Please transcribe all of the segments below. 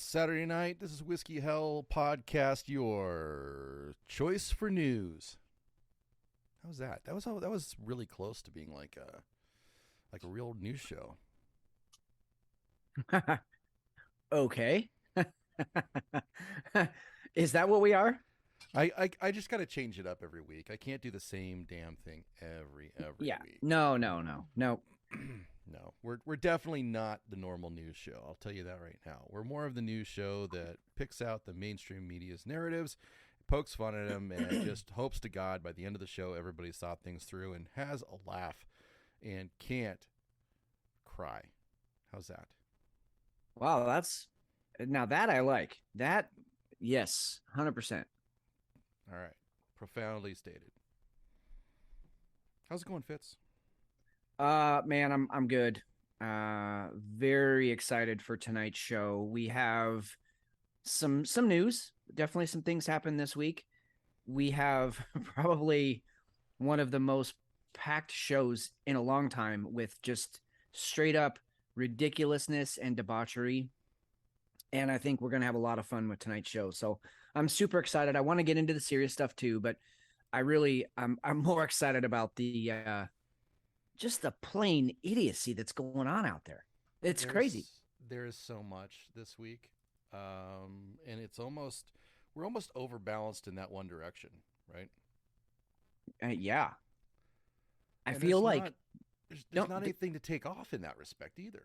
Saturday night. This is Whiskey Hell Podcast, your choice for news. How was that? That was really close to being like a real news show. Okay. Is that what we are? I just got to change it up every week. I can't do the same damn thing every Yeah. week. No, no, no. No. No, we're definitely not the normal news show. I'll tell you that right now. We're more of the news show that picks out the mainstream media's narratives, pokes fun at them, and just hopes to God by the end of the show everybody's thought things through and has a laugh and can't cry. How's that? Wow, that's now that I like. That yes, 100%. All right, profoundly stated. How's it going, Fitz? Man, I'm good. Very excited for tonight's show. We have some news. Definitely some things happened this week. We have probably one of the most packed shows in a long time with just straight up ridiculousness and debauchery. And I think we're going to have a lot of fun with tonight's show. So I'm super excited. I want to get into the serious stuff too, but I'm more excited about the just the plain idiocy that's going on out there. It's crazy. There is so much this week, and it's almost we're almost overbalanced in that one direction, right? Yeah, I And feel like there's don't not anything to take off in that respect either.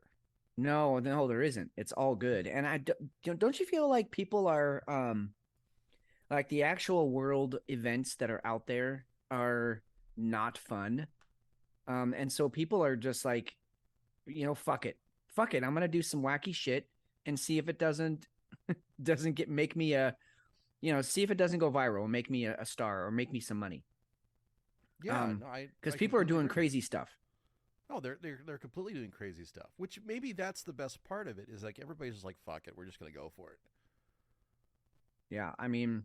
no, there isn't. It's all good. And don't you feel like people are like the actual world events that are out there are not fun. And so people are just like, fuck it. Fuck it. I'm gonna do some wacky shit and see if it doesn't get make me a see if it doesn't go viral and make me a star or make me some money. Yeah, no, I Because I people are completely doing agree. crazy stuff. Oh, they're completely doing crazy stuff. Which maybe that's the best part of it is like everybody's just like fuck it, we're just gonna go for it. Yeah, I mean,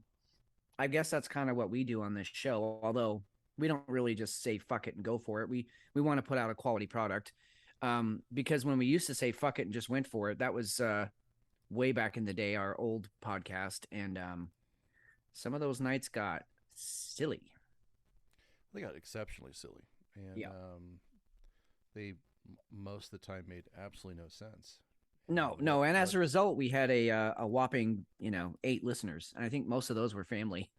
I guess that's kind of what we do on this show, although we don't really just say fuck it and go for it. We want to put out a quality product. Because when we used to say fuck it and just went for it, that was way back in the day, our old podcast, and some of those nights got silly. They got exceptionally silly, and Yeah. they most of the time made absolutely no sense. No, And no, and as what a result, we had a whopping 8 listeners, and I think most of those were family.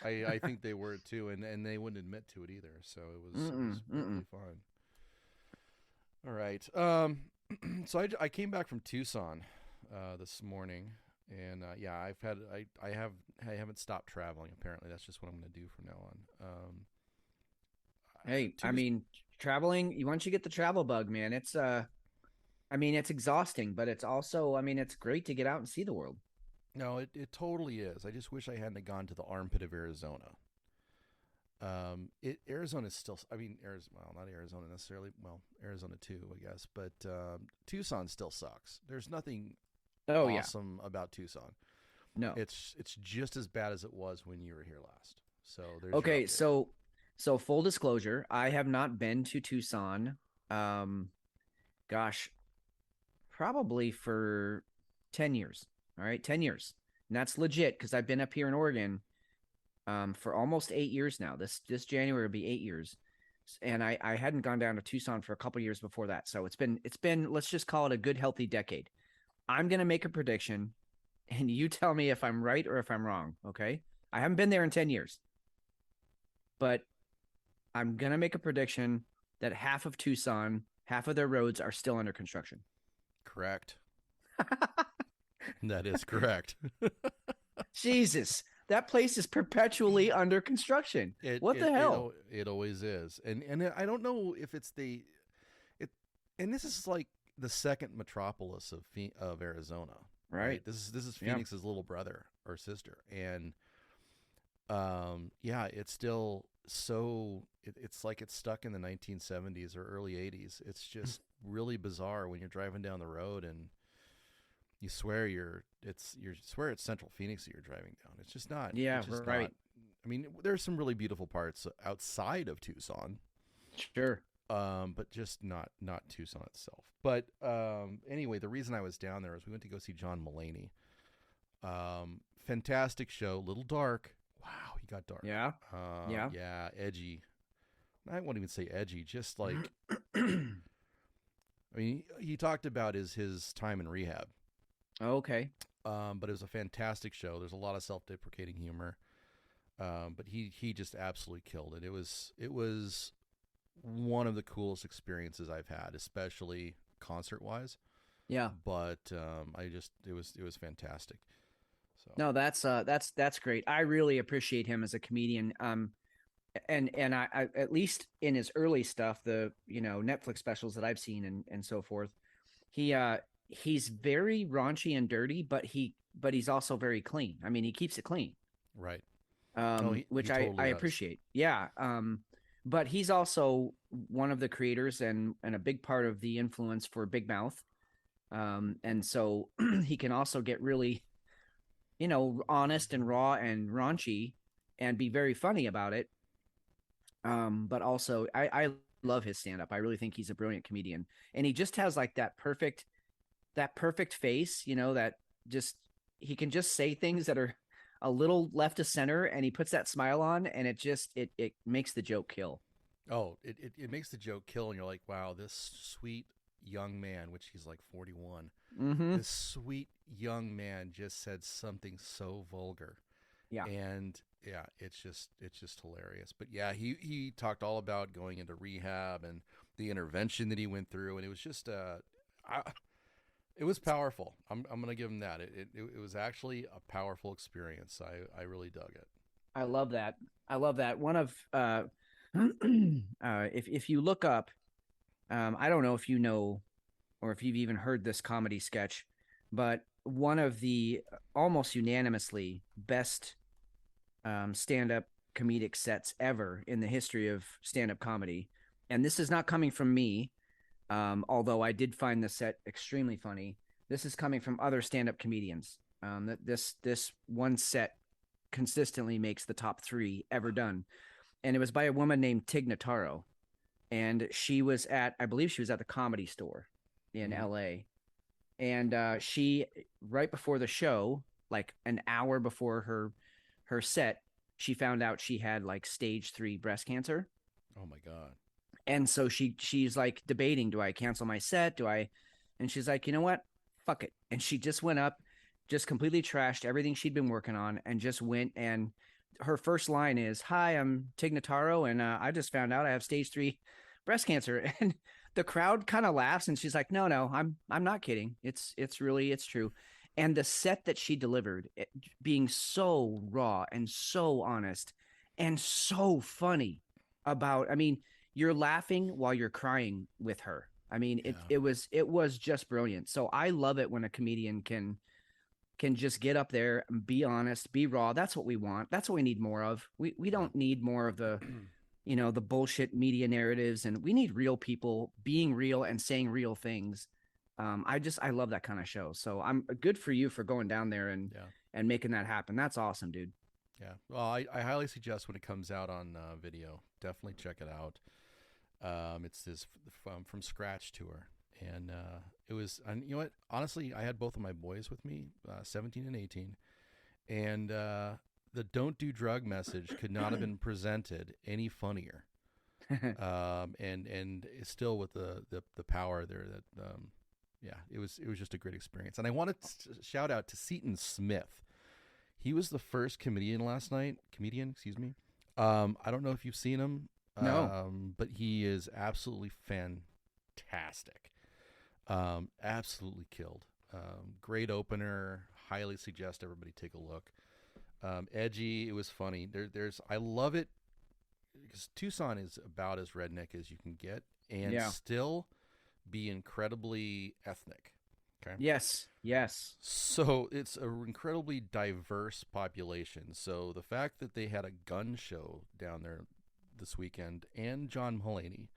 I think they were too, and they wouldn't admit to it either. So it was Mm-mm, perfectly mm-mm. fine. All right. So I came back from Tucson this morning, and yeah, I haven't stopped traveling. Apparently, that's just what I'm going to do from now on. Hey, I Tucson. mean, traveling. Once you get the travel bug, man, it's I mean, it's exhausting, but it's also, I mean, it's great to get out and see the world. No, it totally is. I just wish I hadn't gone to the armpit of Arizona. Arizona is still. I mean, Arizona. Well, not Arizona necessarily. Well, Arizona too, I guess. But Tucson still sucks. There's nothing Oh yeah, awesome about Tucson. no. It's just as bad as it was when you were here last. So there's your Okay, update. so full disclosure, I have not been to Tucson. Um, gosh, probably for 10 years. All right, 10 years. And that's legit because I've been up here in Oregon for almost 8 years now. This January will be 8 years. And I hadn't gone down to Tucson for a couple years before that. So it's been let's just call it a good healthy decade. I'm gonna make a prediction and you tell me if I'm right or if I'm wrong. Okay. I haven't been there in 10 years, but I'm gonna make a prediction that half of Tucson, half of their roads are still under construction. Correct. That is correct. Jesus, that place is perpetually under construction. It What the it it hell? it always is, and I don't know if it's it, and this is like the second metropolis of Arizona, Right? right? This is Yeah. Phoenix's little brother or sister, and yeah, it's still it's like it's stuck in the 1970s or early 80s. It's just really bizarre when you're driving down the road and you swear it's Central Phoenix that you're driving down. It's just not. Yeah. It's just not. Right. I mean, there's some really beautiful parts outside of Tucson, Sure. but just not Tucson itself. But anyway, the reason I was down there is we went to go see John Mulaney. Fantastic show, little dark. Wow, he got dark. Yeah. Yeah. Yeah, edgy. I won't even say edgy, just like I mean, he talked about his time in rehab. Okay. But it was a fantastic show. There's a lot of self-deprecating humor. But he just absolutely killed it. It was one of the coolest experiences I've had, especially concert-wise. Yeah. But it was fantastic. So No, that's great. I really appreciate him as a comedian. And I at least in his early stuff, the Netflix specials that I've seen and so forth, he's very raunchy and dirty, but he's also very clean. I mean, he keeps it clean. right. Which he totally I does. appreciate. Yeah. But he's also one of the creators and a big part of the influence for Big Mouth. And so he can also get really, honest and raw and raunchy and be very funny about it. But also I love his stand-up. I really think he's a brilliant comedian. And he just has like that perfect face, that just he can just say things that are a little left of center, and he puts that smile on, and it just it makes the joke kill. Oh, it makes the joke kill, and you're like, wow, this sweet young man, which he's like 41. Mm-hmm. This sweet young man just said something so vulgar. Yeah. And yeah, it's just hilarious. But yeah, he talked all about going into rehab and the intervention that he went through, and it was just it was powerful. I'm gonna give him that. It was actually a powerful experience. I really dug it. I love that. One of if you look up, I don't know if you know or if you've even heard this comedy sketch, but one of the almost unanimously best stand-up comedic sets ever in the history of stand-up comedy, and this is not coming from me, although I did find the set extremely funny. This is coming from other stand-up comedians. That this one set consistently makes the top 3 ever done, and it was by a woman named Tig Notaro, and I believe she was at the Comedy Store in L.A. And she, right before the show, like an hour before her set, she found out she had like stage 3 breast cancer. Oh my God. And so she's like debating, do I cancel my set? And she's like, you know what? Fuck it. And she just went up, just completely trashed everything she'd been working on, and just went. And her first line is, "Hi, I'm Tig Notaro, and I just found out I have stage 3 breast cancer." And the crowd kind of laughs, and she's like, no, I'm not kidding. It's true. And the set that she delivered, being so raw and so honest and so funny I mean, you're laughing while you're crying with her. I mean, it was just brilliant. So I love it when a comedian can just get up there and be honest, be raw. That's what we want. That's what we need more of. We don't need more of the the bullshit media narratives, and we need real people being real and saying real things. I love that kind of show. So I'm good for you for going down there and making that happen. That's awesome, dude. Yeah. Well, I highly suggest when it comes out on video, definitely check it out. It's this from scratch tour. And it was, and you know what? Honestly, I had both of my boys with me, 17 and 18. And the "don't do drug" message could not have been presented any funnier. And still with the power there that it was just a great experience. And I wanted to shout out to Seton Smith. He was the first comedian, excuse me. I don't know if you've seen him. No. But he is absolutely fantastic. Absolutely killed. Great opener. Highly suggest everybody take a look. Edgy. It was funny. I love it because Tucson is about as redneck as you can get, and still be incredibly ethnic. Okay. Yes. So it's an incredibly diverse population. So the fact that they had a gun show down there this weekend and John Mulaney,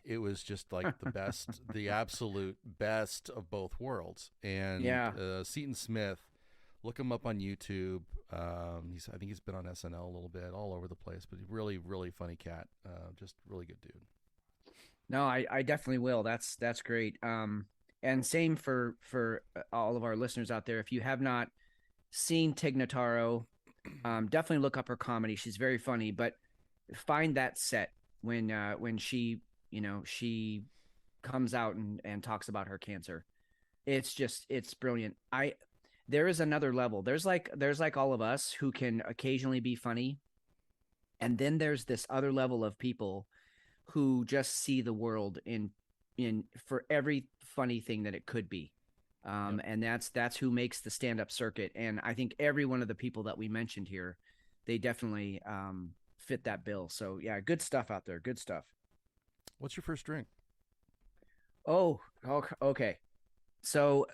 it was just like the best, the absolute best of both worlds. And Seton Smith, look him up on YouTube. I think he's been on SNL a little bit, all over the place, but really, really funny cat. Just really good dude. No, I definitely will. That's great. And same for all of our listeners out there. If you have not seen Tig Notaro, definitely look up her comedy. She's very funny, but find that set when she comes out and talks about her cancer. It's brilliant. I There is another level. There's like all of us who can occasionally be funny, and then there's this other level of people who just see the world in for every funny thing that it could be. Yep. And that's who makes the stand-up circuit. And I think every one of the people that we mentioned here, they definitely fit that bill. So yeah, good stuff out there. Good stuff. What's your first drink? Oh, okay. So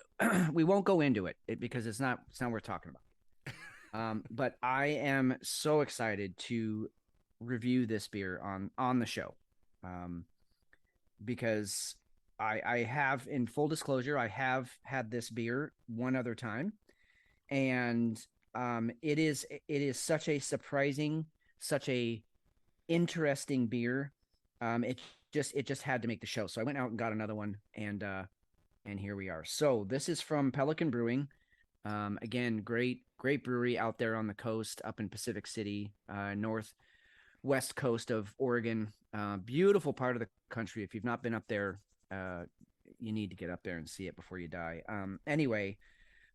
we won't go into it because it's not worth talking about. But I am so excited to review this beer on the show, um, because I have, in full disclosure, I have had this beer one other time, and it is such a surprising, such a interesting beer. It just had to make the show, so I went out and got another one, and here we are. So this is from Pelican Brewing. Again, great brewery out there on the coast, up in Pacific City, northwest coast of Oregon. Beautiful part of the country. If you've not been up there, uh, you need to get up there and see it before you die. Anyway,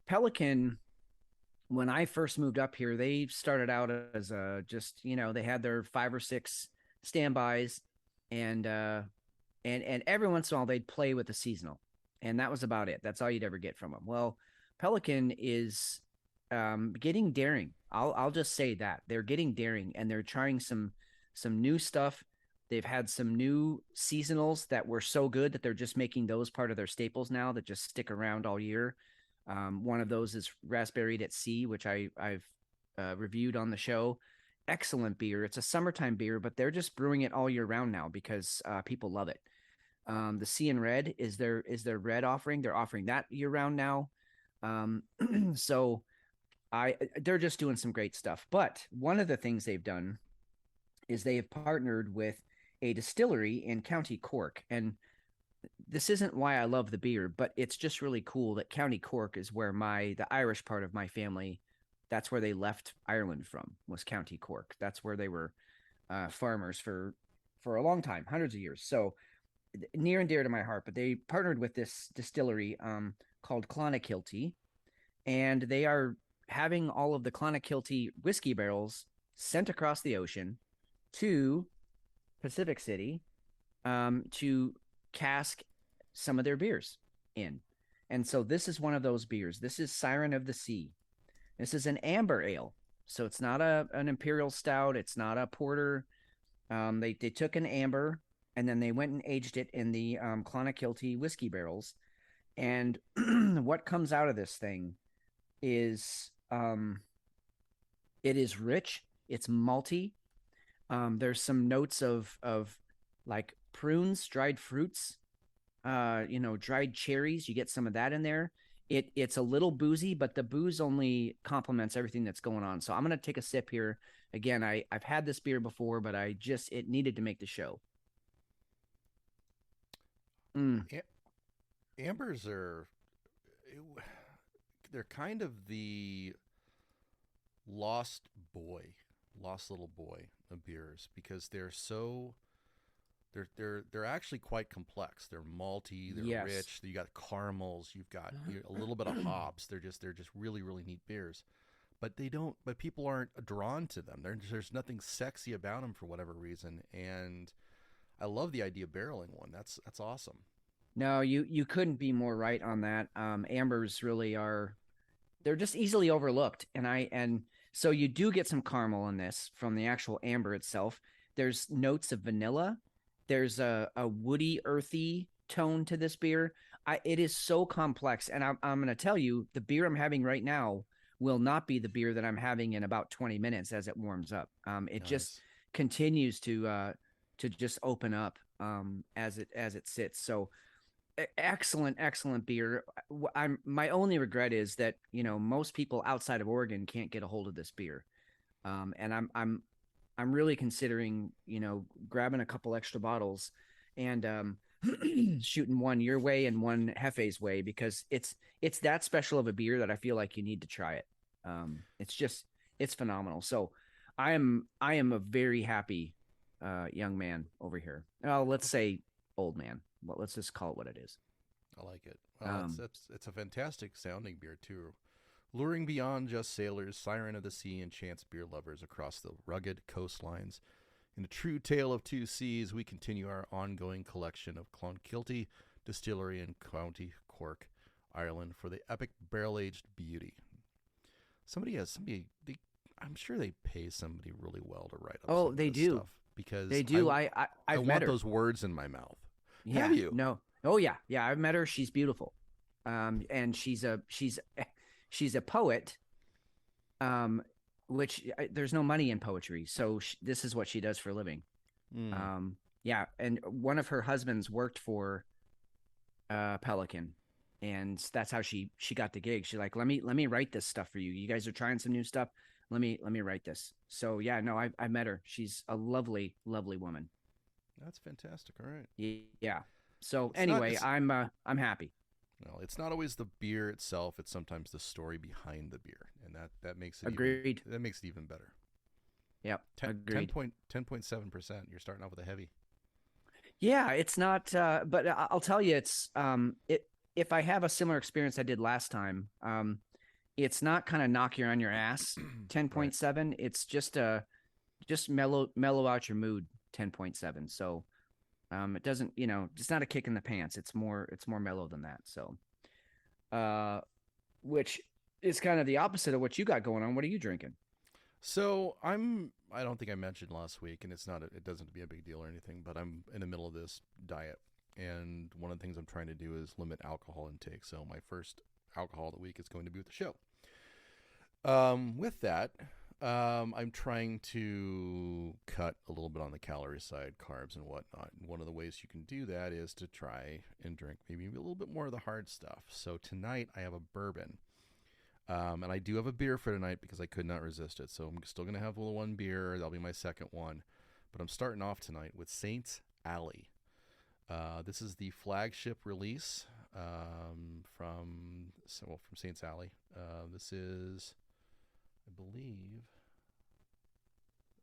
Pelican. When I first moved up here, they started out as just they had their 5 or 6 standbys, and and every once in a while they'd play with the seasonal, and that was about it. That's all you'd ever get from them. Well, Pelican is getting daring. I'll just say that they're getting daring, and they're trying some new stuff. They've had some new seasonals that were so good that they're just making those part of their staples now that just stick around all year. One of those is Raspberried at Sea, which I've reviewed on the show. Excellent beer. It's a summertime beer, but they're just brewing it all year round now because people love it. The Sea and Red is their red offering. They're offering that year round now. Um, so they're just doing some great stuff. But one of the things they've done is they have partnered with a distillery in County Cork, and this isn't why I love the beer, but it's just really cool that County Cork is where the Irish part of my family, that's where they left Ireland from, was County Cork. That's where they were farmers for a long time, hundreds of years. So near and dear to my heart. But they partnered with this distillery called Clonakilty, and they are having all of the Clonakilty whiskey barrels sent across the ocean to Pacific City to cask some of their beers in. And so this is one of those beers. This is Siren of the Sea. This is an amber ale. So it's not an imperial stout. It's not a porter. They took an amber and then they went and aged it in the Clonakilty whiskey barrels. And what comes out of this thing is it is rich. It's malty. There's some notes of like prunes, dried fruits, dried cherries. You get some of that in there. It's a little boozy, but the booze only complements everything that's going on. So I'm gonna take a sip here. Again, I've had this beer before, but it needed to make the show. Mm. Ambers are they're kind of the lost boy, lost little boy of beers because they're actually quite complex. They're malty, they're Yes. rich. You got caramels, you've got a little bit of hops. They're just really neat beers. But they don't. But people aren't drawn to them. There's nothing sexy about them for whatever reason. And I love the idea of barreling one. That's awesome. No, you couldn't be more right on that. Ambers really are, they're just easily overlooked. And so you do get some caramel in this from the actual amber itself. There's notes of vanilla. There's a woody, earthy tone to this beer. It is so complex, and I'm going to tell you, the beer I'm having right now will not be the beer that I'm having in about 20 minutes as it warms up. It just Nice. continues to just open up as it sits. So excellent beer. I'm My only regret is that most people outside of Oregon can't get a hold of this beer, and I'm really considering grabbing a couple extra bottles and shooting one your way and one Hefe's way, because it's that special of a beer that I feel like you need to try it. It's phenomenal. So I am a very happy young man over here. Well, let's say old man. Well, let's just call it what it is. I like it. Well, it's a fantastic sounding beer too. Luring beyond just sailors, siren of the sea, and chance beer lovers across the rugged coastlines. In a true tale of two seas, we continue our ongoing collection of Clonkilty Distillery in County Cork, Ireland, for the epic barrel-aged beauty. I'm sure they pay somebody really well to write up some of They this do. stuff, because They do. I I've met want her. those words in my mouth. Yeah. Have you? No. Oh yeah. Yeah. I've met her. She's beautiful. And she's a poet. Which there's no money in poetry. So this is what she does for a living. Yeah. And one of her husbands worked for Pelican, and that's how she got the gig. She's like, let me write this stuff for you. You guys are trying some new stuff. Let me write this. So yeah, no, I met her. She's a lovely, lovely woman. That's fantastic. All right. Yeah. So It's anyway, I'm happy. Well, it's not always the beer itself; it's sometimes the story behind the beer, and that makes it Agreed. that makes it even better. Yep. Agreed. 10.7%. You're starting off with a heavy. Yeah, it's not. But I'll tell you, it's if I have a similar experience I did last time, it's not kind of knock you on your ass. 10.7. It's just mellow out your mood. 10.7. So it doesn't, it's not a kick in the pants. It's more mellow than that. So which is kind of the opposite of what you got going on. What are you drinking? So I don't think I mentioned last week, and it doesn't be a big deal or anything, but I'm in the middle of this diet, and one of the things I'm trying to do is limit alcohol intake. So my first alcohol of the week is going to be with the show. With that, I'm trying to cut a little bit on the calorie side, carbs and whatnot. And one of the ways you can do that is to try and drink maybe a little bit more of the hard stuff. So tonight I have a bourbon. And I do have a beer for tonight because I could not resist it. So I'm still going to have a little one beer. That'll be my second one. But I'm starting off tonight with Saint's Alley. This is the flagship release from Saint's Alley. This is,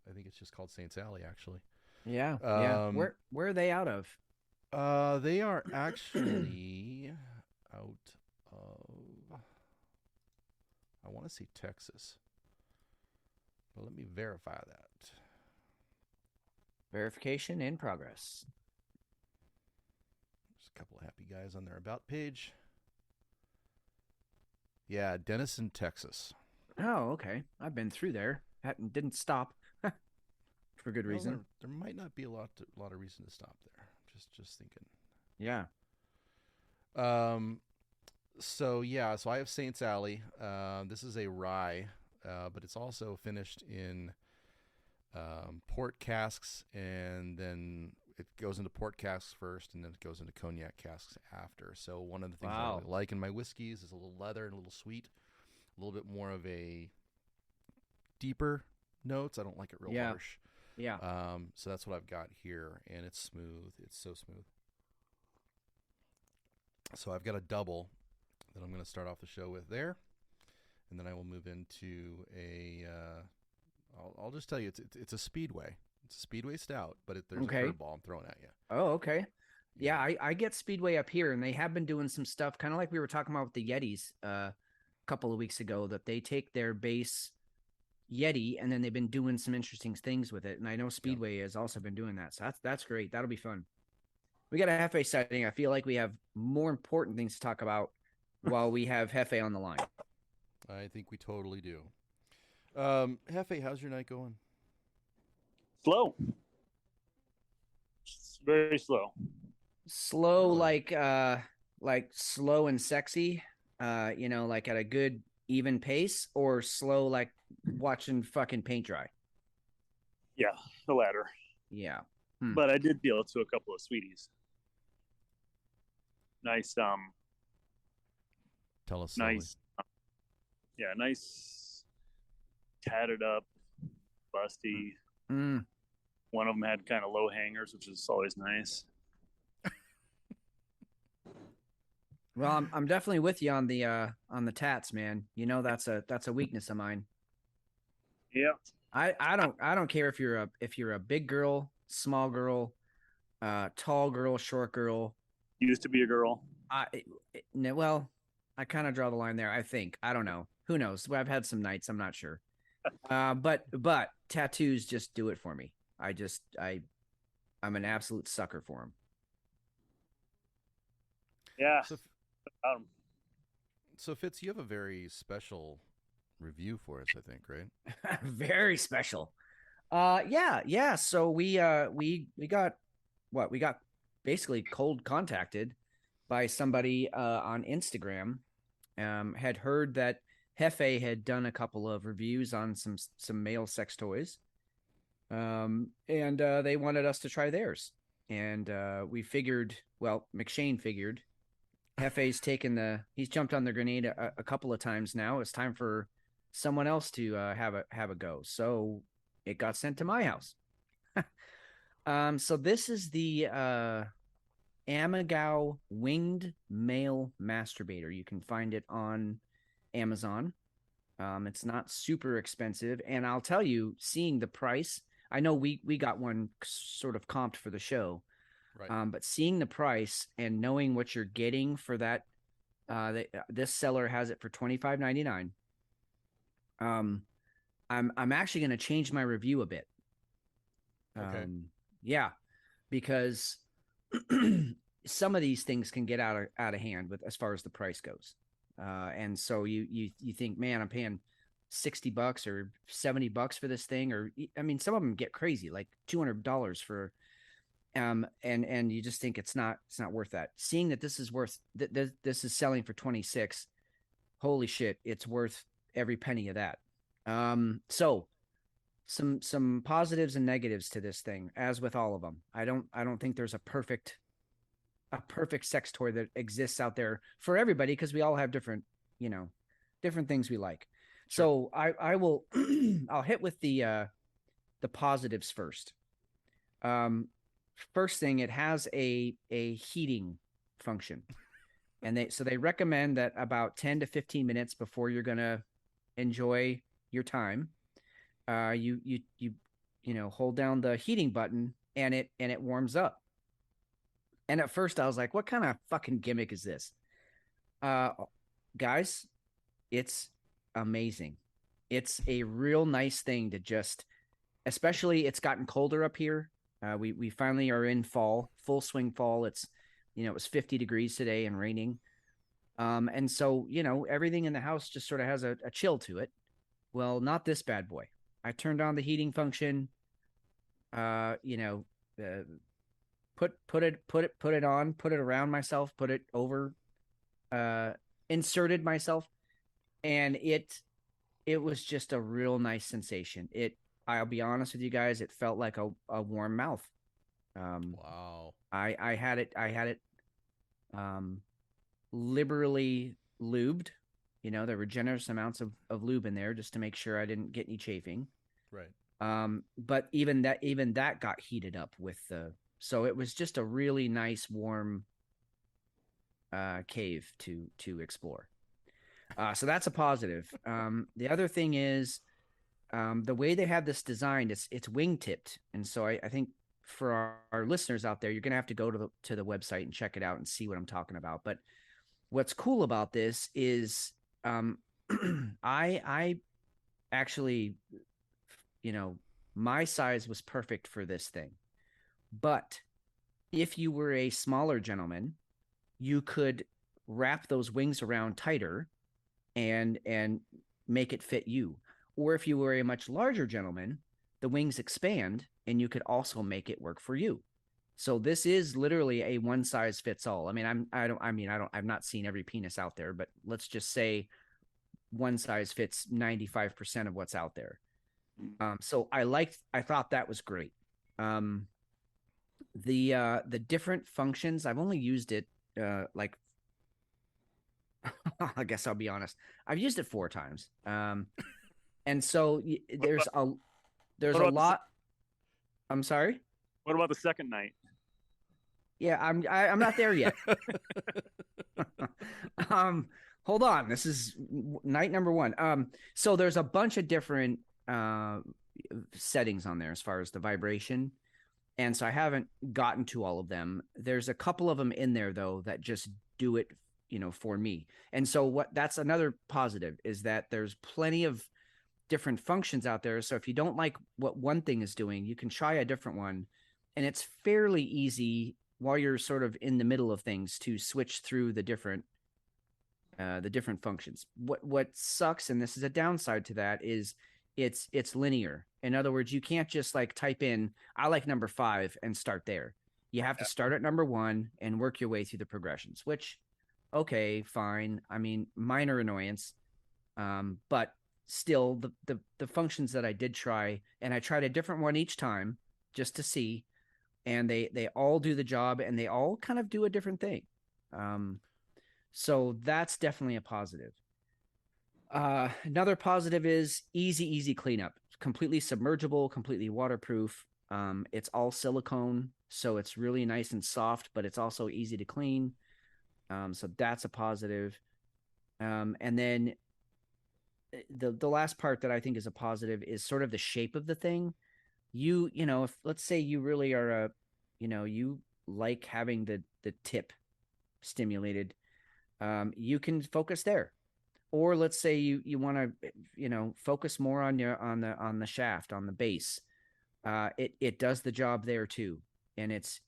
I think it's just called Saint's Alley, actually. Yeah. Yeah. Where are they out of? They are actually out of, I want to say Texas. But let me verify that. Verification in progress. There's a couple of happy guys on their About page. Yeah, Denison, Texas. Oh, okay. I've been through there. Didn't stop for good reason. There might not be a lot of reason to stop there. Just thinking. Yeah. So I have Saint's Alley. This is a rye, but it's also finished in port casks, and then it goes into port casks first, and then it goes into cognac casks after. So one of the things I really like in my whiskeys is a little leather and a little sweet, a little bit more of a deeper notes. I don't like it real harsh. Yeah. So that's what I've got here, and it's smooth. It's so smooth. So I've got a double that I'm going to start off the show with there, and then I will move into a. I'll just tell you, it's a Speedway. It's a Speedway stout, but there's a curveball I'm throwing at you. Oh, okay. Yeah, I get Speedway up here, and they have been doing some stuff, kind of like we were talking about with the Yetis a couple of weeks ago, that they take their base Yeti, and then they've been doing some interesting things with it. And I know Speedway has also been doing that, so that's great. That'll be fun. We got a Hefe sighting. I feel like we have more important things to talk about while we have Hefe on the line. I think we totally do. Hefe, how's your night going? Slow. It's very slow. Slow, like slow and sexy, like at a good even pace, or slow like watching fucking paint dry? Yeah, the latter. Yeah. But I did deal to a couple of sweeties. Nice. Tell us. Slowly. Nice. Nice. Tatted up, busty. Mm. One of them had kind of low hangers, which is always nice. Well, I'm definitely with you on the tats, man. You know that's a weakness of mine. Yeah. I don't care if you're a big girl, small girl, tall girl, short girl. Used to be a girl. Well, I kind of draw the line there. I think I don't know. Who knows? I've had some nights. I'm not sure. But tattoos just do it for me. I'm an absolute sucker for them. Yeah. So, so Fitz, you have a very special review for us, I think, right? Very special. Yeah. So we got we got basically cold contacted by somebody on Instagram. Had heard that Hefe had done a couple of reviews on some male sex toys. And they wanted us to try theirs. And we figured, well, McShane figured Hefe's he's jumped on the grenade a couple of times now. It's time for someone else to have a go. So it got sent to my house. So this is the Amagao winged male masturbator. You can find it on Amazon. It's not super expensive, and I'll tell you, seeing the price, I know we got one sort of comped for the show, Right. but seeing the price and knowing what you're getting for that, this seller has it for $25.99. I'm actually going to change my review a bit. Okay. Yeah, because some of these things can get out of hand with as far as the price goes. And so you think, man, I'm paying $60 or $70 for this thing, or I mean, some of them get crazy, like $200 for, and you just think it's not worth that. Seeing that this is worth this is selling for 26, holy shit, it's worth every penny of that. So some positives and negatives to this thing, as with all of them. I don't think there's a perfect sex toy that exists out there for everybody, because we all have different things we like. Sure. So I will I'll hit with the positives first. First thing, it has a heating function, and they recommend that about 10 to 15 minutes before you're gonna enjoy your time, you hold down the heating button, and it warms up. And at first I was like, what kind of fucking gimmick is this? Guys, it's amazing. It's a real nice thing to just, especially it's gotten colder up here. We finally are in fall, full swing fall. It's, it was 50 degrees today and raining. And so, everything in the house just sort of has a chill to it. Well, not this bad boy. I turned on the heating function, put it on, put it around myself, put it over, inserted myself, and it was just a real nice sensation. I'll be honest with you guys, it felt like a warm mouth. Wow. I had it liberally lubed. There were generous amounts of lube in there just to make sure I didn't get any chafing. Right. But even that got heated up with so it was just a really nice warm cave to explore. So that's a positive. The other thing is, the way they have this designed, it's wing tipped, and so I think for our listeners out there, you're gonna have to go to the website and check it out and see what I'm talking about. But what's cool about this is, I actually, my size was perfect for this thing, but if you were a smaller gentleman, you could wrap those wings around tighter and make it fit you. Or if you were a much larger gentleman, the wings expand and you could also make it work for you. So this is literally a one size fits all. I mean, I've not seen every penis out there, but let's just say one size fits 95% of what's out there. So I thought that was great. The different functions, I've only used it like I guess I'll be honest, I've used it 4 times. And so there's a lot. I'm sorry. What about the second night? Yeah, I'm not there yet. Hold on. This is night number 1. So there's a bunch of different settings on there as far as the vibration. And so I haven't gotten to all of them. There's a couple of them in there though that just do it, for me. And so that's another positive is that there's plenty of different functions out there. So if you don't like what one thing is doing, you can try a different one. And it's fairly easy while you're sort of in the middle of things to switch through the different functions. What sucks, and this is a downside to that, is it's linear. In other words, you can't just like type in I like number 5 and start there. You have to start at number 1 and work your way through the progressions, which, okay, fine. I mean, minor annoyance. But still the functions that I did try, and I tried a different one each time just to see, and they all do the job, and they all kind of do a different thing. So that's definitely a positive. Another positive is easy cleanup. Completely submergible, completely waterproof. It's all silicone, so it's really nice and soft, but it's also easy to clean. So that's a positive. And then the last part that I think is a positive is sort of the shape of the thing. If let's say you really are you like having the tip stimulated, you can focus there. Or let's say you want to focus more on the shaft, on the base. It does the job there too, and it's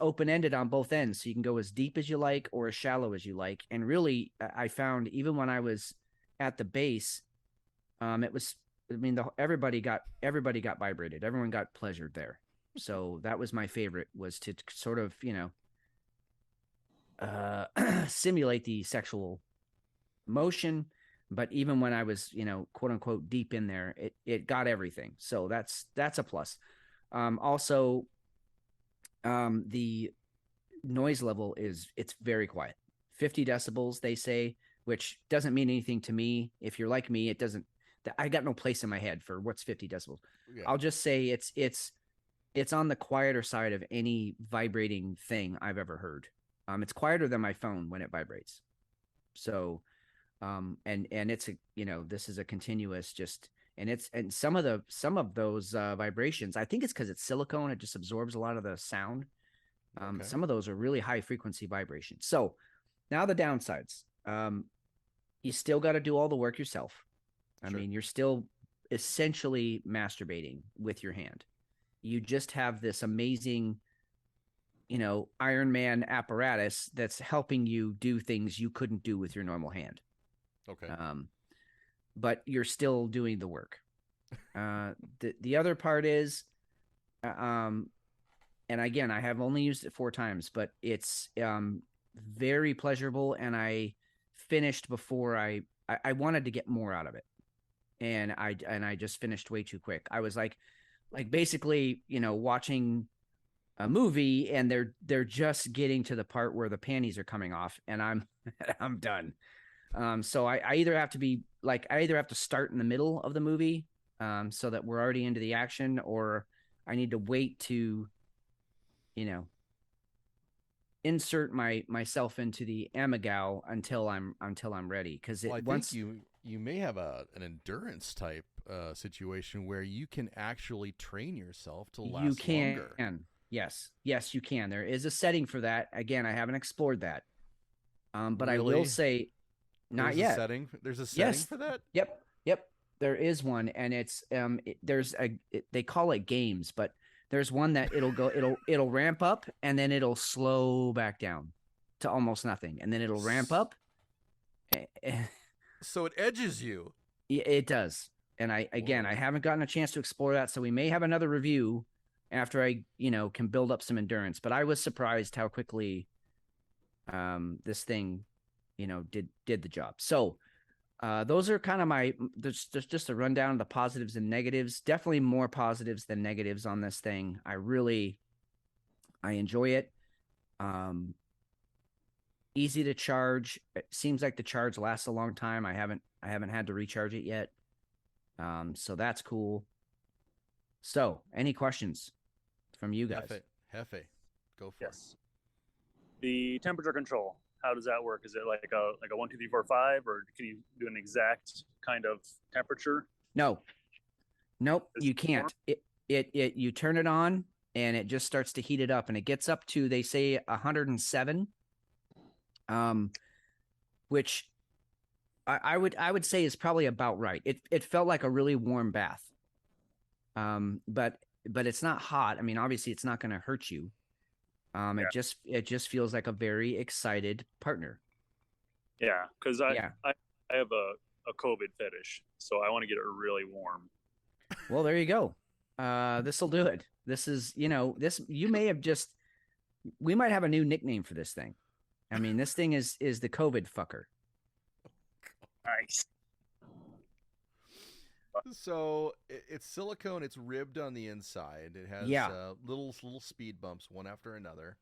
open-ended on both ends, so you can go as deep as you like or as shallow as you like. And really, I found even when I was at the base, it was, I mean, everybody got vibrated. Everyone got pleasured there. So that was my favorite, was to sort of simulate the sexual motion. But even when I was quote unquote deep in there, it got everything. So that's a plus. Also, the noise level it's very quiet. 50 decibels, they say, which doesn't mean anything to me. If you're like me, it doesn't. I got no place in my head for what's 50 decibels. Yeah. I'll just say it's on the quieter side of any vibrating thing I've ever heard. It's quieter than my phone when it vibrates. So, and it's this is a continuous and some of those vibrations, I think it's because it's silicone. It just absorbs a lot of the sound. Okay. Some of those are really high frequency vibrations. So now the downsides. You still got to do all the work yourself. I mean, you're still essentially masturbating with your hand. You just have this amazing, Iron Man apparatus that's helping you do things you couldn't do with your normal hand. Okay. But you're still doing the work. The other part is, and again, I have only used it 4 times, but it's very pleasurable, and I finished before I wanted to get more out of it. And I just finished way too quick. I was like basically, watching a movie, and they're just getting to the part where the panties are coming off, and I'm done. So I either have to start in the middle of the movie, so that we're already into the action, or I need to wait to, insert myself into the Amigal until I'm ready. Because think you may have an endurance type situation where you can actually train yourself to last longer. You can. Yes, you can. There is a setting for that. Again, I haven't explored that. But really? I will say, not yet. There's a setting for that? Yep. There is one, and it's they call it games, but there's one that it'll ramp up, and then it'll slow back down to almost nothing, and then it'll ramp up. So it edges you. It does. And I haven't gotten a chance to explore that, so we may have another review after I, can build up some endurance. But I was surprised how quickly this thing, did the job. So those are kind of there's just a rundown of the positives and negatives. Definitely more positives than negatives on this thing. I enjoy it. Easy to charge. It seems like the charge lasts a long time. I haven't had to recharge it yet. So that's cool. So, any questions from you guys? Hefe, go for Yes. The temperature control. How does that work? Is it like a 1, 2, 3, 4, 5, or can you do an exact kind of temperature? No, nope, Is you it warm? can't. You turn it on and it just starts to heat it up, and it gets up to, they say, 107, which I would say is probably about right. It felt like a really warm bath. But it's not hot. I mean, obviously it's not going to hurt you. Yeah. It just feels like a very excited partner. Yeah, because I, Yeah. I I have a COVID fetish, so I want to get it really warm. Well, there you go. This will do it. This is, this, you may have just, we might have a new nickname for this thing. I mean, this thing is the COVID fucker. Nice. So it's silicone. It's ribbed on the inside. It has little speed bumps, one after another.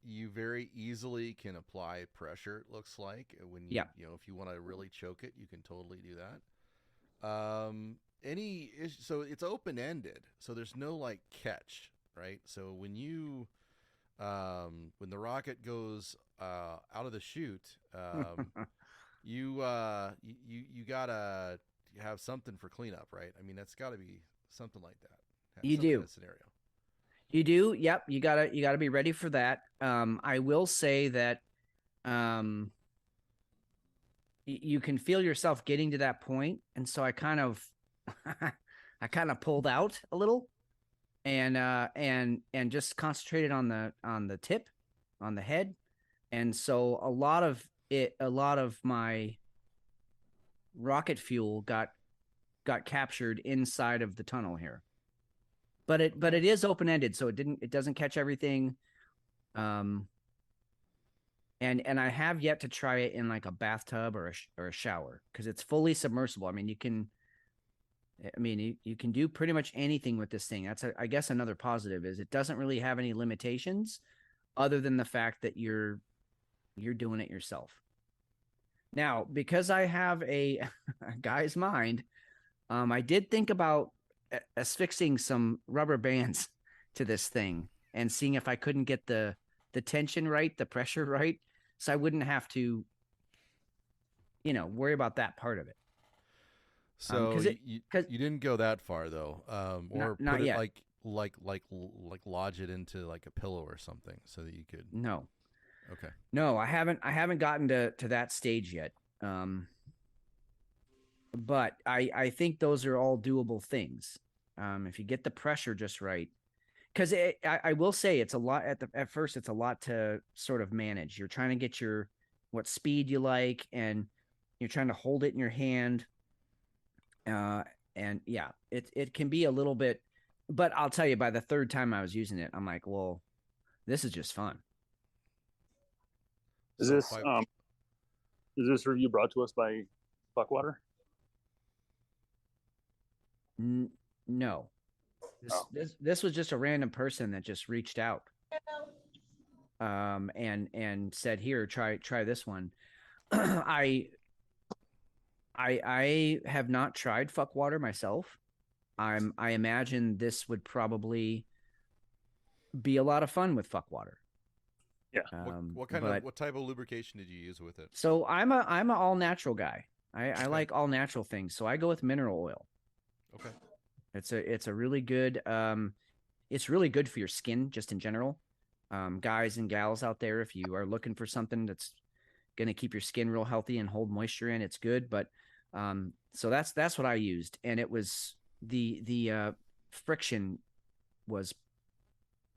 You very easily can apply pressure. It looks like when you if you want to really choke it, you can totally do that. So it's open ended. So there's no like catch, right? So when you when the rocket goes out of the chute, you gotta have something for cleanup, right? I mean, that's got to be something like that. You some do. kind of scenario. You do. Yep. You gotta be ready for that. I will say that, you can feel yourself getting to that point, and so I kind of, I kind of pulled out a little, and just concentrated on the tip, on the head, and so a lot of my rocket fuel got captured inside of the tunnel here. But it is open ended, so it doesn't catch everything. And I have yet to try it in like a bathtub or a shower, because it's fully submersible. I mean, you can do pretty much anything with this thing. That's I guess another positive is it doesn't really have any limitations other than the fact that you're doing it yourself. Now, because I have a guy's mind, I did think about affixing some rubber bands to this thing and seeing if I couldn't get the tension right, the pressure right, so I wouldn't have to, worry about that part of it. So you didn't go that far though, or not put it yet. like lodge it into like a pillow or something so that you could. No. Okay. No, I haven't gotten to that stage yet. But I think those are all doable things. If you get the pressure just right, because I will say it's a lot at first. It's a lot to sort of manage. You're trying to get what speed you like, and you're trying to hold it in your hand. And yeah, it can be a little bit, but I'll tell you, by the third time I was using it, I'm like, well, this is just fun. Is this review brought to us by Buckwater? No. This was just a random person that just reached out, and said, here, try this one. I have not tried fuck water myself. I imagine this would probably be a lot of fun with fuck water. Yeah. What type of lubrication did you use with it? So I'm a all natural guy. I like all natural things, so I go with mineral oil. Okay. It's a really good, it's really good for your skin just in general. Guys and gals out there, if you are looking for something that's going to keep your skin real healthy and hold moisture in, it's good. But so that's what I used, and it was the friction was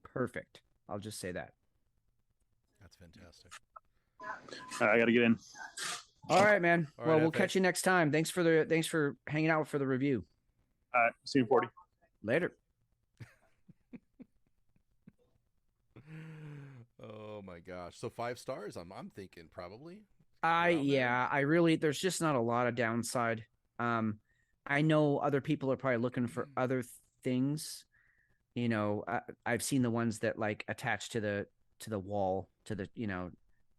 perfect. I'll just say that. That's fantastic. I got to get in. All right, man. All well, right, we'll FA. catch you next time. Thanks for hanging out for the review. All right. See you in 40. Later. Oh my gosh! So 5 stars. I'm thinking probably. I really, there's just not a lot of downside. I know other people are probably looking for other things. I've seen the ones that like attach to the wall, to the,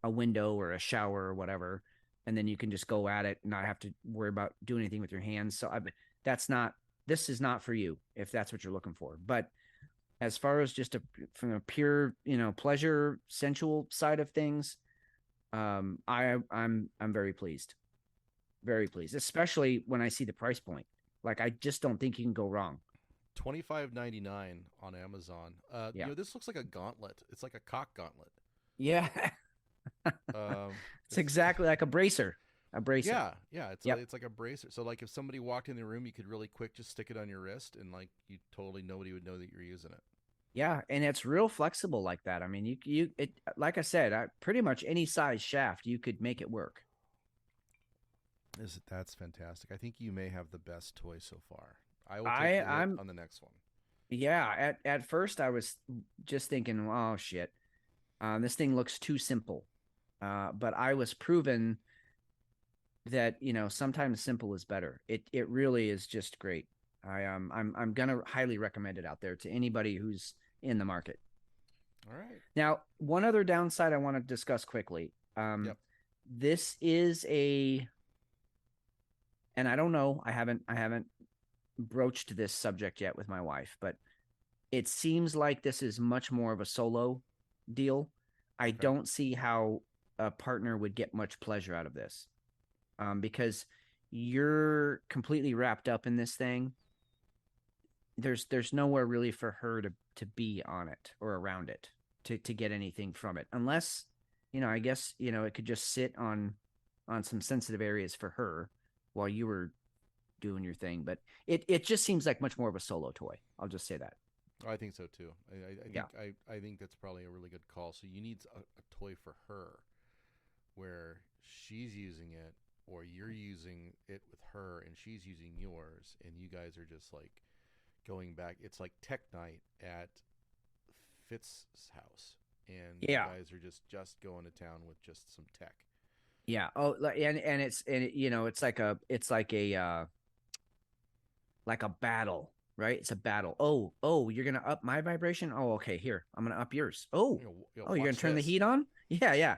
a window or a shower or whatever, and then you can just go at it and not have to worry about doing anything with your hands. So this is not for you if that's what you're looking for. But as far as just from a pure, pleasure, sensual side of things, I'm very pleased, especially when I see the price point. Like, I just don't think you can go wrong. $25.99 on Amazon. Yeah. This looks like a gauntlet. It's like a cock gauntlet. Yeah. It's exactly like a bracer. Yeah. Yep. It's like a bracer. So like if somebody walked in the room, you could really quick just stick it on your wrist, and like nobody would know that you're using it. Yeah, and it's real flexible like that. I mean, it like I said, pretty much any size shaft you could make it work. That's fantastic. I think you may have the best toy so far. I will I'm on the next one. Yeah, at first I was just thinking, oh shit, this thing looks too simple. But I was proven that sometimes simple is better. It really is just great. I'm gonna highly recommend it out there to anybody who's in the market. All right. Now, one other downside I want to discuss quickly. Yep. This is and I don't know, I haven't broached this subject yet with my wife, but it seems like this is much more of a solo deal. I don't see how a partner would get much pleasure out of this, because you're completely wrapped up in this thing. There's nowhere really for her to be on it or around it to get anything from it, unless I guess it could just sit on some sensitive areas for her while you were doing your thing. But it just seems like much more of a solo toy. I'll just say that. I think so too. I think that's probably a really good call. So you need a toy for her where she's using it, or you're using it with her and she's using yours, and you guys are just like going back. It's like tech night at Fitz's house, and you guys are just going to town with just some tech. Yeah. Oh, and it's like a battle, right? It's a battle. Oh, you're gonna up my vibration. Oh, okay. Here, I'm gonna up yours. Oh, you're gonna turn the heat on. Yeah.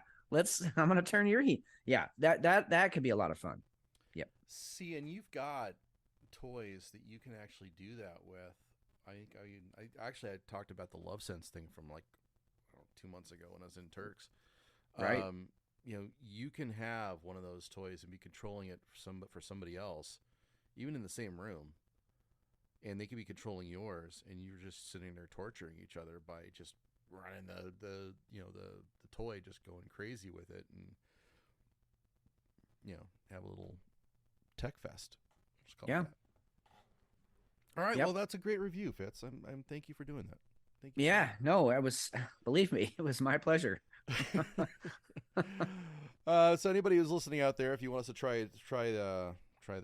I'm gonna turn your heat. Yeah, that could be a lot of fun. Yep. See, and you've got toys that you can actually do that with. I talked about the Love Sense thing from like 2 months ago when I was in Turks. Right. You can have one of those toys and be controlling it for somebody else, even in the same room, and they could be controlling yours, and you're just sitting there torturing each other by just running the toy, just going crazy with it, and have a little tech fest. Just call it that. All right. Yep. Well, that's a great review, Fitz. I'm thank you for doing that. Thank you. Yeah. No, believe me, it was my pleasure. So anybody who's listening out there, if you want us to try the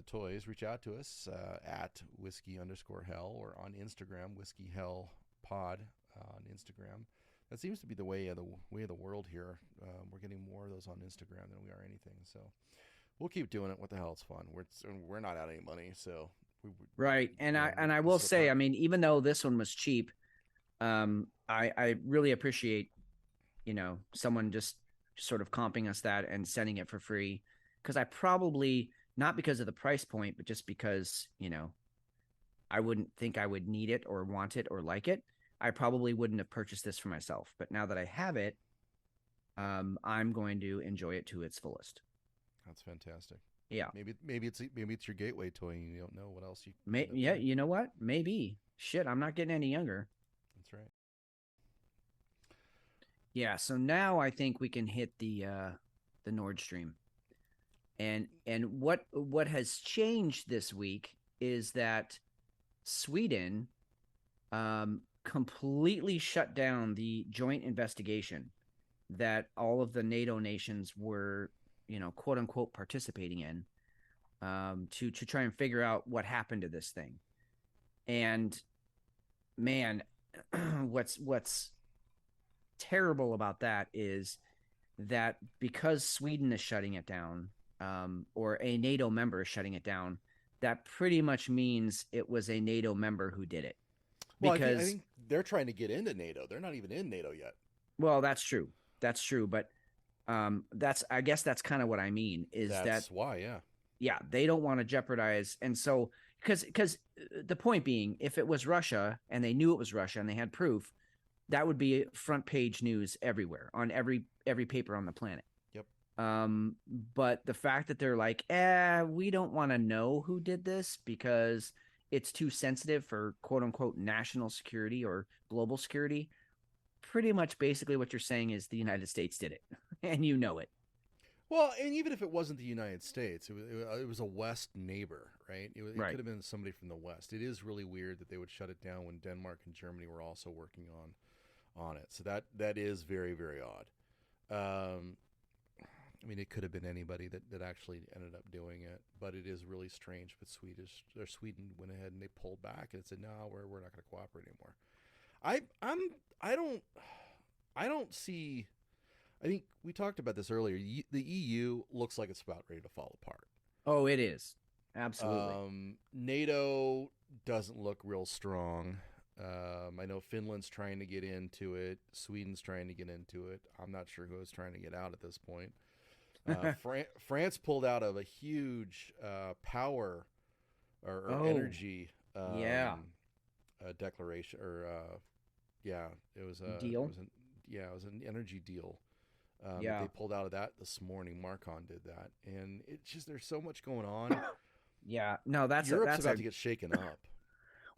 toys, reach out to us at whiskey_hell, or on Instagram, whiskeyhellpod on Instagram. That seems to be the way of the world here. We're getting more of those on Instagram than we are anything. So we'll keep doing it. What the hell? It's fun. We're not out any money, so right. And I will say, I mean, even though this one was cheap, I really appreciate someone just sort of comping us that and sending it for free, because I probably, not because of the price point, but just because I wouldn't think I would need it or want it or like it. I probably wouldn't have purchased this for myself, but now that I have it, I'm going to enjoy it to its fullest. That's fantastic. Yeah. Maybe it's your gateway toy, and you don't know what else you. Yeah, you know what? Maybe. Shit, I'm not getting any younger. That's right. Yeah. So now I think we can hit the Nord Stream, and what has changed this week is that Sweden completely shut down the joint investigation that all of the NATO nations were, quote unquote, participating in, to try and figure out what happened to this thing. And man, what's terrible about that is that because Sweden is shutting it down, or a NATO member is shutting it down, that pretty much means it was a NATO member who did it. Well, I think they're trying to get into NATO. They're not even in NATO yet. Well, that's true. But I guess that's kind of what I mean. That's why, yeah. Yeah, they don't want to jeopardize. And so, because the point being, if it was Russia and they knew it was Russia and they had proof, that would be front page news everywhere on every paper on the planet. Yep. But the fact that they're like, we don't want to know who did this because it's too sensitive for quote unquote national security or global security. Pretty much basically what you're saying is the United States did it, and you know it. Well, and even if it wasn't the United States, it was a West neighbor, right? It Right. could have been somebody from the West. It is really weird that they would shut it down when Denmark and Germany were also working on it. So that is very, very odd. I mean, it could have been anybody that actually ended up doing it, but it is really strange. But Sweden went ahead and they pulled back and said, "No, we're not going to cooperate anymore." I don't see. I think we talked about this earlier. The EU looks like it's about ready to fall apart. Oh, it is. Absolutely. NATO doesn't look real strong. I know Finland's trying to get into it. Sweden's trying to get into it. I'm not sure who is trying to get out at this point. France pulled out of a huge power or energy declaration it was a deal. It was an energy deal. They pulled out of that this morning. Marcon did that, and it's just there's so much going on. That's Europe's about to get shaken up.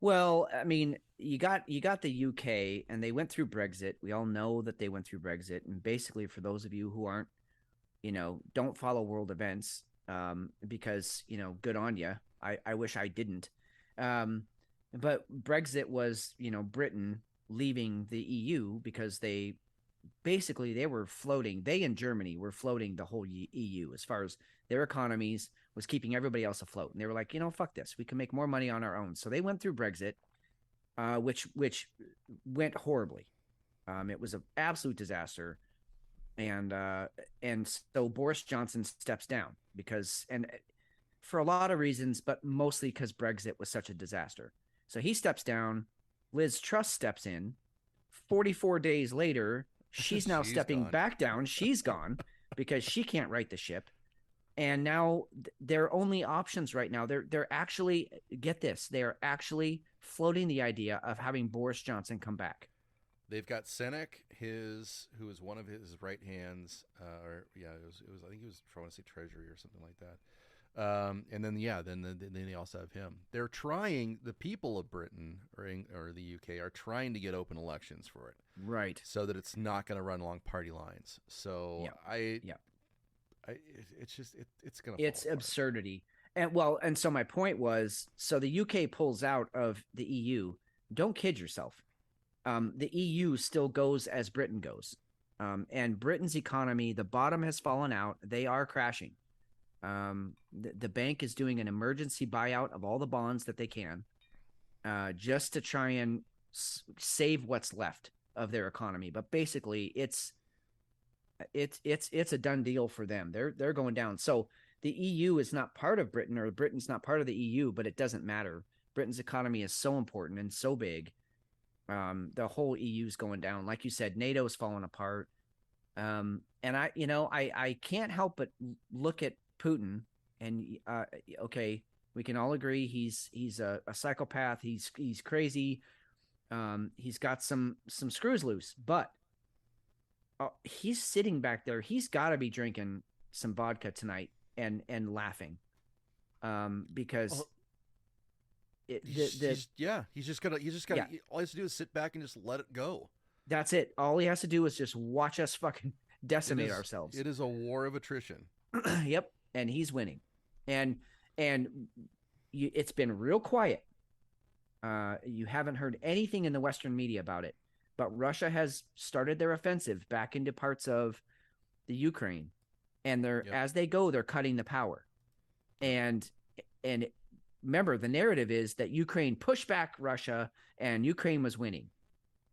Well, I mean, you got the UK, and they went through Brexit. We all know that they went through Brexit, and basically, for those of you who aren't, don't follow world events, because good on you. I wish I didn't. But Brexit was Britain leaving the EU because they were floating. They and Germany were floating the whole EU as far as their economies was keeping everybody else afloat. And they were like, fuck this. We can make more money on our own. So they went through Brexit, which went horribly. It was an absolute disaster. And so Boris Johnson steps down and for a lot of reasons, but mostly because Brexit was such a disaster. So he steps down. Liz Truss steps in. 44 days later, she's now stepping back down. She's gone because she can't right the ship. And now their only options right now, they're actually, get this, they're actually floating the idea of having Boris Johnson come back. They've got Senek, who was one of his right hands, it was I think he was trying to say treasury or something like that. And then then they also have him. They're trying. The people of Britain or the UK are trying to get open elections for it, right? So that it's not going to run along party lines. So it's absurdity. And so my point was, so the UK pulls out of the EU. Don't kid yourself. The EU still goes as Britain goes, and Britain's economy, the bottom has fallen out. They are crashing. The bank is doing an emergency buyout of all the bonds that they can, just to try and save what's left of their economy. But basically, it's a done deal for them. They're going down. So the EU is not part of Britain, or Britain's not part of the EU, but it doesn't matter. Britain's economy is so important and so big. The whole EU is going down. Like you said, NATO is falling apart. And I can't help but look at Putin, and okay, we can all agree he's a psychopath. He's crazy. He's got some screws loose, but he's sitting back there. He's got to be drinking some vodka tonight and laughing, because he's just gotta. All he has to do is sit back and just let it go. That's it. All he has to do is just watch us fucking decimate ourselves. It is a war of attrition. Yep. And he's winning, and it's been real quiet. You haven't heard anything in the Western media about it, but Russia has started their offensive back into parts of the Ukraine, and as they go, they're cutting the power. And remember, the narrative is that Ukraine pushed back Russia, and Ukraine was winning,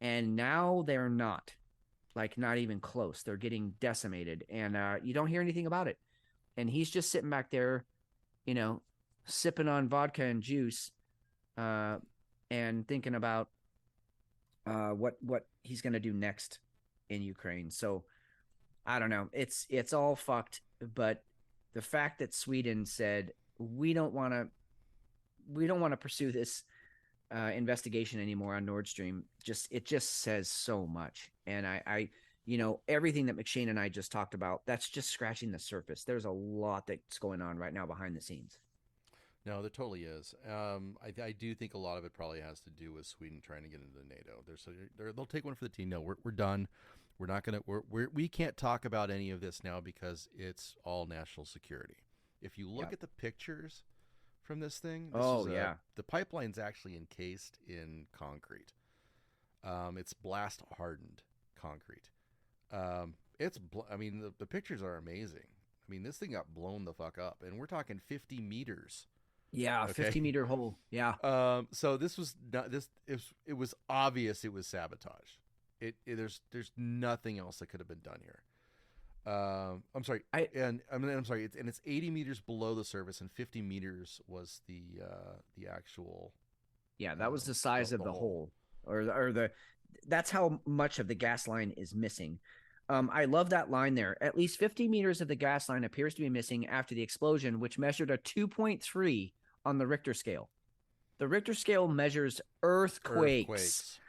and now they're not, not even close. They're getting decimated, and you don't hear anything about it. And he's just sitting back there, sipping on vodka and juice, and thinking about what he's going to do next in Ukraine. So I don't know. It's all fucked. But the fact that Sweden said, we don't want to we don't want to pursue this investigation anymore on Nord Stream. It just says so much. And I everything that McShane and I just talked about, that's just scratching the surface. There's a lot that's going on right now behind the scenes. No, there totally is. I do think a lot of it probably has to do with Sweden trying to get into NATO. They'll take one for the team. No, we're done. We're not gonna. We can't talk about any of this now because it's all national security. If you look at the pictures from this thing, the pipeline's actually encased in concrete. It's blast hardened concrete. The pictures are amazing. I mean, this thing got blown the fuck up, and we're talking 50 meters. Yeah, Okay? 50-meter hole. Yeah. So this was not this. It was obvious it was sabotage. There's nothing else that could have been done here. I'm sorry. I'm sorry. It's 80 meters below the surface, and 50 meters was the actual. Yeah, that was the size of the hole, or that's how much of the gas line is missing. I love that line there. At least 50 meters of the gas line appears to be missing after the explosion, which measured a 2.3 on the Richter scale. The Richter scale measures earthquakes.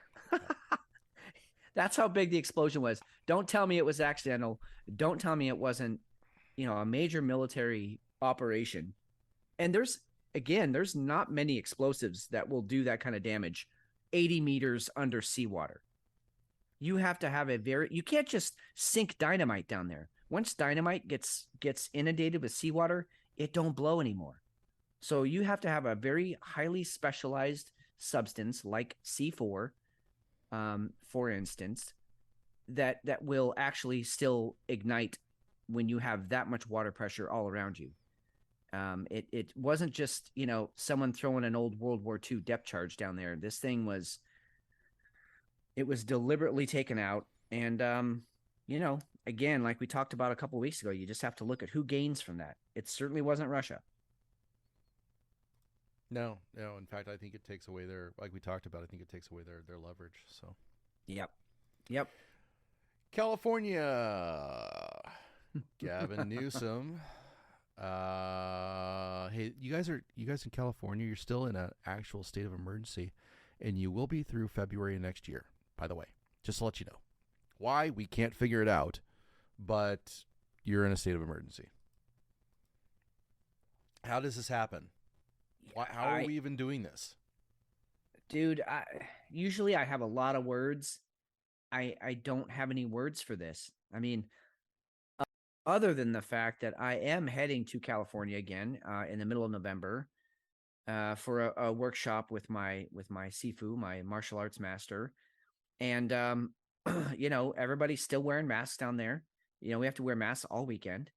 That's how big the explosion was. Don't tell me it was accidental. Don't tell me it wasn't, a major military operation. And there's not many explosives that will do that kind of damage 80 meters under seawater. You have to have you can't just sink dynamite down there. Once dynamite gets inundated with seawater, it don't blow anymore. So you have to have a very highly specialized substance like C4, for instance, that will actually still ignite when you have that much water pressure all around you. It wasn't just, someone throwing an old World War II depth charge down there. This thing was deliberately taken out. And, again, like we talked about a couple of weeks ago, you just have to look at who gains from that. It certainly wasn't Russia. No. In fact, I think it takes away like we talked about, I think it takes away their leverage. So. Yep. California. Gavin Newsom. Hey, you guys in California, you're still in an actual state of emergency, and you will be through February next year, by the way. Just to let you know. Why? We can't figure it out, but you're in a state of emergency. How does this happen? How are we even doing this? Dude, usually I have a lot of words. I don't have any words for this. I mean, other than the fact that I am heading to California again in the middle of November for a workshop with my Sifu, my martial arts master. And, everybody's still wearing masks down there. We have to wear masks all weekend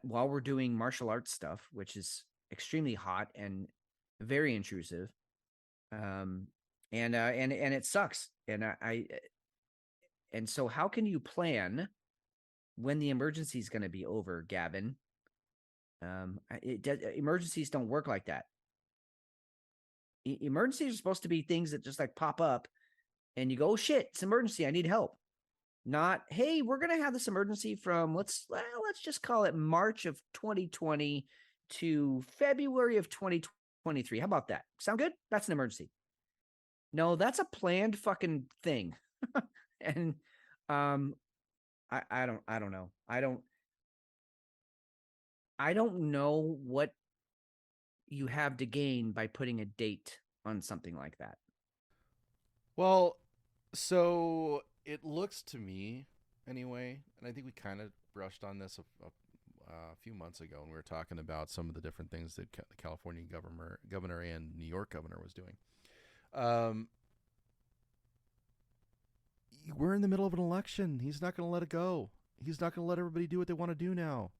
while we're doing martial arts stuff, which is extremely hot and very intrusive. And it sucks. And so how can you plan when the emergency is going to be over, Gavin? Emergencies don't work like that. Emergencies are supposed to be things that just like pop up and you go, oh shit, it's emergency. I need help. Not, hey, we're going to have this emergency from let's just call it March of 2020 to February of 2023. How about that? Sound good? That's an emergency. No, that's a planned fucking thing. And I don't know. I don't know what you have to gain by putting a date on something like that. Well, so it looks to me anyway, and I think we kind of brushed on this a few months ago when we were talking about some of the different things that the California governor and New York governor was doing. We're in the middle of an election. He's not going to let it go. He's not going to let everybody do what they want to do now.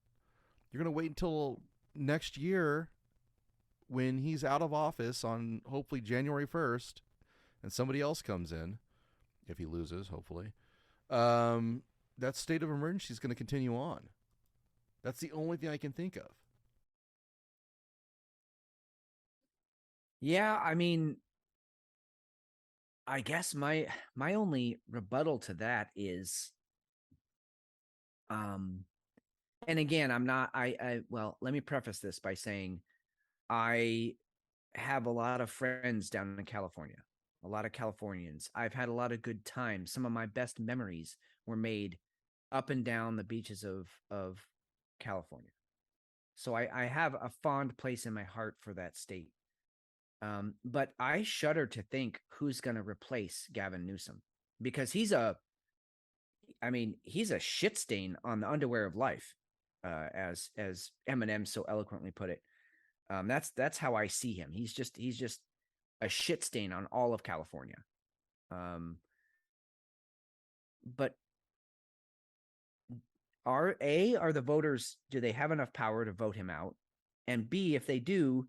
You're going to wait until next year when he's out of office on hopefully January 1st and somebody else comes in, if he loses, hopefully. That state of emergency is going to continue on. That's the only thing I can think of. Yeah, I mean, I guess my only rebuttal to that is, and again, I'm not, well, let me preface this by saying I have a lot of friends down in California, a lot of Californians. I've had a lot of good times. Some of my best memories were made up and down the beaches of California. So I have a fond place in my heart for that state. But I shudder to think who's going to replace Gavin Newsom, because he's a shit stain on the underwear of life, as Eminem so eloquently put it. That's how I see him. He's just a shit stain on all of California. But are the voters, do they have enough power to vote him out? And B, if they do,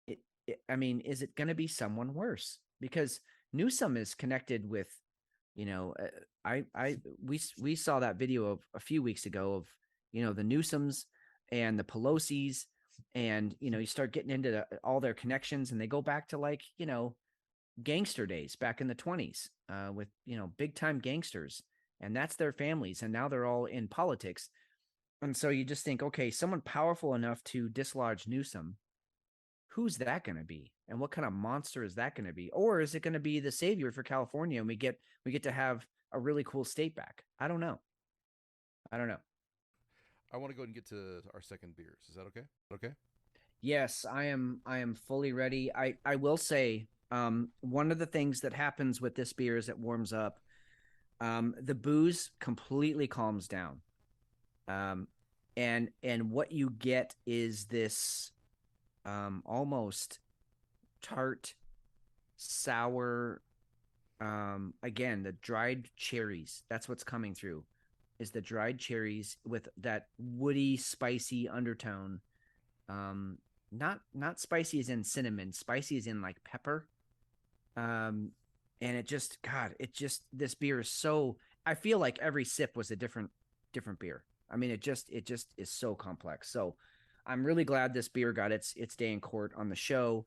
is it going to be someone worse? Because Newsom is connected with, we saw that video of a few weeks ago of, the Newsoms and the Pelosi's, and, you start getting into all their connections, and they go back to, like, gangster days back in the 20s, with, big time gangsters, and that's their families. And now they're all in politics. And so you just think, okay, someone powerful enough to dislodge Newsom, who's that going to be? And what kind of monster is that going to be? Or is it going to be the savior for California, and we get to have a really cool state back? I don't know. I want to go and get to our second beers. Is that okay? Okay. Yes, I am fully ready. I will say, one of the things that happens with this beer as it warms up, the booze completely calms down. And what you get is this, almost tart, sour, again, the dried cherries. That's what's coming through, is the dried cherries with that woody, spicy undertone. Not spicy as in cinnamon, spicy as in like pepper. And this beer is so, I feel like every sip was a different beer. I mean, it just is so complex. So I'm really glad this beer got its day in court on the show.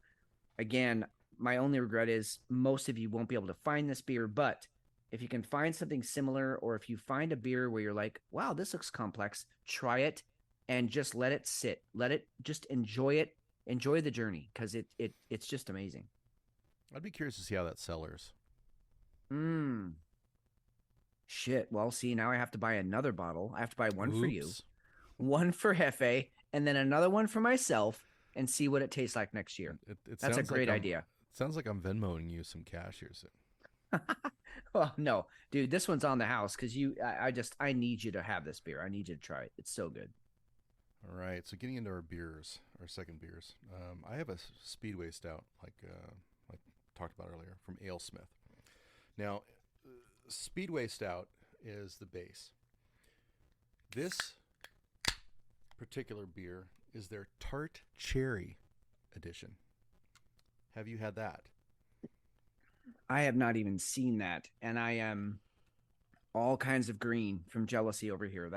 Again, my only regret is most of you won't be able to find this beer, but if you can find something similar, or if you find a beer where you're like, wow, this looks complex, try it and just let it sit. Let it, just enjoy it. Enjoy the journey, because it's just amazing. I'd be curious to see how that sellers. Shit. Well, see, now I have to buy another bottle. I have to buy one for you, Oops. one for Hefe, and then another one for myself, and see what it tastes like next year. That's a great idea. It sounds like I'm Venmoing you some cash here soon. Well, no, dude, this one's on the house, because I need you to have this beer. I need you to try it. It's so good. All right, so getting into our beers, our second beers. I have a Speedway Stout, like talked about earlier, from AleSmith. Now, Speedway Stout is the base. This particular beer is their Tart Cherry edition. Have you had that? I have not even seen that, and I am all kinds of green from jealousy over here.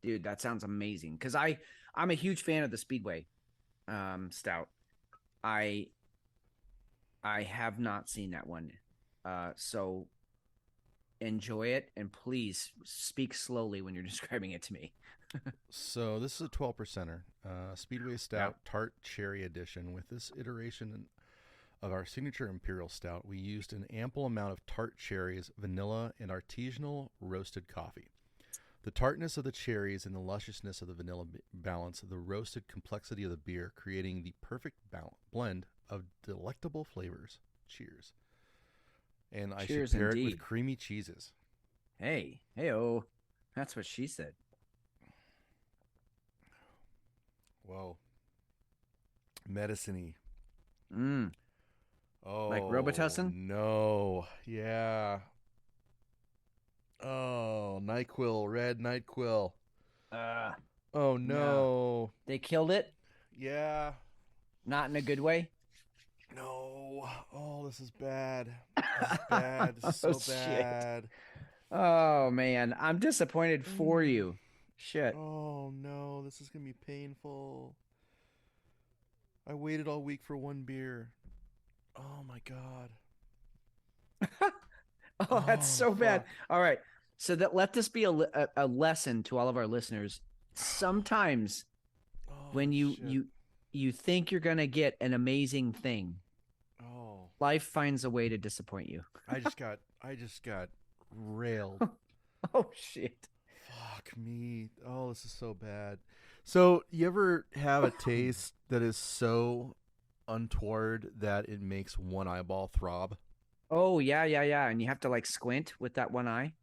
Dude, that sounds amazing, because I'm a huge fan of the Speedway Stout. I have not seen that one, so enjoy it, and please speak slowly when you're describing it to me. So this is a 12%er, Speedway Stout Tart Cherry Edition. With this iteration of our signature Imperial Stout, we used an ample amount of tart cherries, vanilla, and artisanal roasted coffee. The tartness of the cherries and the lusciousness of the vanilla balance the roasted complexity of the beer, creating the perfect blend of delectable flavors. Cheers. And I should pair it with creamy cheeses. Hey-oh. That's what she said. Whoa. Medicine-y. Oh, like Robitussin? No. Yeah. Oh, NyQuil, red NyQuil. Oh, no. They killed it? Yeah. Not in a good way? No. Oh, this is bad. This is bad. This is so bad. Shit. Oh, man. I'm disappointed for you. Shit. Oh, no. This is going to be painful. I waited all week for one beer. Oh, my God. Oh, that's so bad. All right. So let this be a lesson to all of our listeners. Sometimes when you you think you're going to get an amazing thing. Oh, Life finds a way to disappoint you. I just got railed. Oh, shit. Fuck me. Oh, this is so bad. So, you ever have a taste that is so untoward that it makes one eyeball throb? Oh, yeah. And you have to like squint with that one eye.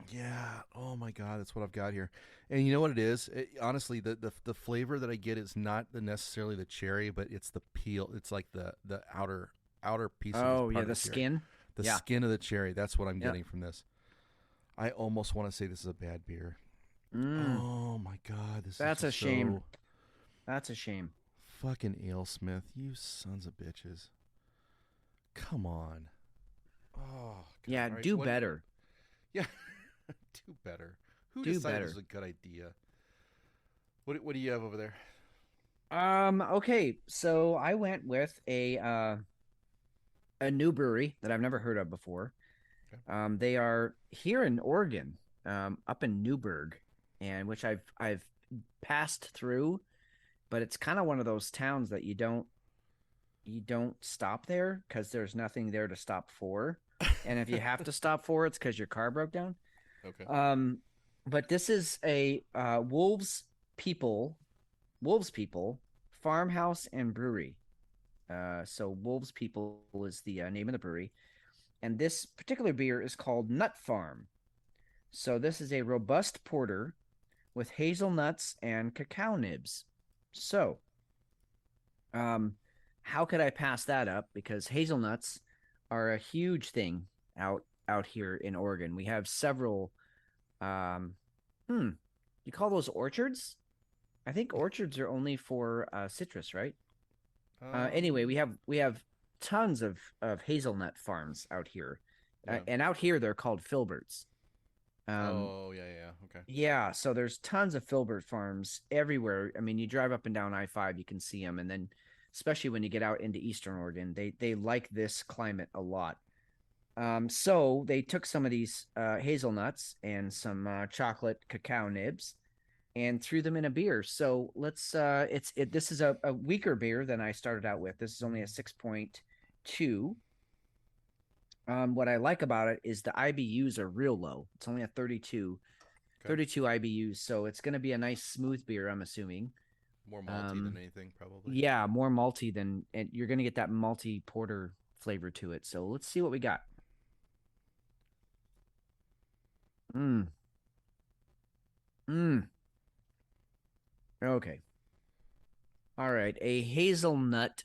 Yeah. Oh my God, that's what I've got here. And you know what it is? Honestly, the flavor that I get is not necessarily the cherry, but it's the peel. It's like the outer piece. Oh, of yeah, part the of cherry. skin. The Yeah. skin of the cherry. That's what I'm Yep. getting from this. I almost want to say this is a bad beer. Mm, Oh my God, this That's is a just shame. so that's a shame. fucking AleSmith. You sons of bitches. Come on. Oh God. Yeah, All right, do better. Yeah, do better. Who Do decided better. this was a good idea? What do you have over there? Okay, so I went with a new brewery that I've never heard of before. Okay. They are here in Oregon, up in Newburgh, and which I've passed through, but it's kind of one of those towns that you don't stop there because there's nothing there to stop for. And if you have to stop for, it's because your car broke down. Okay. But this is a Wolves People farmhouse and brewery. So Wolves People is the name of the brewery, and this particular beer is called Nut Farm. So this is a robust porter with hazelnuts and cacao nibs. So, how could I pass that up? Because hazelnuts are a huge thing out here in Oregon. We have several. Um, you call those orchards? I think orchards are only for citrus, right? Anyway, we have tons of hazelnut farms out here, Yeah. and out here they're called filberts. Yeah. Okay. Yeah, so there's tons of filbert farms everywhere. I mean, you drive up and down I-5, you can see them, and then especially when you get out into Eastern Oregon, they like this climate a lot. So they took some of these hazelnuts and some chocolate cacao nibs and threw them in a beer. So this is a weaker beer than I started out with. This is only a 6.2. What I like about it is the IBUs are real low. It's only a 32, Okay. 32 IBUs, so it's going to be a nice smooth beer, I'm assuming. More malty than anything, probably. Yeah, more malty and you're going to get that malty porter flavor to it. So let's see what we got. Mm. Okay. All right. A hazelnut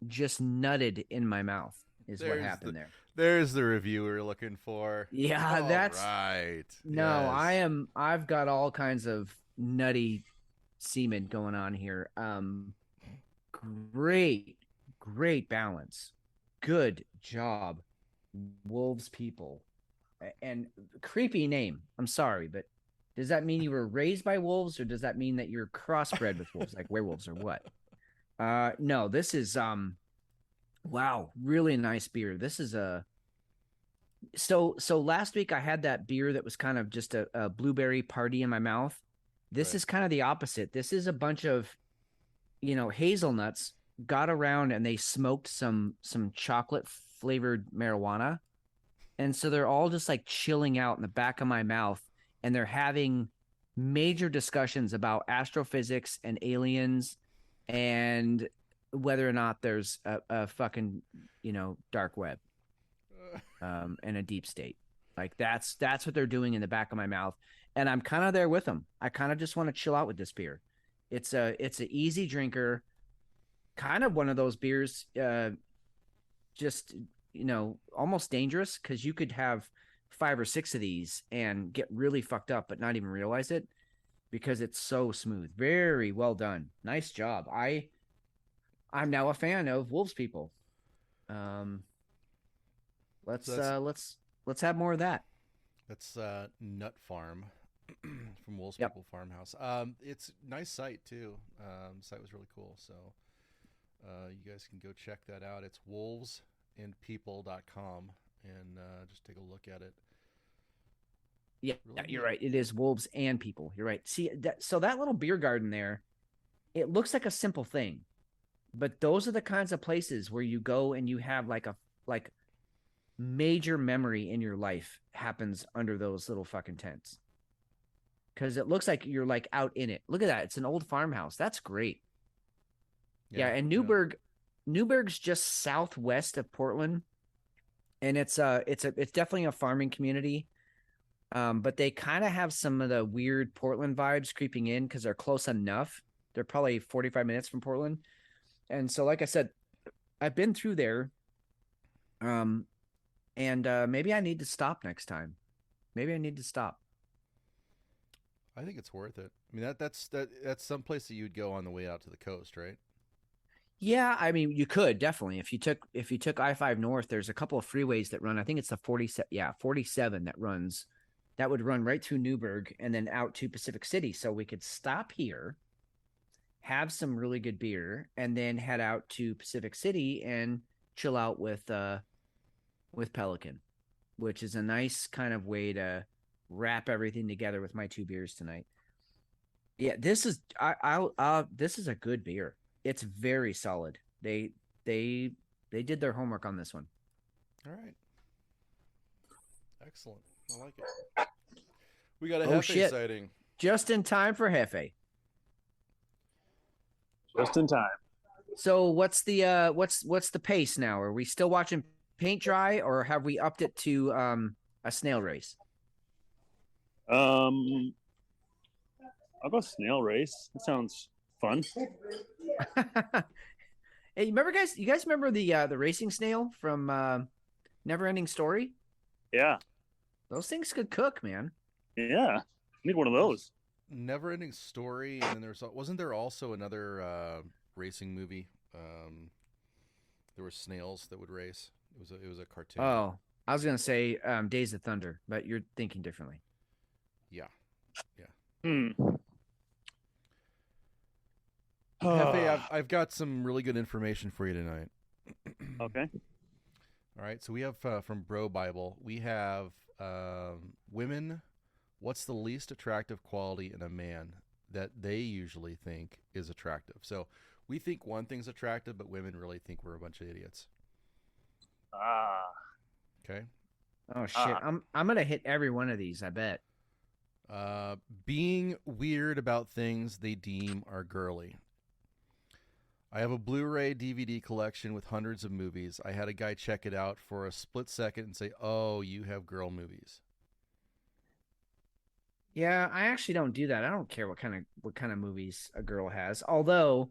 just nutted in my mouth is what happened there. There's the review we were looking for. Yeah, All that's right. no, Yes. I've got all kinds of nutty semen going on here. Great balance. Good job. Wolves People. And creepy name. I'm sorry, but does that mean you were raised by wolves, or does that mean that you're crossbred with wolves, like werewolves, or what? No, this is wow, really nice beer. This is a so last week I had that beer that was kind of just a blueberry party in my mouth. This Right. is kind of the opposite. This is a bunch of hazelnuts got around and they smoked some chocolate flavored marijuana. And so they're all just like chilling out in the back of my mouth, and they're having major discussions about astrophysics and aliens and whether or not there's a fucking, dark web and a deep state. Like that's what they're doing in the back of my mouth. And I'm kind of there with them. I kind of just want to chill out with this beer. It's an easy drinker, kind of one of those beers, just almost dangerous, because you could have 5 or 6 of these and get really fucked up but not even realize it, because it's so smooth. Very well done. Nice job. I'm now a fan of Wolves People. Let's have more of that. That's Nut Farm from Wolves Yep. People Farmhouse. It's a nice site too. The site was really cool. So you guys can go check that out. It's wolvesandpeople.com and just take a look at it. Yeah, Really you're neat. right. It is Wolves and People. You're right. See, that little beer garden there, it looks like a simple thing, But those are the kinds of places where you go and you have like major memory in your life happens under those little fucking tents. Because it looks like you're like out in it. Look at that. It's an old farmhouse. That's great. Yeah, and Newburgh's just southwest of Portland. And it's definitely a farming community. But they kind of have some of the weird Portland vibes creeping in because they're close enough. They're probably 45 minutes from Portland. And so, like I said, I've been through there. And maybe I need to stop next time. Maybe I need to stop. I think it's worth it. I mean, that's some place that you'd go on the way out to the coast, right? Yeah, I mean, you could definitely if you took I-5 North. There's a couple of freeways that run. I think it's the 47 that would run right through Newburgh and then out to Pacific City. So we could stop here, have some really good beer, and then head out to Pacific City and chill out with Pelican, which is a nice kind of way to wrap everything together with my 2 beers tonight. Yeah, this is this is a good beer. It's very solid. They did their homework on this one. All right. Excellent. I like it. We got a Hefe sighting. Just in time for Hefe. Just in time. So what's the pace now? Are we still watching paint dry, or have we upped it to a snail race? I'll go snail race. That sounds fun. Hey, you guys remember the racing snail from Never Ending Story? Yeah. Those things could cook, man. Yeah. Need one of those. Never Ending Story, and then wasn't there also another racing movie? There were snails that would race. It was a cartoon. Oh, I was gonna say Days of Thunder, but you're thinking differently. Yeah. Hefe, I've got some really good information for you tonight. Okay. All right, so we have from Bro Bible, we have women. What's the least attractive quality in a man that they usually think is attractive? So we think one thing's attractive, but women really think we're a bunch of idiots. Okay. Oh shit! I'm gonna hit every one of these. I bet. Being weird about things they deem are girly. I have a Blu-ray DVD collection with hundreds of movies. I had a guy check it out for a split second and say, "Oh, you have girl movies." Yeah, I actually don't do that. I don't care what kind of movies a girl has. Although,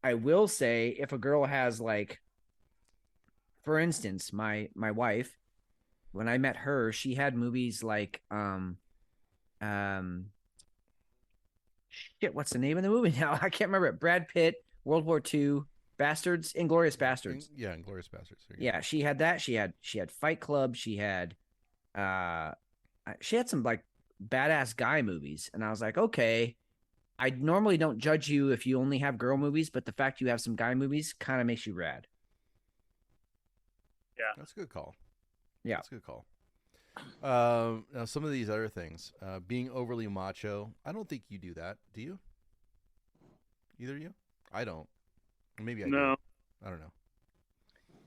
I will say if a girl has like, for instance, my wife, when I met her, she had movies like shit, what's the name of the movie now? I can't remember it. Brad Pitt, World War II, Bastards, Inglourious Bastards. Yeah, Inglourious Bastards. Yeah, she had that. She had Fight Club. She had some like badass guy movies, and I was like, okay, I normally don't judge you if you only have girl movies, but the fact you have some guy movies kind of makes you rad. Yeah, that's a good call. Yeah, that's a good call. Now some of these other things, being overly macho. I don't think you do that. Do you? Either of you? I don't. Maybe I do. I don't know.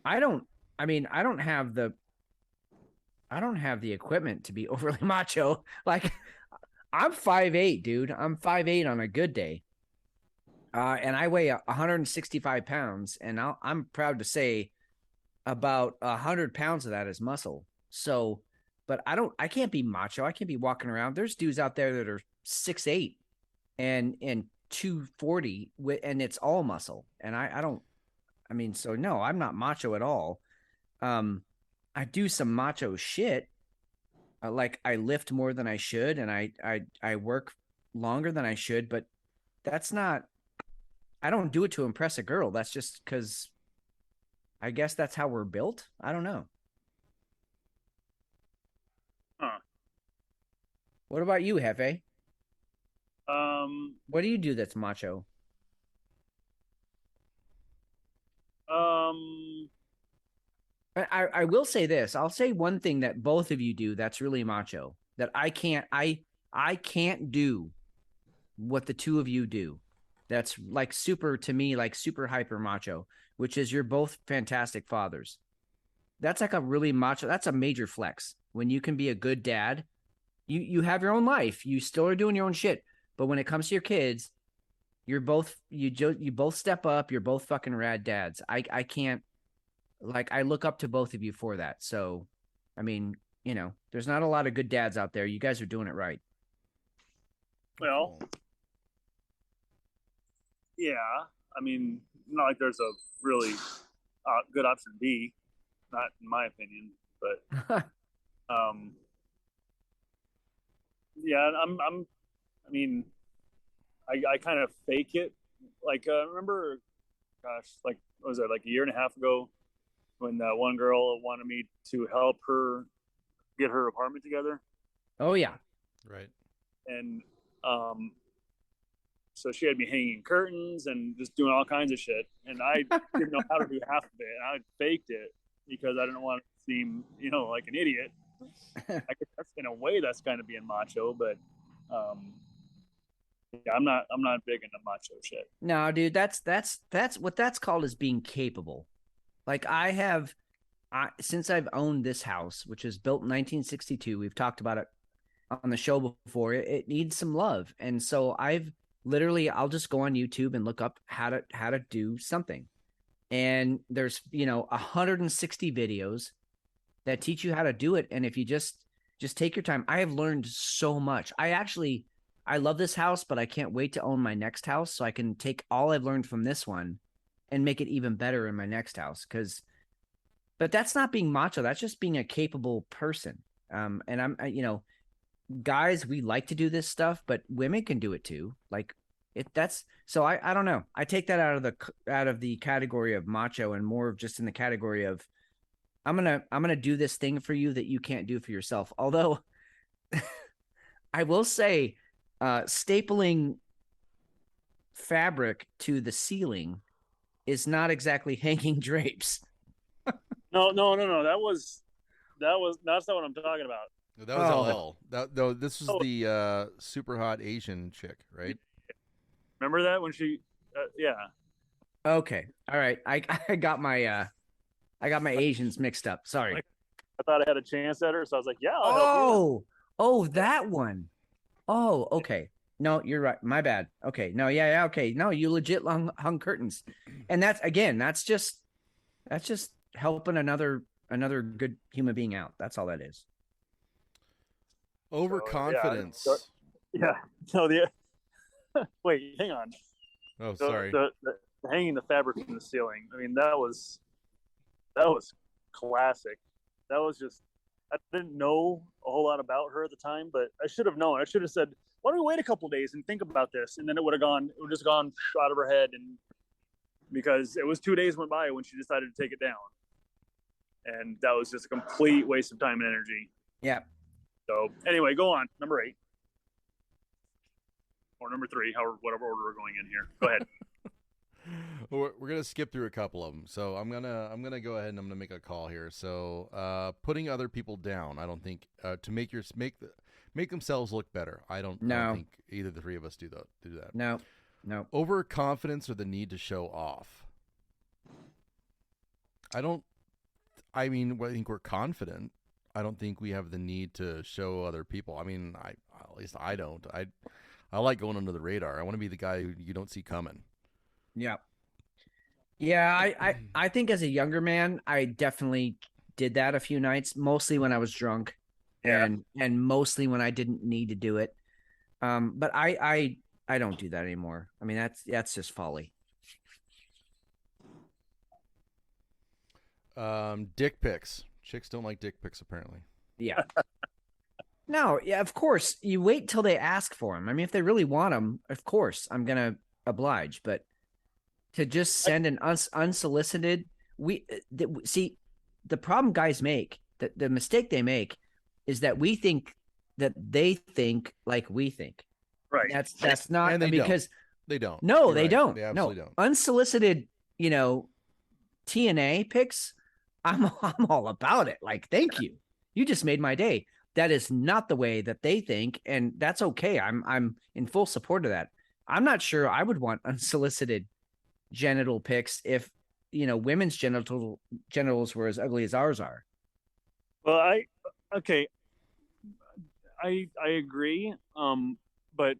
I don't. I mean, I don't have the equipment to be overly macho. Like, I'm 5'8", dude. I'm 5'8" on a good day. And I weigh 165 pounds, and I'm proud to say about 100 pounds of that is muscle. So, but I can't be macho. I can't be walking around. There's dudes out there that are 6'8" and 240 and it's all muscle. And I don't, I mean, so no, I'm not macho at all. I do some macho shit. Like I lift more than I should, and I work longer than I should, but that's not, I don't do it to impress a girl. That's just because I guess that's how we're built. I don't know. Huh. What about you, Hefe? What do you do that's macho? I will say this. I'll say one thing that both of you do that's really macho that I can't do what the two of you do. that's like super, to me, like super hyper macho, which is you're both fantastic fathers. That's like a really macho. That's a major flex when you can be a good dad. You have your own life. You still are doing your own shit. But when it comes to your kids, you both step up. You're both fucking rad dads. I can't, like, I look up to both of you for that. So, I mean, you know, there's not a lot of good dads out there. You guys are doing it right. Well, yeah. I mean, not like there's a really good option B, not in my opinion, but yeah, I mean, I kind of fake it. Like, remember, gosh, like, what was it, like a year and a half ago when that one girl wanted me to help her get her apartment together? Oh, yeah. Right. And so she had me hanging curtains and just doing all kinds of shit. And I didn't know how to do half of it. And I faked it because I didn't want to seem, you know, like an idiot. I guess that's, in a way, that's kind of being macho, but yeah, I'm not big into macho shit. No, dude, that's what that's called is being capable. Like since I've owned this house, which was built in 1962, we've talked about it on the show before. It needs some love, and so I'll just go on YouTube and look up how to do something, and there's 160 videos that teach you how to do it, and if you just take your time, I have learned so much. I love this house, but I can't wait to own my next house so I can take all I've learned from this one and make it even better in my next house. But that's not being macho. That's just being a capable person. And guys, we like to do this stuff, but women can do it too. Like so I don't know. I take that out of the category of macho and more of just in the category of I'm going to do this thing for you that you can't do for yourself. Although I will say, stapling fabric to the ceiling is not exactly hanging drapes. No. That's not what I'm talking about. That was LL. This was the super hot Asian chick, right? Remember that when she, yeah. Okay, all right. I got my Asians mixed up. Sorry. I thought I had a chance at her, so I was like, yeah. I'll help you. That one. Oh, okay. No, you're right. My bad. Okay. No, yeah. Okay. No, you legit hung curtains, and that's just helping another good human being out. That's all that is. Overconfidence. Yeah. No, wait, hang on. Oh, sorry. The hanging the fabric from the ceiling. I mean, that was classic. That was just, I didn't know a whole lot about her at the time, but I should have known. I should have said, why don't we wait a couple of days and think about this? And then it would have just gone out of her head. And because it was 2 days went by when she decided to take it down. And that was just a complete waste of time and energy. Yeah. So anyway, go on. Number 8. Or number 3, whatever order we're going in here. Go ahead. We're gonna skip through a couple of them, so I'm gonna go ahead and I'm gonna make a call here. So, putting other people down, I don't think to make themselves look better. I don't think either the three of us do that. No. Overconfidence or the need to show off. I think we're confident. I don't think we have the need to show other people. I mean, at least I don't. I like going under the radar. I want to be the guy who you don't see coming. Yeah. Yeah, I think as a younger man, I definitely did that a few nights, mostly when I was drunk, and mostly when I didn't need to do it. But I don't do that anymore. I mean, that's just folly. Dick pics. Chicks don't like dick pics, apparently. Yeah. No, yeah, of course. You wait till they ask for them. I mean, if they really want them, of course, I'm gonna oblige. But to just send an unsolicited, see, the problem guys make, the mistake they make, is that we think that they think like we think. Right. That's not, and because they don't. No, You're they right. don't. They absolutely don't. Unsolicited, TNA pics, I'm all about it. Like, thank you. You just made my day. That is not the way that they think, and that's okay. I'm in full support of that. I'm not sure I would want unsolicited genital pics if, women's genitals were as ugly as ours are. Well, I agree. But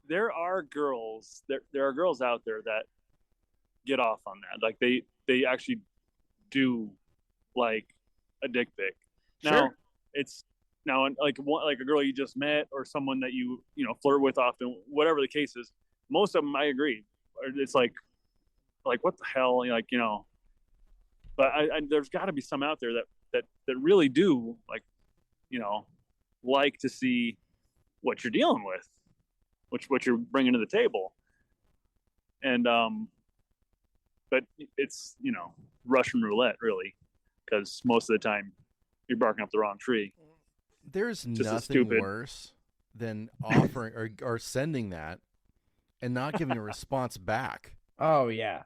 there are girls out there that get off on that. Like they actually do like a dick pic. Now Sure. it's now like a girl you just met or someone that you flirt with often, whatever the case is. Most of them, I agree. It's like what the hell, But there's got to be some out there that really do like to see what you're dealing with, what you're bringing to the table, and but it's Russian roulette really, because most of the time you're barking up the wrong tree. There's Just nothing worse than offering or sending that and not giving a response back. Oh yeah.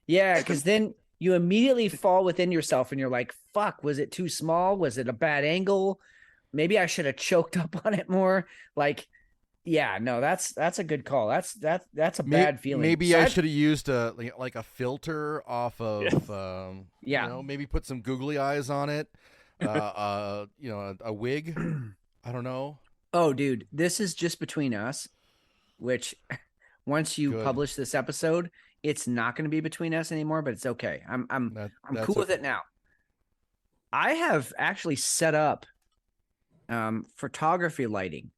Yeah, because then you immediately fall within yourself and you're like, fuck, was it too small? Was it a bad angle? Maybe I should have choked up on it more. Like, yeah, no, that's a good call. That's a bad feeling. Maybe I should have used a filter off of maybe put some googly eyes on it. A wig. I don't know. Oh, dude, this is just between us, which once you publish this episode, it's not going to be between us anymore, but it's okay. I'm cool with it now. I have actually set up photography lighting.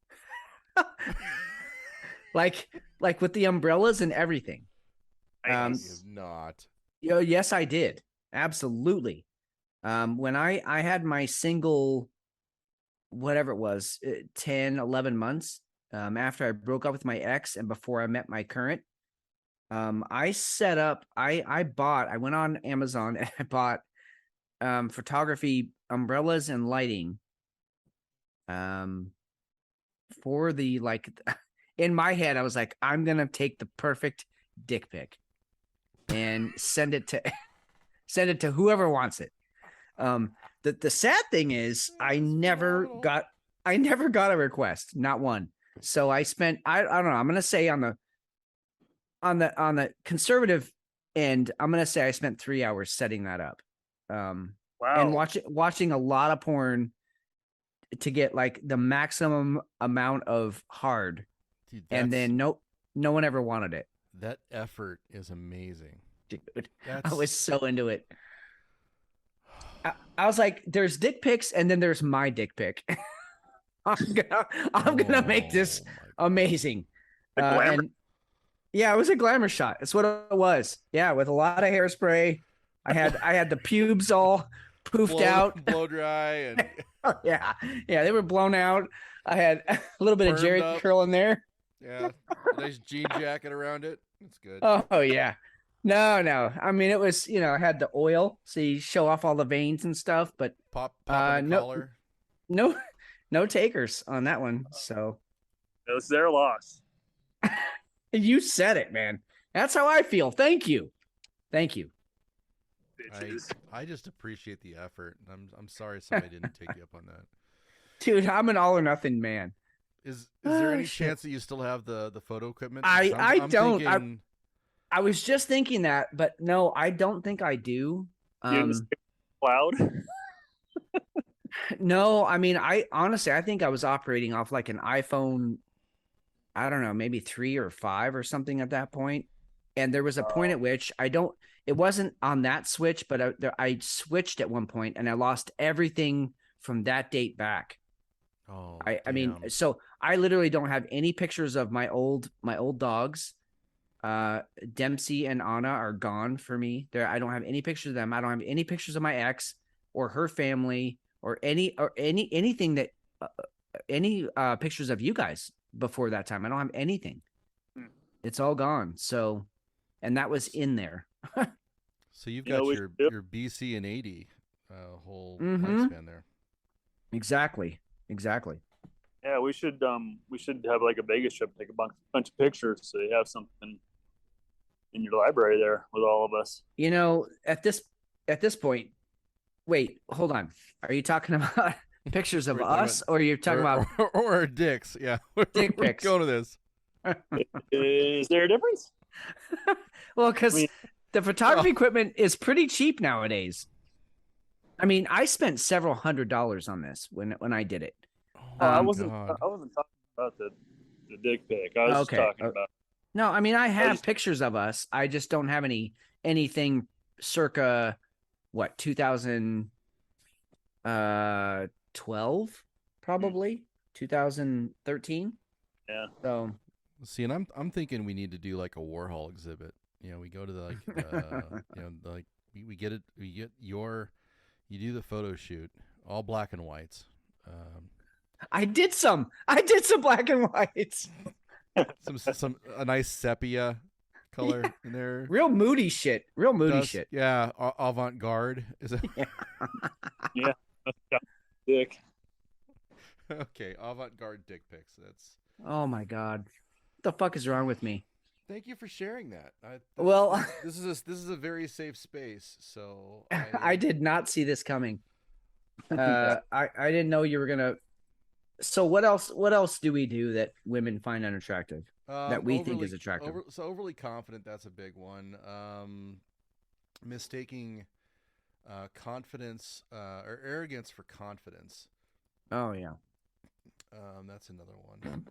like with the umbrellas and everything. Not. Yes, I did. Absolutely. When I had my single, whatever it was, 10, 11 months after I broke up with my ex and before I met my current, I set up, I went on Amazon and I bought photography umbrellas and lighting for the, in my head, I was like, I'm going to take the perfect dick pic and send it to whoever wants it. The sad thing is I never got a request, not one. So I spent, I don't know, I'm going to say on the conservative end, I'm going to say I spent 3 hours setting that up. Wow. And watching a lot of porn to get like the maximum amount of hard. Dude, and then no one ever wanted it. That effort is amazing. Dude, I was so into it. I was like, there's dick pics and then there's my dick pic. I'm gonna make this amazing. And yeah, it was a glamour shot. That's what it was. Yeah, with a lot of hairspray. I had the pubes all poofed out, blow dry, and yeah, they were blown out. I had a little bit of Jerry curl in there. Yeah, nice jean jacket around it. It's good. Oh yeah. No. I mean, it was, I had the oil, so you show off all the veins and stuff, but pop in the collar. No takers on that one. So it was their loss. You said it, man. That's how I feel. Thank you. I just appreciate the effort. I'm sorry somebody didn't take you up on that. Dude, I'm an all or nothing man. Is there any chance that you still have the photo equipment? I don't. Thinking... I was just thinking that, but no, I don't think I do. Cloud? No, I mean, I think I was operating off like an iPhone, I don't know, maybe 3 or 5 or something at that point. And there was a point at which it wasn't on that switch, but I switched at one point and I lost everything from that date back. Oh, I mean, so I literally don't have any pictures of my old dogs. Dempsey and Anna are gone for me. I don't have any pictures of them. I don't have any pictures of my ex or her family or anything that any pictures of you guys before that time. I don't have anything. It's all gone. So, and that was in there. So you've got your BC and 80 whole lifespan there. Exactly. Yeah, we should have like a Vegas trip, take a bunch of pictures so you have something in your library there with all of us. At this point, wait, hold on. Are you talking about pictures of us or you're talking about or our dicks? Yeah. Dick pics. Go to this. Is there a difference? Well, because I mean, the photography equipment is pretty cheap nowadays. I mean, I spent several $100s on this when I did it. Oh, I my wasn't God. talking about the dick pic. I was just Okay. talking about. No, I mean I have just- pictures of us. I just don't have anything circa what 2012 probably 2013. Yeah. So See, and I'm thinking we need to do like a Warhol exhibit. We go to the like we get it. We get you do the photo shoot, all black and whites. I did some black and whites. Some a nice sepia color in there. Real moody shit. Shit. Yeah, avant garde is it? Yeah. Dick. Okay, avant garde dick pics. That's. Oh my god. What the fuck is wrong with me? Thank you for sharing that. Well, this is a very safe space. So I did not see this coming. I didn't know you were gonna. So what else do we do that women find unattractive that we think is attractive? Overly confident. That's a big one. Mistaking confidence or arrogance for confidence. Oh yeah. That's another one.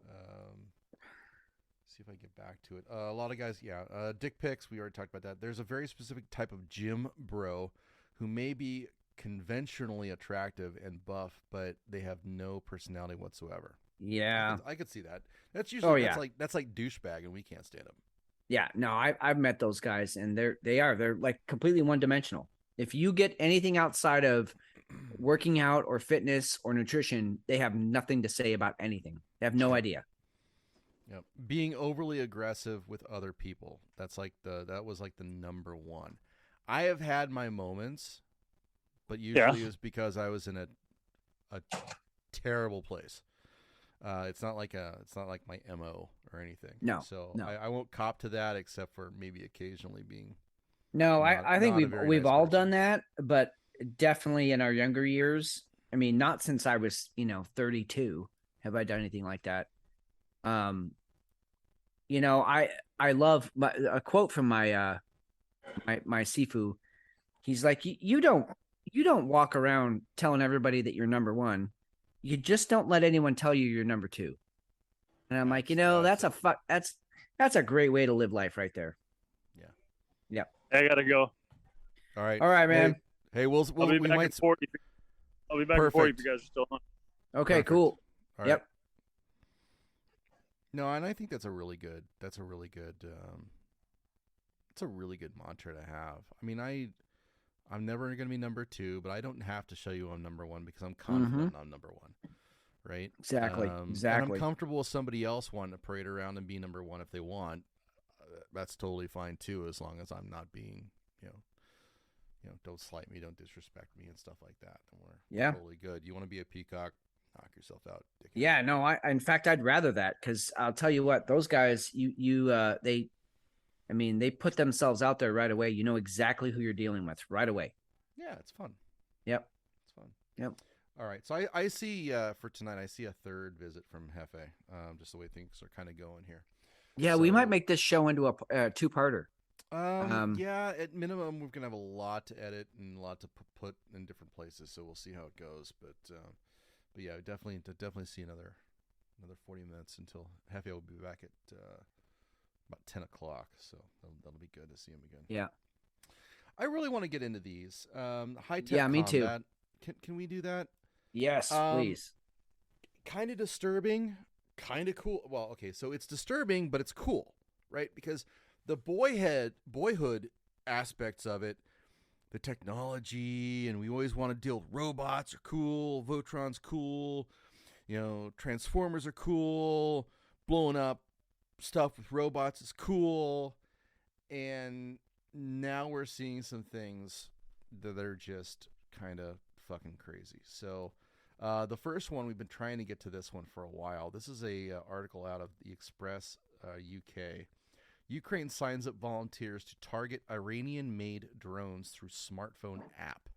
See if I get back to it. A lot of guys, dick pics. We already talked about that. There's a very specific type of gym bro who may be conventionally attractive and buff, but they have no personality whatsoever. Yeah, I could see that. That's usually yeah. that's like douchebag, and we can't stand them. Yeah, no, I've met those guys, and they're like completely one dimensional. If you get anything outside of working out or fitness or nutrition, they have nothing to say about anything. They have no idea. Yep. Being overly aggressive with other people. That was like the number one. I have had my moments, but usually it was because I was in a terrible place. It's not like my MO or anything. No. So no. I won't cop to that except for maybe occasionally being. No, I think we've all person. done that, but definitely in our younger years. I mean, not since I was 32 have I done anything like that. I love a quote from my Sifu. He's like, you don't walk around telling everybody that you're number one. You just don't let anyone tell you you're number two. And I'm like, that's a great way to live life right there. Yeah. Yeah. I gotta go. All right, man. Hey, I'll be back in 40. I'll be back in 40 if you guys are still on. Okay, Perfect. cool. All yep. Right. No, and I think that's a really good mantra to have. I mean, I'm never going to be number two, but I don't have to show you I'm number one because I'm confident I'm number one, right? Exactly. And I'm comfortable with somebody else wanting to parade around and be number one if they want. That's totally fine too, as long as I'm not being, don't slight me, don't disrespect me, and stuff like that. And we're totally good. You want to be a peacock? Knock yourself out. Dickhead. Yeah, no, in fact, I'd rather that because I'll tell you what, those guys, they put themselves out there right away. You know exactly who you're dealing with right away. Yeah, it's fun. Yep. It's fun. Yep. All right. So I see for tonight, I see a third visit from Hefe, just the way things are kind of going here. Yeah, we might make this show into a two-parter. Yeah, at minimum, we're going to have a lot to edit and a lot to put in different places. So we'll see how it goes. But yeah, definitely see another 40 minutes until Hefe will be back at about 10 o'clock. So that'll be good to see him again. Yeah. I really want to get into these. High-tech Yeah, me combat. too. Can we do that? Yes, please. Kind of disturbing, kind of cool. Well, okay, so it's disturbing, but it's cool, right? Because the boyhood aspects of it, the technology, and we always want to deal with robots are cool, Votron's cool, Transformers are cool, blowing up stuff with robots is cool, and now we're seeing some things that are just kind of fucking crazy. So the first one, we've been trying to get to this one for a while. This is a article out of the Express UK. Ukraine signs up volunteers to target Iranian-made drones through smartphone app.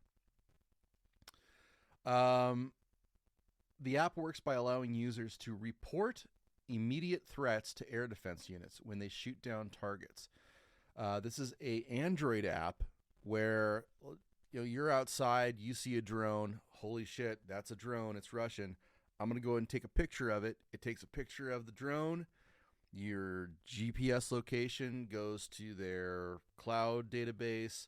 The app works by allowing users to report immediate threats to air defense units when they shoot down targets. This is a Android app where you're outside, you see a drone. Holy shit, that's a drone. It's Russian. I'm going to go ahead and take a picture of it. It takes a picture of the drone. Your GPS location goes to their cloud database.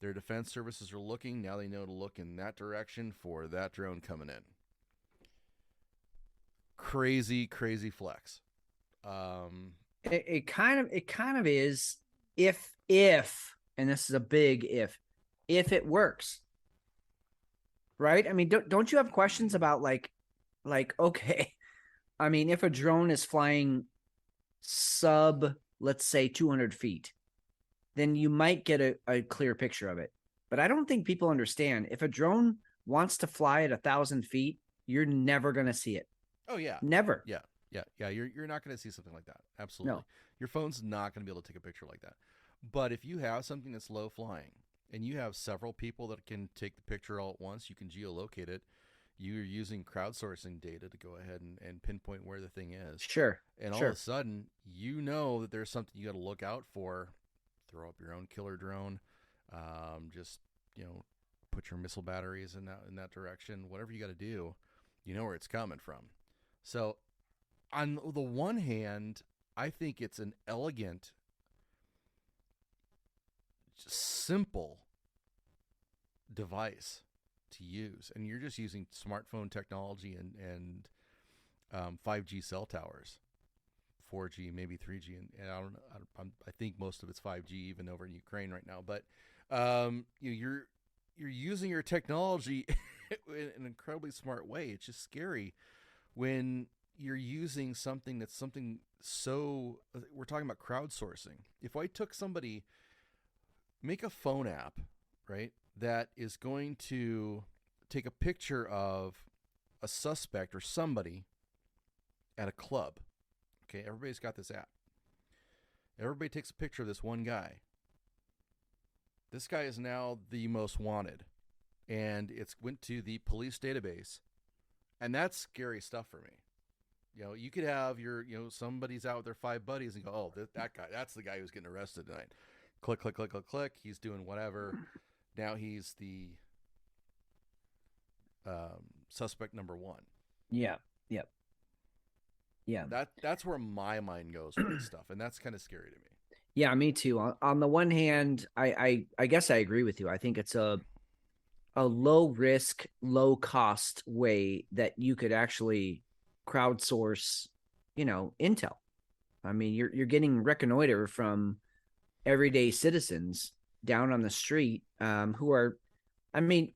Their defense services are looking. Now they know to look in that direction for that drone coming in. Crazy flex. It kind of is if, and this is a big if it works, right? I mean, don't you have questions about like, okay, I mean, if a drone is flying sub, let's say 200 feet, then you might get a clear picture of it. But I don't think people understand, if a drone wants to fly at 1,000 feet, you're never going to see it. Oh yeah. Never. Yeah. You're not going to see something like that. Absolutely. No. Your phone's not going to be able to take a picture like that. But if you have something that's low flying and you have several people that can take the picture all at once, you can geolocate it. You're using crowdsourcing data to go ahead and pinpoint where the thing is. Sure. And all of a sudden, you know that there's something you got to look out for. Throw up your own killer drone. Just, put your missile batteries in that direction. Whatever you got to do, you know where it's coming from. So on the one hand, I think it's an elegant, simple device to use. And you're just using smartphone technology and 5G cell towers, 4G, maybe 3G. And I don't know. I think most of it's 5G even over in Ukraine right now. But you're using your technology in an incredibly smart way. It's just scary when you're using something that's something so, we're talking about crowdsourcing. If I took somebody, make a phone app, right, that is going to take a picture of a suspect or somebody at a club. Okay, everybody's got this app. Everybody takes a picture of this one guy. This guy is now the most wanted, and it's went to the police database, and that's scary stuff for me. You could have somebody's out with their 5 buddies and go, oh, that guy, that's the guy who's getting arrested tonight. Click, click, click, click, click. He's doing whatever. Now he's the suspect number 1. Yeah. Yep. Yeah. That's where my mind goes with this stuff, and that's kind of scary to me. Yeah, me too. On the one hand, I guess I agree with you. I think it's a low risk, low cost way that you could actually crowdsource, intel. I mean, you're getting reconnoiter from everyday citizens down on the street, who are, I mean,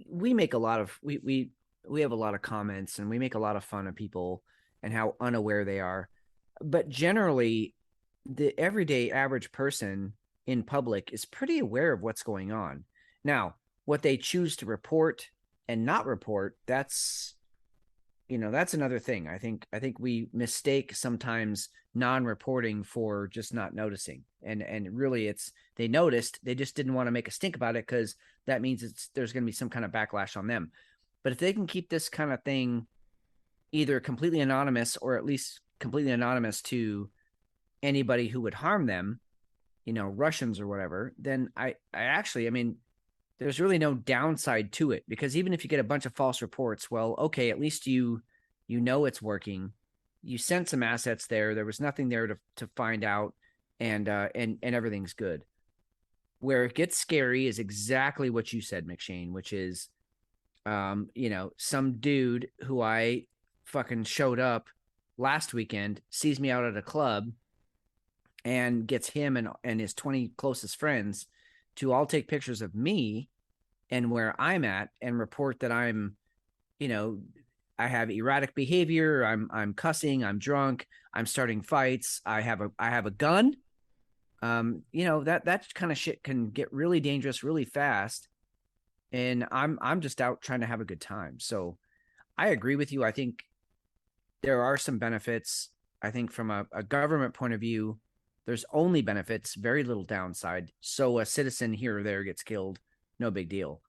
we make a lot of we have a lot of comments and we make a lot of fun of people and how unaware they are, but generally the everyday average person in public is pretty aware of what's going on. Now, what they choose to report and not report, that's another thing. I think we mistake sometimes non-reporting for just not noticing. And really they noticed, they just didn't want to make a stink about it because that means there's going to be some kind of backlash on them. But if they can keep this kind of thing either completely anonymous or at least completely anonymous to anybody who would harm them, Russians or whatever, then I mean, there's really no downside to it, because even if you get a bunch of false reports, well, okay, at least you it's working. You sent some assets there. There was nothing there to find out, and everything's good. Where it gets scary is exactly what you said, McShane, which is, some dude who I fucking showed up last weekend sees me out at a club and gets him and his 20 closest friends to all take pictures of me and where I'm at and report that I'm, I have erratic behavior. I'm cussing. I'm drunk. I'm starting fights. I have a gun. That kind of shit can get really dangerous really fast. And I'm just out trying to have a good time. So I agree with you. I think there are some benefits. I think from a government point of view, there's only benefits, very little downside. So a citizen here or there gets killed, no big deal.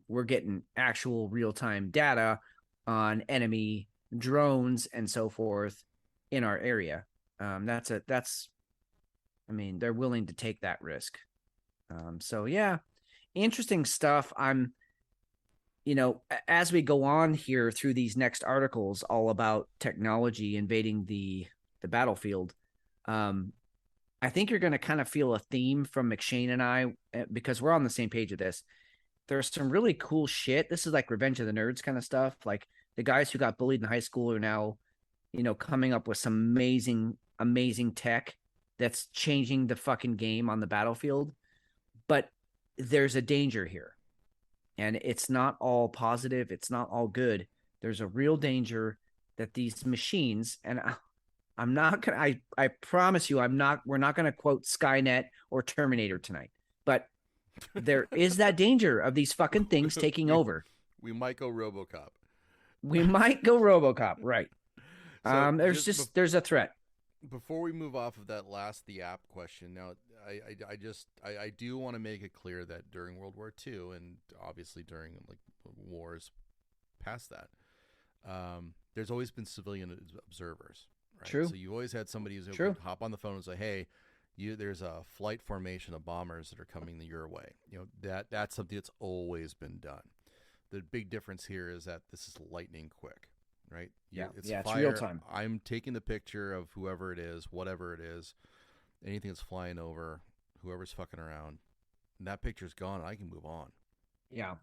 We're getting actual real-time data on enemy drones and so forth in our area. I mean, they're willing to take that risk. So yeah, interesting stuff. As we go on here through these next articles, all about technology invading the battlefield, I think you're going to kind of feel a theme from McShane and I, because we're on the same page of this. There's some really cool shit. This is like Revenge of the Nerds kind of stuff. Like the guys who got bullied in high school are now, coming up with some amazing, amazing tech that's changing the fucking game on the battlefield. But there's a danger here. And it's not all positive. It's not all good. There's a real danger that these machines, and I'm not gonna. I promise you, I'm not. We're not gonna quote Skynet or Terminator tonight. But there is that danger of these fucking things taking over. We might go RoboCop. We might go RoboCop, right? So there's a threat. Before we move off of that the app question, now I do want to make it clear that during World War II and obviously during like wars past that, there's always been civilian observers, right? True. So you've always had somebody who's would hop on the phone and say, "Hey, there's a flight formation of bombers that are coming your way." That's something that's always been done. The big difference here is that this is lightning quick. Right? It's real time. I'm taking the picture of whoever it is, whatever it is, anything that's flying over, whoever's fucking around, and that picture's gone. And I can move on. Yeah.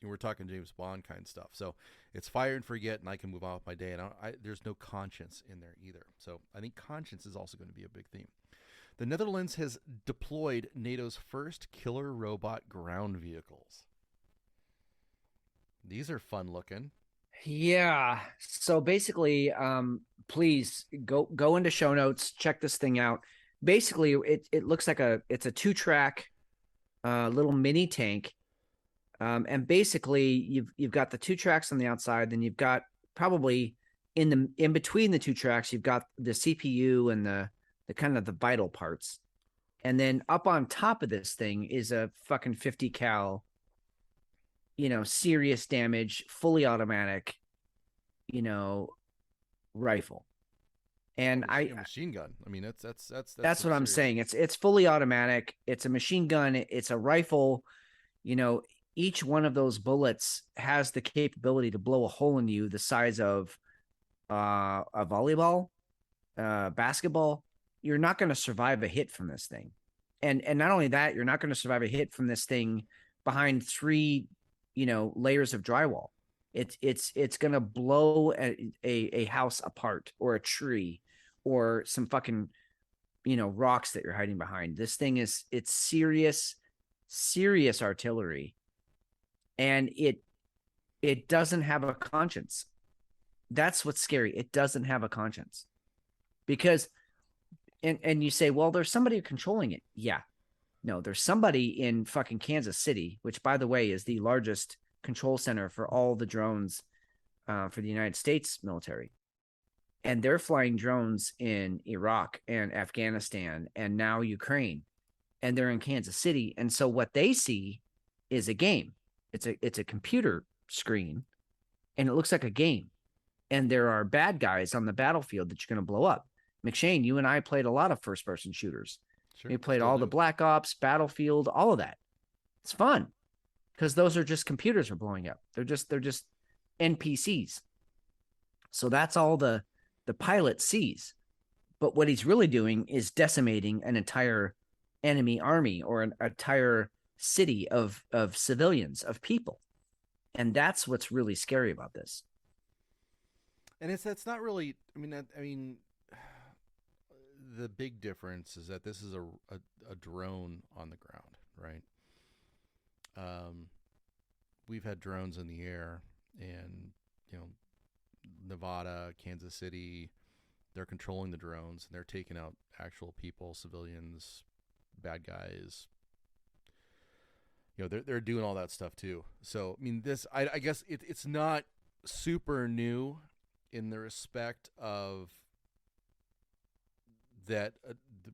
We're talking James Bond kind of stuff. So it's fire and forget, and I can move on with my day. And there's no conscience in there either. So I think conscience is also going to be a big theme. The Netherlands has deployed NATO's first killer robot ground vehicles. These are fun looking. Yeah. So basically, please go into show notes, check this thing out. Basically, it looks like it's a 2-track little mini tank. And basically you've got the 2 tracks on the outside, then you've got probably in between the 2 tracks, you've got the CPU and the kind of the vital parts. And then up on top of this thing is a fucking 50 cal serious damage, fully automatic, rifle. And a machine gun. I mean, that's what I'm saying. It's fully automatic. It's a machine gun. It's a rifle. Each one of those bullets has the capability to blow a hole in you the size of a volleyball, basketball. You're not going to survive a hit from this thing. And not only that, you're not going to survive a hit from this thing behind 3 layers of drywall. It's gonna blow a house apart, or a tree, or some fucking rocks that you're hiding behind. This thing it's serious artillery, and it doesn't have a conscience. That's what's scary. It doesn't have a conscience, because and you say, well, there's somebody controlling it. Yeah. No, there's somebody in fucking Kansas City, which, by the way, is the largest control center for all the drones for the United States military. And they're flying drones in Iraq and Afghanistan and now Ukraine. And they're in Kansas City. And so what they see is a game. It's a computer screen, and it looks like a game. And there are bad guys on the battlefield that you're going to blow up. McShane, you and I played a lot of first-person shooters. Sure, we played all the Black Ops, Battlefield, all of that. It's fun because those are just computers are blowing up. They're just NPCs. So that's all the pilot sees. But what he's really doing is decimating an entire enemy army or an entire city of civilians, of people. And that's what's really scary about this. And that's not really. I mean. The big difference is that this is a drone on the ground, right? We've had drones in the air, and Nevada, Kansas City, they're controlling the drones, and they're taking out actual people, civilians, bad guys. They're doing all that stuff too. So I mean, this I guess it's not super new in the respect of that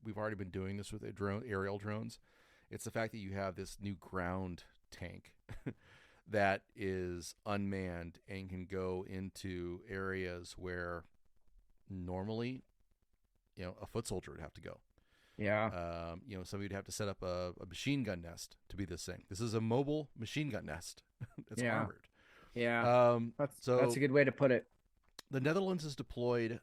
we've already been doing this with aerial drones. It's the fact that you have this new ground tank that is unmanned and can go into areas where normally, a foot soldier would have to go. Yeah. Somebody would have to set up a machine gun nest to be this thing. This is a mobile machine gun nest. It's armored. Yeah. That's a good way to put it. The Netherlands has deployed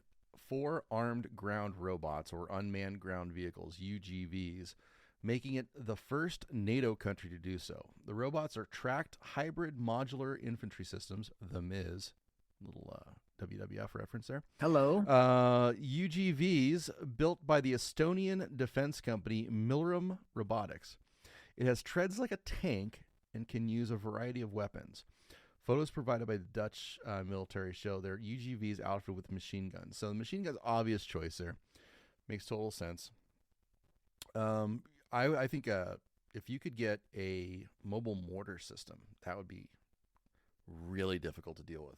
4 armed ground robots, or unmanned ground vehicles, UGVs, making it the first NATO country to do so. The robots are tracked hybrid modular infantry systems, the MIS, little WWF reference there. Hello. UGVs built by the Estonian defense company Milrem Robotics. It has treads like a tank and can use a variety of weapons. Photos provided by the Dutch military show their UGVs outfitted with machine guns. So the machine gun's obvious choice there. Makes total sense. I think if you could get a mobile mortar system, that would be really difficult to deal with.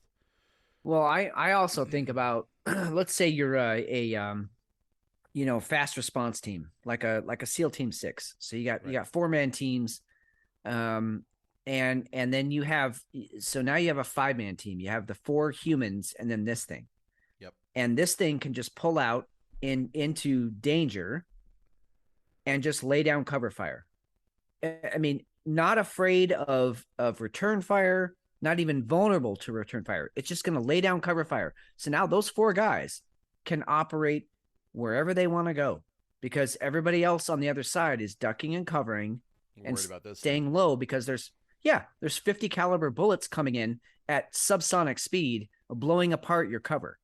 Well, I also think about, let's say you're a fast response team, like a SEAL Team 6. So you got 4-man teams, and then you have, so now you have a 5-man team. You have the 4 humans and then this thing. Yep. And this thing can just pull out into danger and just lay down cover fire. I mean, not afraid of return fire, not even vulnerable to return fire. It's just going to lay down cover fire. So now those 4 guys can operate wherever they want to go, because everybody else on the other side is ducking and covering and staying low, because there's 50 caliber bullets coming in at subsonic speed, blowing apart your cover.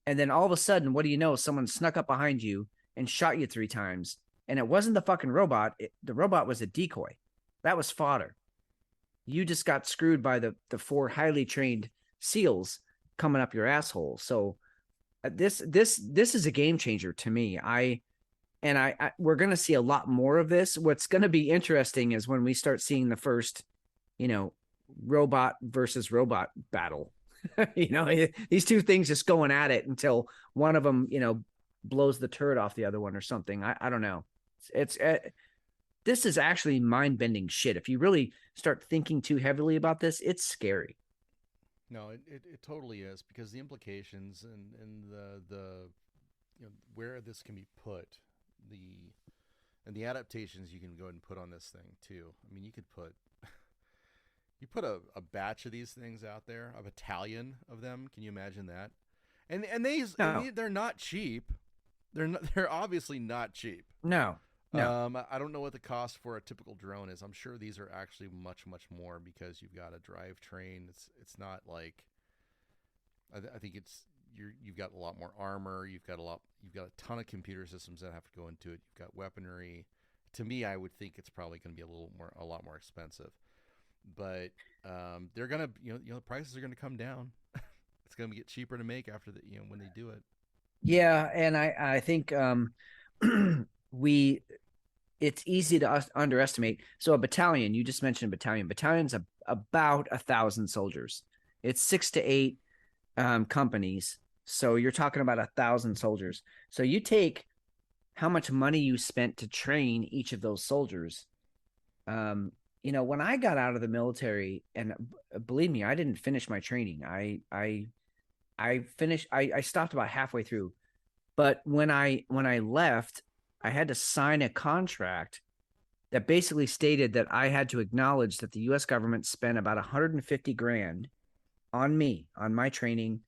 And then all of a sudden, what do you know? Someone snuck up behind you and shot you 3 times. And it wasn't the fucking robot. The robot was a decoy. That was fodder. You just got screwed by the 4 highly trained SEALs coming up your asshole. So this is a game changer to me. We're going to see a lot more of this. What's going to be interesting is when we start seeing the first, robot versus robot battle. These 2 things just going at it until one of them, blows the turret off the other one or something. I don't know. This is actually mind-bending shit. If you really start thinking too heavily about this, it's scary. No, it totally is, because the implications and the where this can be put, and the adaptations you can go ahead and put on this thing too. I mean, you put a batch of these things out there, a battalion of them. Can you imagine that? And they're not cheap. They're obviously not cheap. No. I don't know what the cost for a typical drone is. I'm sure these are actually much, much more, because you've got a drivetrain. It's not like, I think you've got a lot more armor. You've got a ton of computer systems that have to go into it. You've got weaponry. To me, I would think it's probably going to be a lot more expensive. But they're gonna, the prices are going to come down. It's going to get cheaper to make after when they do it. Yeah, and I think it's easy to underestimate. So a battalion, you just mentioned battalion. Battalion's about 1,000 soldiers. It's 6 to 8 companies. So you're talking about 1,000 soldiers. So you take how much money you spent to train each of those soldiers. When I got out of the military, and believe me, I didn't finish my training. I stopped about halfway through. But when I left, I had to sign a contract that basically stated that I had to acknowledge that the U.S. government spent about $150,000 on me, on my training,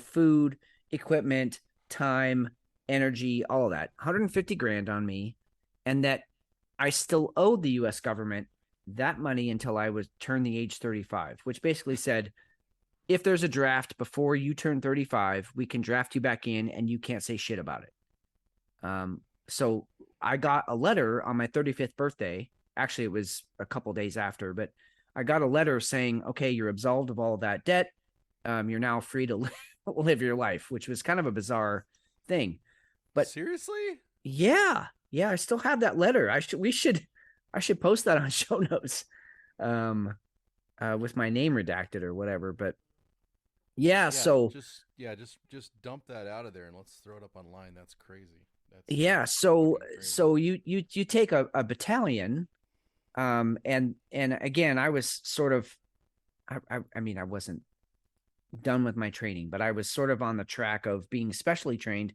food, equipment, time, energy, all of that, $150,000 on me, and that I still owed the U.S. government that money until I was turned the age 35, which basically said, if there's a draft before you turn 35, we can draft you back in and you can't say shit about it. So I got a letter on my 35th birthday. Actually, it was a couple days after, but I got a letter saying, okay, you're absolved of all of that debt. You're now free to live your life, which was kind of a bizarre thing. But seriously? Yeah. I still have that letter. I should post that on show notes, with my name redacted or whatever. But so just dump that out of there and let's throw it up online. That's crazy. So you take a battalion, and again, I was sort of I mean, I wasn't done with my training, but I was sort of on the track of being specially trained.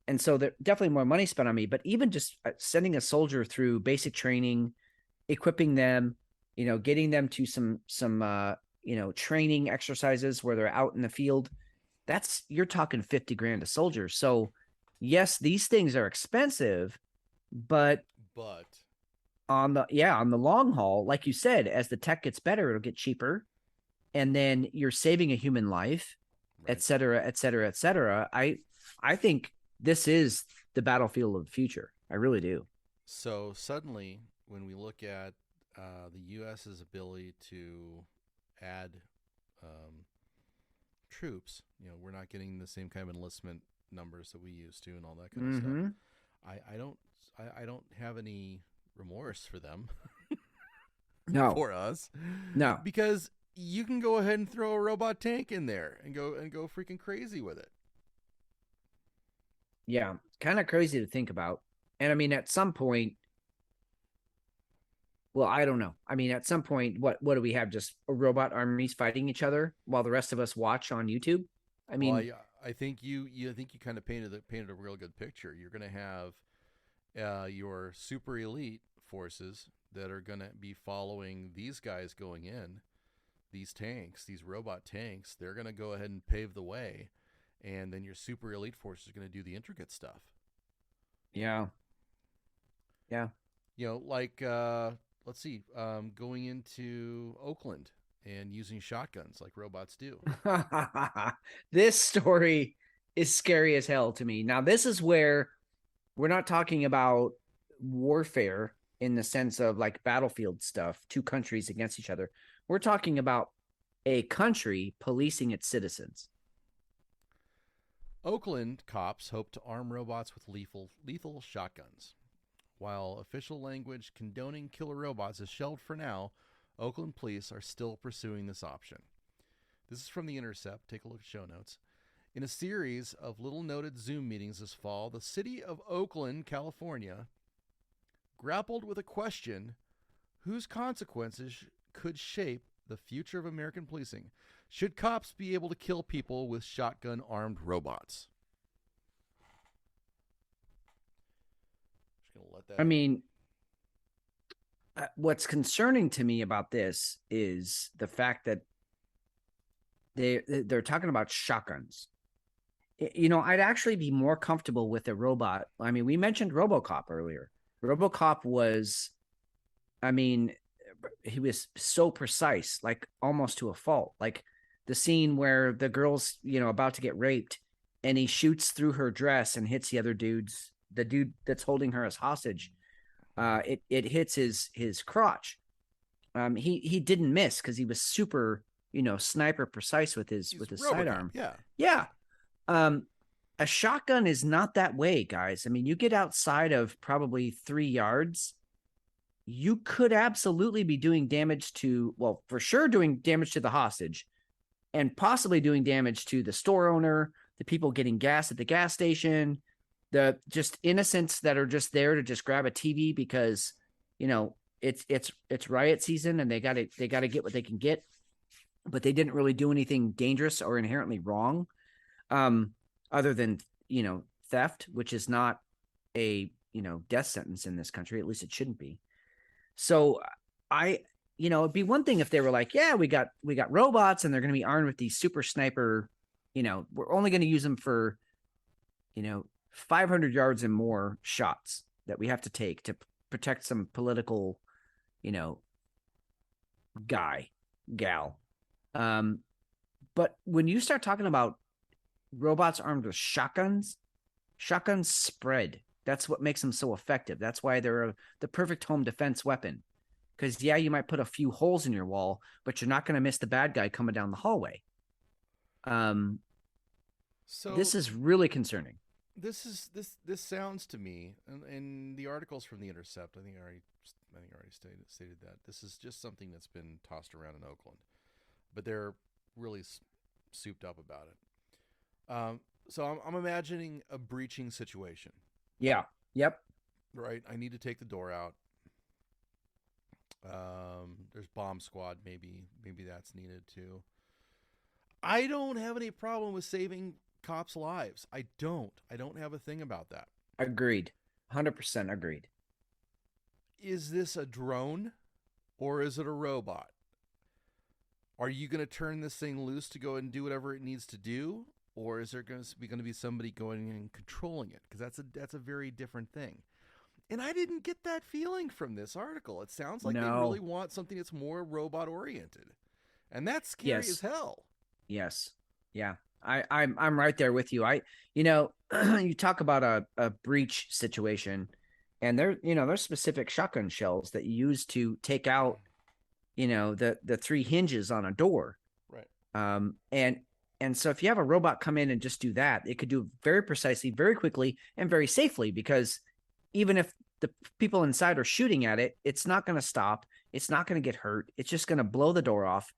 And so there definitely more money spent on me, but even just sending a soldier through basic training, equipping them, getting them to some training exercises where they're out in the field, you're talking 50 grand a soldier. So yes, these things are expensive, but But on the long haul, like you said, as the tech gets better, it'll get cheaper. And then you're saving a human life, et right. cetera, et cetera, et cetera. I think this is the battlefield of the future. I really do. So suddenly, when we look at the U.S.'s ability to add troops, we're not getting the same kind of enlistment numbers that we used to, and all that kind of stuff. I don't have any remorse for them. No. For us, No. because you can go ahead and throw a robot tank in there and go freaking crazy with it. Yeah, kind of crazy to think about. And I mean, at some point, well, I don't know. I mean, at some point, what do we have? Just robot armies fighting each other while the rest of us watch on YouTube? I mean, well, I think you kind of painted a real good picture. You're going to have your super elite forces that are going to be following these guys going in, these tanks, these robot tanks. They're going to go ahead and pave the way, and then your super elite forces are going to do the intricate stuff. Yeah. Like let's see, going into Oakland and using shotguns like robots do. This story is scary as hell to me. Now, this is where we're not talking about warfare in the sense of like battlefield stuff, two countries against each other. We're talking about a country policing its citizens. Oakland cops hope to arm robots with lethal shotguns. While official language condoning killer robots is shelved for now, Oakland police are still pursuing this option. This is from The Intercept. Take a look at show notes. In a series of little-noted Zoom meetings this fall, the city of Oakland, California, grappled with a question: whose consequences could shape the future of American policing? Should cops be able to kill people with shotgun-armed robots? I mean, what's concerning to me about this is the fact that they're talking about shotguns. I'd actually be more comfortable with a robot. I mean, we mentioned RoboCop earlier. RoboCop was, I mean, he was so precise, like almost to a fault. Like the scene where the girl's, about to get raped, and he shoots through her dress and hits the dude that's holding her as hostage. It hits his crotch. He didn't miss because he was super, sniper precise with his sidearm. Yeah. A shotgun is not that way, guys. I mean, you get outside of probably 3 yards, you could absolutely be doing damage to, well, for sure doing damage to the hostage, and possibly doing damage to the store owner, the people getting gas at the gas station, the just innocents that are just there to just grab a TV because, it's riot season and they got to get what they can get, but they didn't really do anything dangerous or inherently wrong. Other than, theft, which is not a, death sentence in this country. At least it shouldn't be. So it'd be one thing if they were like, yeah, we got robots and they're going to be armed with these super sniper, we're only going to use them for, 500 yards and more shots that we have to take to protect some political, gal. But when you start talking about robots armed with shotguns spread. That's what makes them so effective. That's why they're the perfect home defense weapon. Because, yeah, you might put a few holes in your wall, but you're not going to miss the bad guy coming down the hallway. So this is really concerning. This sounds to me, and the articles from The Intercept, I think I already stated that this is just something that's been tossed around in Oakland, but they're really souped up about it. So I'm imagining a breaching situation. Yeah. Yep. Right. I need to take the door out. There's bomb squad. Maybe that's needed too. I don't have any problem with saving cops' lives. I don't. I don't have a thing about that. Agreed. 100% agreed. Is this a drone or is it a robot? Are you going to turn this thing loose to go and do whatever it needs to do, or is there going to be somebody going in and controlling it? Because that's a very different thing. And I didn't get that feeling from this article. It sounds like they really want something that's more robot oriented, and that's scary as hell. Yes. Yeah. I'm right there with you. You talk about a breach situation, and there's specific shotgun shells that you use to take out, the three hinges on a door. Right. And so if you have a robot come in and just do that, it could do it very precisely, very quickly, and very safely, because even if the people inside are shooting at it, it's not going to stop. It's not going to get hurt. It's just going to blow the door off.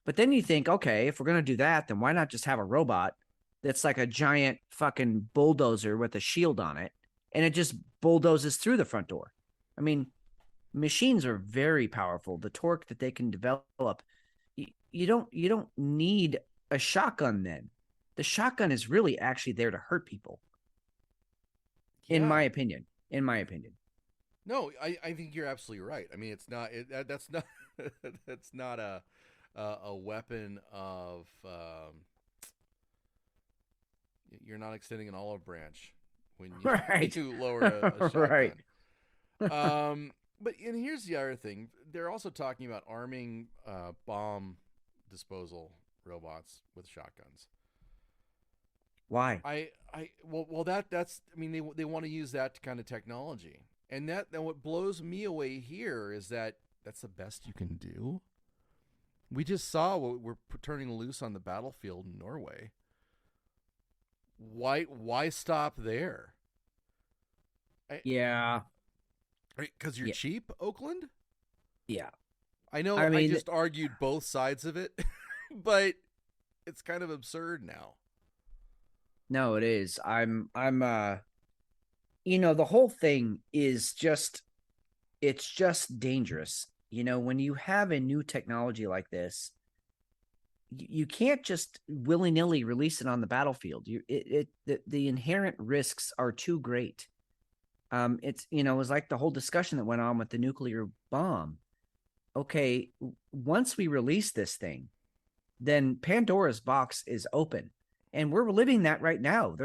But then you think, okay, if we're going to do that, then why not just have a robot that's like a giant fucking bulldozer with a shield on it, and it just bulldozes through the front door? I mean, machines are very powerful. The torque that they can develop, you don't need a shotgun then. The shotgun is really actually there to hurt people. Yeah. In my opinion. No, I think you're absolutely right. I mean, it's not that's not that's not a weapon of you're not extending an olive branch when you, right. you lower a shotgun. Right. But and here's the other thing. They're also talking about arming bomb disposal robots with shotguns. Why? That's I mean they want to use that kind of technology. And what blows me away here is that that's the best you can do. We just saw what we're turning loose on the battlefield in Norway. Why stop there? Yeah. Because you're cheap, Oakland? Yeah. I know I just argued both sides of it, but it's kind of absurd now. No, it is. The whole thing is it's just dangerous. When you have a new technology like this, you can't just willy-nilly release it on the battlefield. The inherent risks are too great. It was like the whole discussion that went on with the nuclear bomb. Okay, once we release this thing, then Pandora's box is open, and we're living that right now.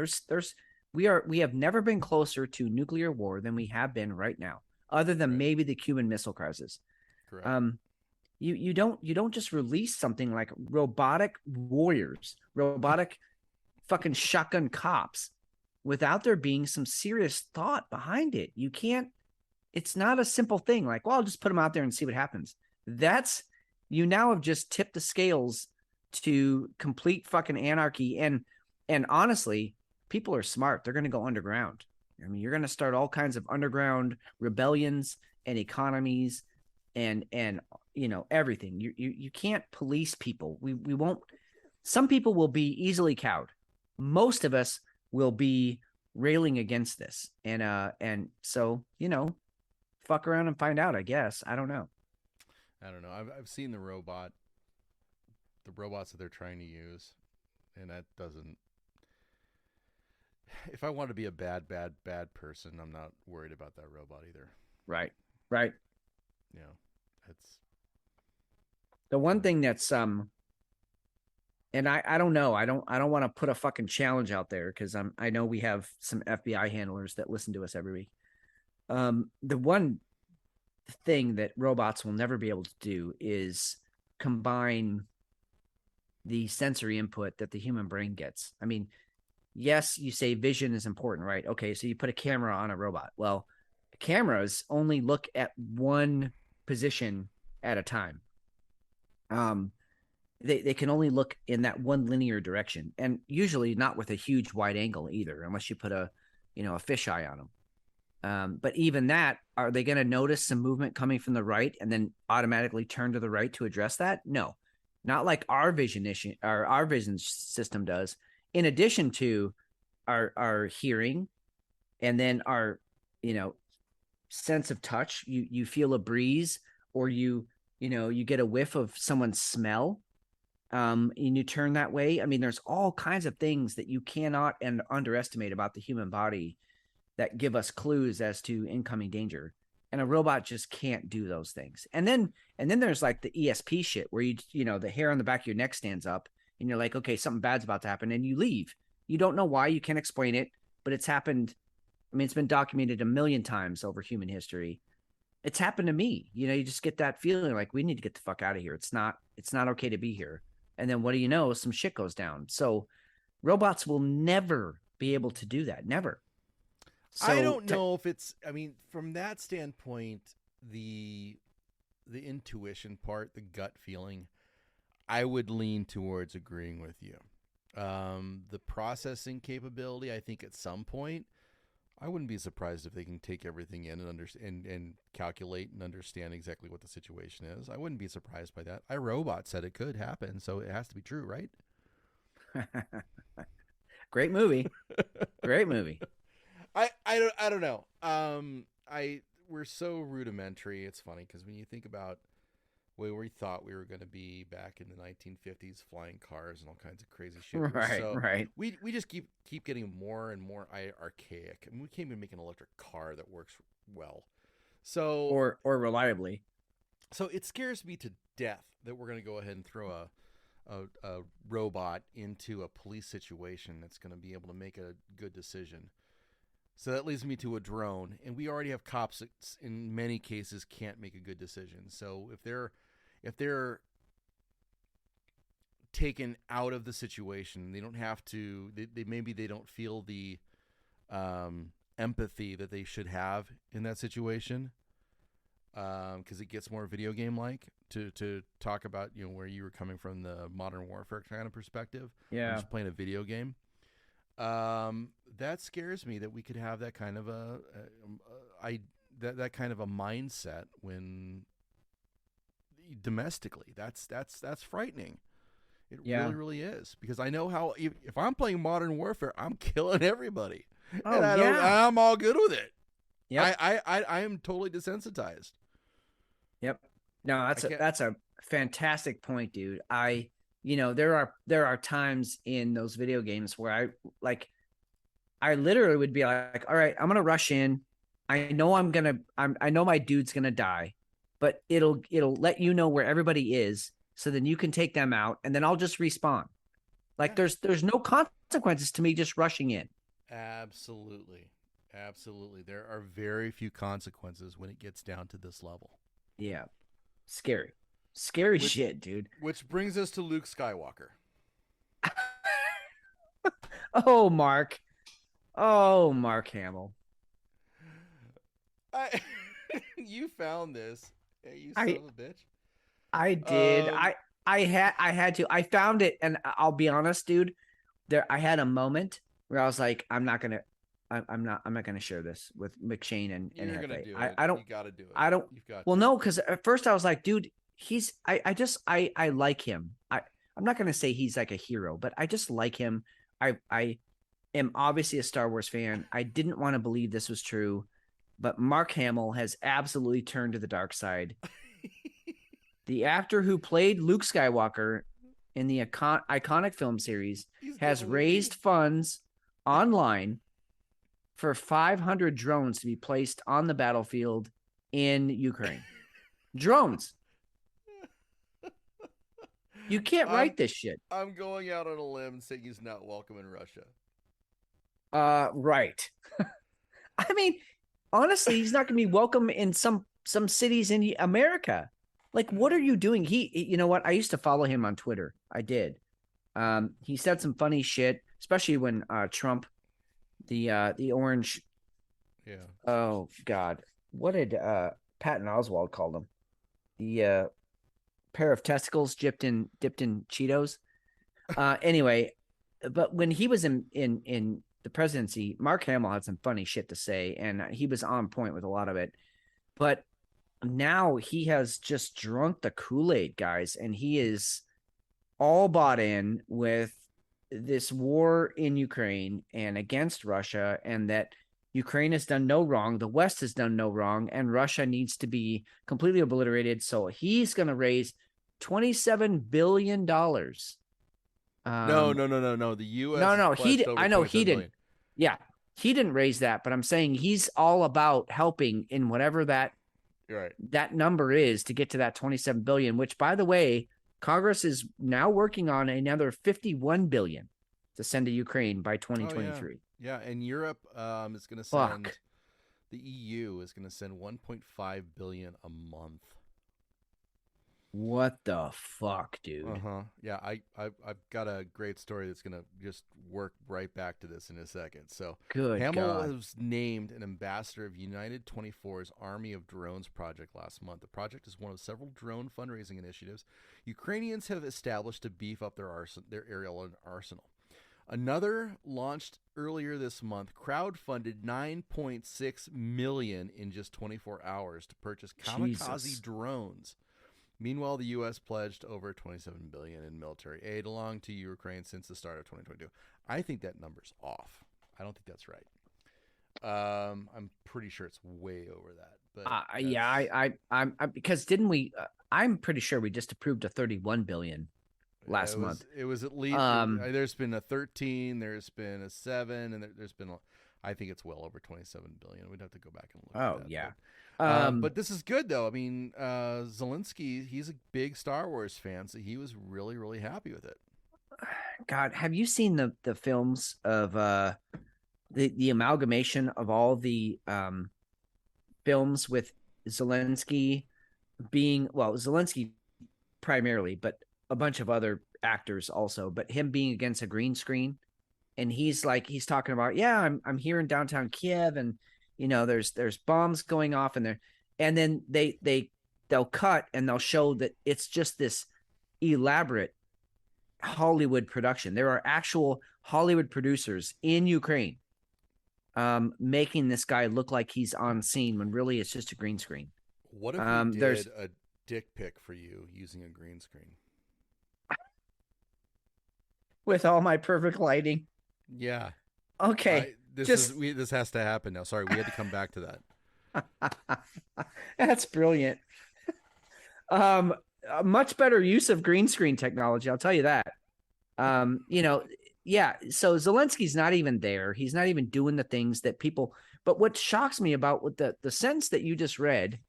We have never been closer to nuclear war than we have been right now, other than maybe the Cuban Missile Crisis. Correct. You don't just release something like robotic warriors, robotic fucking shotgun cops, without there being some serious thought behind it. You can't. It's not a simple thing like, well, I'll just put them out there and see what happens. You now have just tipped the scales to complete fucking anarchy. And honestly, people are smart. They're going to go underground. I mean, you're going to start all kinds of underground rebellions and economies and everything. You can't police people. We won't. Some people will be easily cowed. Most of us will be railing against this. And so, fuck around and find out, I guess. I don't know. I've seen the robots that they're trying to use, and that doesn't. If I want to be a bad person, I'm not worried about that robot either. Right. It's the one thing that's and I don't know. I don't want to put a fucking challenge out there because I know we have some FBI handlers that listen to us every week. The one thing that robots will never be able to do is combine the sensory input that the human brain gets. I mean, yes, you say vision is important, right? Okay, so you put a camera on a robot. Well, cameras only look at one position at a time. They can only look in that one linear direction, and usually not with a huge wide angle either, unless you put a fisheye on them. But even that, are they going to notice some movement coming from the right and then automatically turn to the right to address that? No, not like our vision system does. In addition to our hearing, and then our sense of touch, you feel a breeze, or you get a whiff of someone's smell, and you turn that way. I mean, there's all kinds of things that you cannot underestimate about the human body that give us clues as to incoming danger. And a robot just can't do those things. And then there's like the ESP shit where the hair on the back of your neck stands up and you're like, okay, something bad's about to happen, and you leave. You don't know why, you can't explain it, but it's happened. I mean, it's been documented a million times over human history. It's happened to me. You just get that feeling like we need to get the fuck out of here. It's not okay to be here. And then what do you know? Some shit goes down. So robots will never be able to do that. Never. So, I don't know if it's, I mean, from that standpoint, the intuition part, the gut feeling, I would lean towards agreeing with you. The processing capability, I think at some point, I wouldn't be surprised if they can take everything in and calculate and understand exactly what the situation is. I wouldn't be surprised by that. iRobot said it could happen, so it has to be true, right? Great movie. Great movie. I don't know. We're so rudimentary. It's funny because when you think about where we thought we were going to be back in the 1950s, flying cars and all kinds of crazy shit. Right. We just keep getting more and more archaic. I mean, we can't even make an electric car that works well. So or reliably. So it scares me to death that we're going to go ahead and throw a robot into a police situation that's going to be able to make a good decision. So that leads me to a drone, and we already have cops that in many cases can't make a good decision. So if they're taken out of the situation, they don't have to. Maybe they don't feel the empathy that they should have in that situation, because it gets more video game like to talk about where you were coming from, the modern warfare kind of perspective. Yeah, just playing a video game. That scares me that we could have that kind of that kind of a mindset when domestically. That's frightening. It really is, because I know how if I'm playing modern warfare, I'm killing everybody. Oh, and I'm all good with it. Yep. I am totally desensitized. Yep. No, that's a fantastic point, dude. There are times in those video games where I literally would be like, all right, I'm going to rush in. I know I know my dude's going to die, but it'll let you know where everybody is. So then you can take them out, and then I'll just respawn. Like there's no consequences to me just rushing in. Absolutely. There are very few consequences when it gets down to this level. Yeah. Scary shit, dude. Which brings us to Luke Skywalker. Oh, Mark Hamill. You found this, you son of a bitch. I did. I had to. I found it, and I'll be honest, dude. I had a moment where I was like, I'm not gonna share this with McShane and You're gonna Hefe. do it. I don't. You gotta do it. I don't. You've got well, to. no, because at first I was like, dude, I like him. I'm not gonna say he's like a hero, but I just like him. I am obviously a Star Wars fan. I didn't want to believe this was true, but Mark Hamill has absolutely turned to the dark side. The actor who played Luke Skywalker in the iconic film series has raised funds online for 500 drones to be placed on the battlefield in Ukraine. Drones. You can't write this shit. I'm going out on a limb saying he's not welcome in Russia. Right. I mean, honestly, he's not going to be welcome in some cities in America. Like, what are you doing? You know what? I used to follow him on Twitter. I did. He said some funny shit, especially when Trump, the orange. Yeah. Oh God, what did Patton Oswalt call them? The pair of testicles dipped in Cheetos. Anyway, but when he was in the presidency, Mark Hamill had some funny shit to say, and he was on point with a lot of it. But now he has just drunk the Kool-Aid, guys, and he is all bought in with this war in Ukraine and against Russia, and that Ukraine has done no wrong. The West has done no wrong, and Russia needs to be completely obliterated. So he's going to raise $27 billion. No. The U.S. No, no, has pledged over I know he 27 didn't. billion. Yeah, he didn't raise that, but I'm saying he's all about helping in whatever that Right. that number is to get to that 27 billion, which, by the way, Congress is now working on another 51 billion to send to Ukraine by 2023. Yeah, and Europe is going to Fuck. send. The EU is going to send 1.5 billion a month. What the fuck, dude? Yeah, I've got a great story that's going to just work right back to this in a second. So, Good Hamill God. was named an ambassador of United 24's Army of Drones project last month. The project is one of several drone fundraising initiatives Ukrainians have established to beef up their aerial arsenal. Another launched earlier this month crowdfunded $9.6 million in just 24 hours to purchase kamikaze Jesus. drones. Meanwhile, the U.S. pledged over $27 billion in military aid along to Ukraine since the start of 2022. I think that number's off. I don't think that's right. I'm pretty sure it's way over that. But yeah, I'm because didn't we? I'm pretty sure we just approved a 31 billion last month. It was at least there's been a 13, there's been a 7, and there's been I think it's well over 27 billion. We'd have to go back and look. Oh at that, yeah. But this is good though. I mean, Zelensky, he's a big Star Wars fan, so he was really, really happy with it. God, have you seen the films of the amalgamation of all the films with Zelensky being, well, Zelensky primarily, but a bunch of other actors also, but him being against a green screen, and he's talking about, yeah, I'm here in downtown Kiev, and you know there's bombs going off in there, and then they'll cut and they'll show that it's just this elaborate Hollywood production. There are actual Hollywood producers in Ukraine making this guy look like he's on scene when really it's just a green screen. What if we did a dick pic for you using a green screen? With all my perfect lighting. Yeah. Okay. This has to happen now. Sorry, we had to come back to that. That's brilliant. A much better use of green screen technology, I'll tell you that. Yeah, so Zelensky's not even there. He's not even doing the things that people, but what shocks me about what the sentence that you just read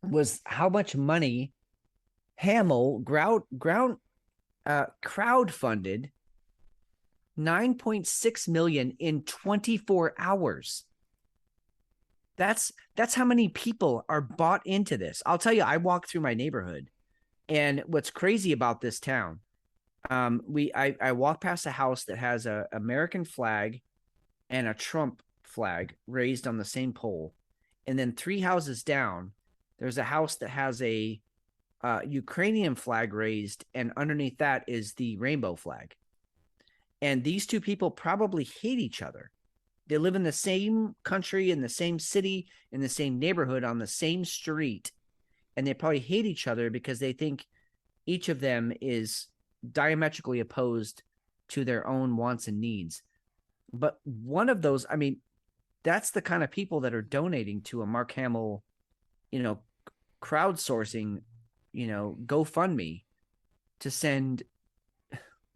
was how much money Hamill crowdfunded $9.6 million in 24 hours. That's how many people are bought into this. I'll tell you, I walk through my neighborhood, and what's crazy about this town, I walk past a house that has a American flag and a Trump flag raised on the same pole, and then 3 houses down, there's a house that has a Ukrainian flag raised, and underneath that is the rainbow flag. And these two people probably hate each other. They live in the same country, in the same city, in the same neighborhood, on the same street. And they probably hate each other because they think each of them is diametrically opposed to their own wants and needs. But one of those, I mean, that's the kind of people that are donating to a Mark Hamill, crowdsourcing, GoFundMe to send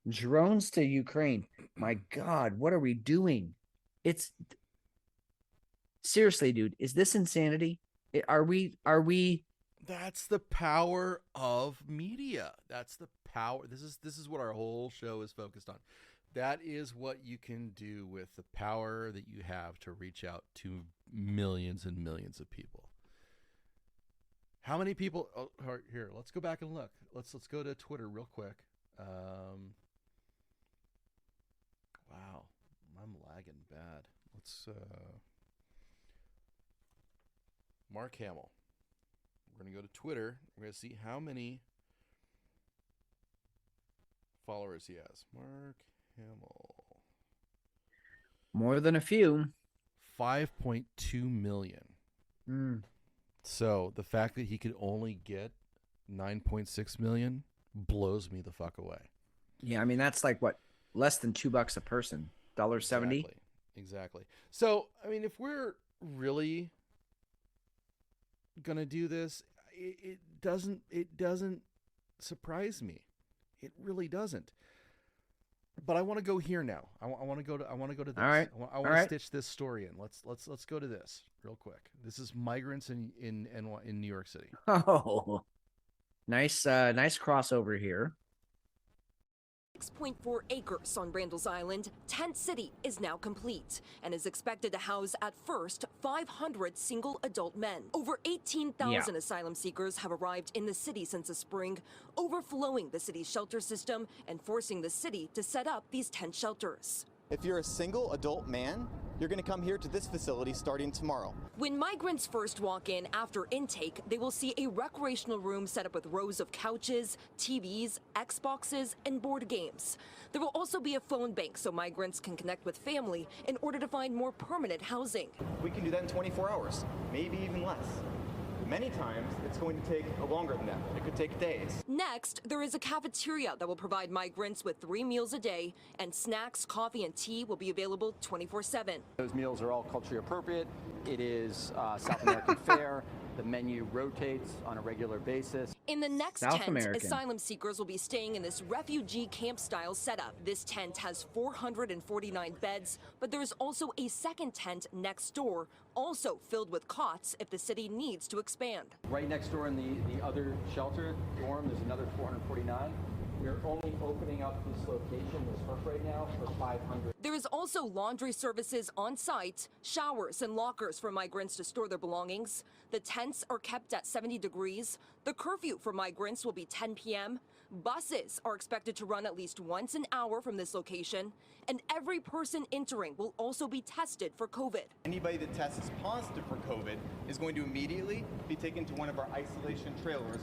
drones to Ukraine. My God, what are we doing? It's seriously, dude, is this insanity? Are we? That's the power of media. That's the power. This is what our whole show is focused on. That is what you can do with the power that you have to reach out to millions and millions of people. How many people? Oh, here, let's go back and look. Let's go to Twitter real quick. Wow, I'm lagging bad. Let's Mark Hamill. We're gonna go to Twitter. We're gonna see how many followers he has. Mark Hamill. More than a few. 5.2 million. So the fact that he could only get 9.6 million blows me the fuck away. Yeah, I mean that's like what, less than $2 a person, $1.70. Exactly. So, I mean, if we're really gonna do this, it doesn't surprise me. It really doesn't. But I want to go here now. I want to go to this. All right. I want to stitch this story in. Let's go to this real quick. This is migrants in New York City. Oh, nice crossover here. 6.4 acres on Randall's Island, Tent City is now complete and is expected to house at first 500 single adult men. Over 18,000 asylum seekers have arrived in the city since the spring, overflowing the city's shelter system and forcing the city to set up these tent shelters. If you're a single adult man, you're going to come here to this facility starting tomorrow. When migrants first walk in after intake, they will see a recreational room set up with rows of couches, TVs, Xboxes, and board games. There will also be a phone bank so migrants can connect with family in order to find more permanent housing. We can do that in 24 hours, maybe even less. Many times, it's going to take longer than that. It could take days. Next, there is a cafeteria that will provide migrants with 3 meals a day, and snacks, coffee, and tea will be available 24/7. Those meals are all culturally appropriate. It is South American fare. The menu rotates on a regular basis. In the next South tent, American. asylum seekers will be staying in this refugee camp-style setup. This tent has 449 beds, but there's also a second tent next door, also filled with cots if the city needs to expand. Right next door in the other shelter dorm, there's another 449. We're only opening up this location, this hook right now, for 500. There is also laundry services on site, showers and lockers for migrants to store their belongings. The tents are kept at 70 degrees. The curfew for migrants will be 10 p.m. Buses are expected to run at least once an hour from this location, and every person entering will also be tested for COVID. Anybody that tests positive for COVID is going to immediately be taken to one of our isolation trailers.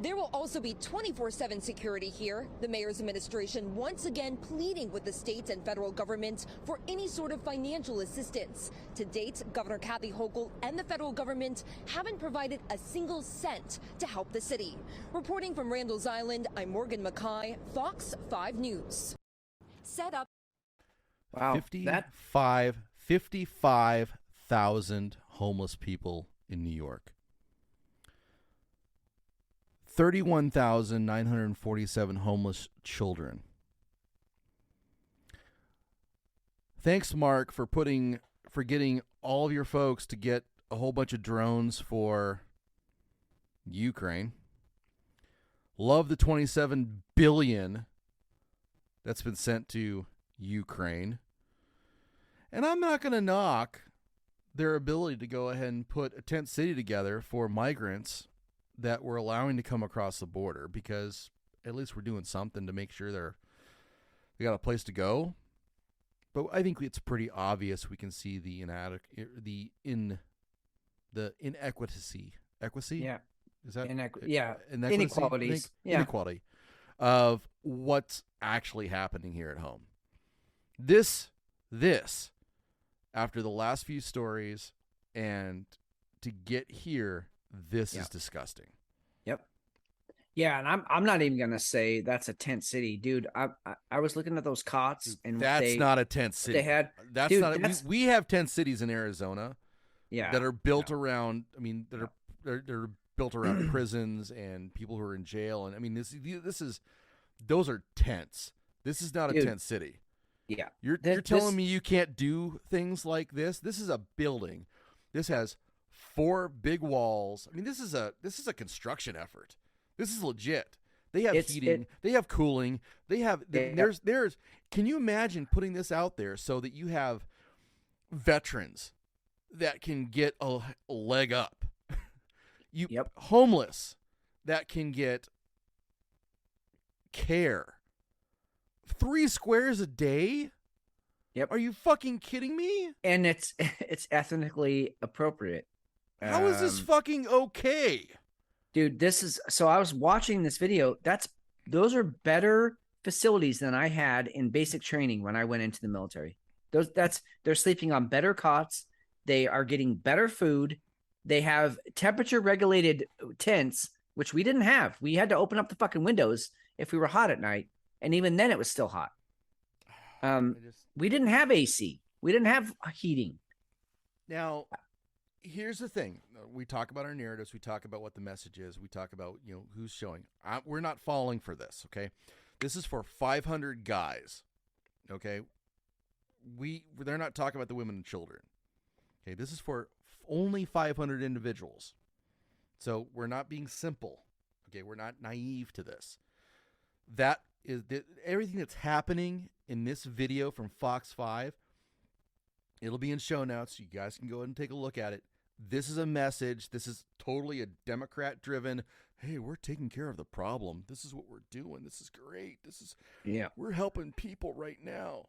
There will also be 24/7 security here. The mayor's administration once again pleading with the state and federal government for any sort of financial assistance. To date, Governor Kathy Hochul and the federal government haven't provided a single cent to help the city. Reporting from Randall's Island, I'm Morgan Mackay, Fox 5 News. Set up. Wow, 55,000 homeless people in New York. 31,947 homeless children. Thanks, Mark, for getting all of your folks to get a whole bunch of drones for Ukraine. Love the 27 billion that's been sent to Ukraine. And I'm not going to knock their ability to go ahead and put a tent city together for migrants that we're allowing to come across the border, because at least we're doing something to make sure they got a place to go. But I think it's pretty obvious we can see the inequity. Equity? Yeah. Is that inequalities. Inequality of what's actually happening here at home. This after the last few stories, and to get here, this is disgusting. Yep. Yeah, and I'm not even gonna say that's a tent city, dude. I was looking at those cots, and that's not a tent city. They had we have tent cities in Arizona. Yeah. That are built around. I mean, they're built around prisons and people who are in jail, and I mean those are tents. This is not a tent city. Yeah. You're telling me you can't do things like this? This is a building. This has 4 big walls. I mean, this is a construction effort. This is legit. They have heating, they have cooling, they have there's can you imagine putting this out there so that you have veterans that can get a leg up? Homeless that can get care. 3 squares a day? Yep. Are you fucking kidding me? And it's ethnically appropriate. How is this fucking okay? Dude, so I was watching this video. Those are better facilities than I had in basic training when I went into the military. They're sleeping on better cots. They are getting better food. They have temperature regulated tents, which we didn't have. We had to open up the fucking windows if we were hot at night. And even then it was still hot. We didn't have AC. We didn't have heating. Now, here's the thing. We talk about our narratives. We talk about what the message is. We talk about, who's showing. We're not falling for this, okay? This is for 500 guys, okay? They're not talking about the women and children. Okay, this is for only 500 individuals. So we're not being simple. Okay, we're not naive to this. That is everything that's happening in this video from Fox 5. It'll be in show notes. You guys can go ahead and take a look at it. This is a message. This is totally a Democrat-driven, hey, we're taking care of the problem. This is what we're doing. This is great. We're helping people right now.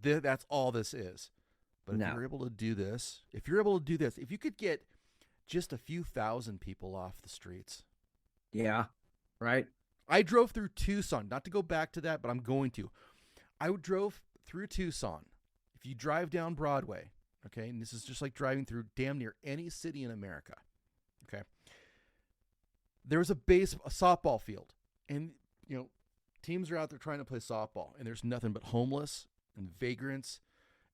That's all this is. But if you're able to do this, if you could get just a few thousand people off the streets. Yeah, right. I drove through Tucson, not to go back to that, but I'm going to. I drove through Tucson. If you drive down Broadway, okay, and this is just like driving through damn near any city in America, okay, there was a softball field, and, teams are out there trying to play softball, and there's nothing but homeless and vagrants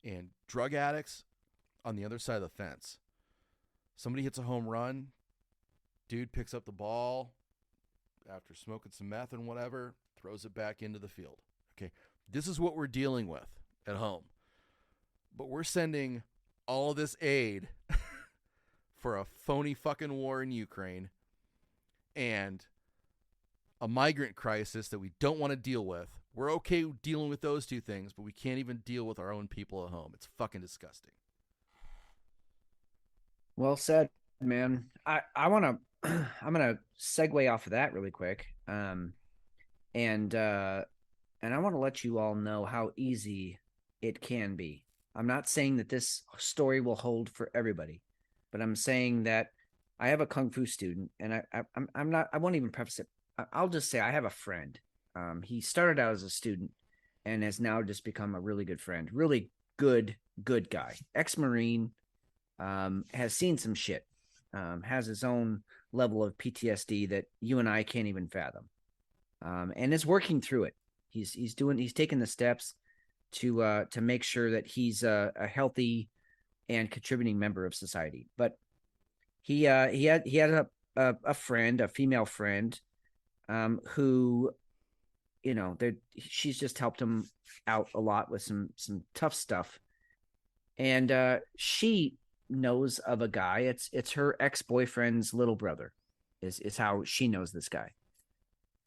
and drug addicts on the other side of the fence. Somebody hits a home run, dude picks up the ball after smoking some meth and whatever, throws it back into the field. Okay, this is what we're dealing with at home. But we're sending all of this aid for a phony fucking war in Ukraine and a migrant crisis that we don't want to deal with. We're okay dealing with those two things, but we can't even deal with our own people at home. It's fucking disgusting. Well said, man. I want to I'm going to segue off of that really quick. And I want to let you all know how easy it can be. I'm not saying that this story will hold for everybody, but I'm saying that I have a Kung Fu student, and I won't even preface it. I'll just say I have a friend. He started out as a student and has now just become a really good friend, really good guy, ex-Marine, has seen some shit, has his own level of PTSD that you and I can't even fathom, and is working through it. He's taking the steps to make sure that he's a healthy and contributing member of society. But he had a friend, a female friend, who, she's just helped him out a lot with some tough stuff. And she knows of a guy. It's her ex-boyfriend's little brother is how she knows this guy.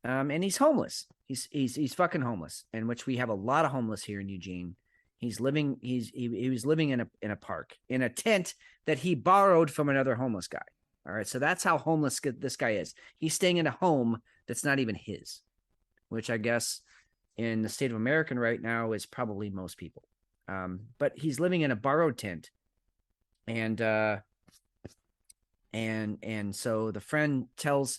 And he's homeless. He's fucking homeless, in which we have a lot of homeless here in Eugene. He was living in a park, in a tent that he borrowed from another homeless guy. All right. So that's how homeless this guy is. He's staying in a home that's not even his, which I guess in the state of America right now is probably most people. But he's living in a borrowed tent. And so the friend tells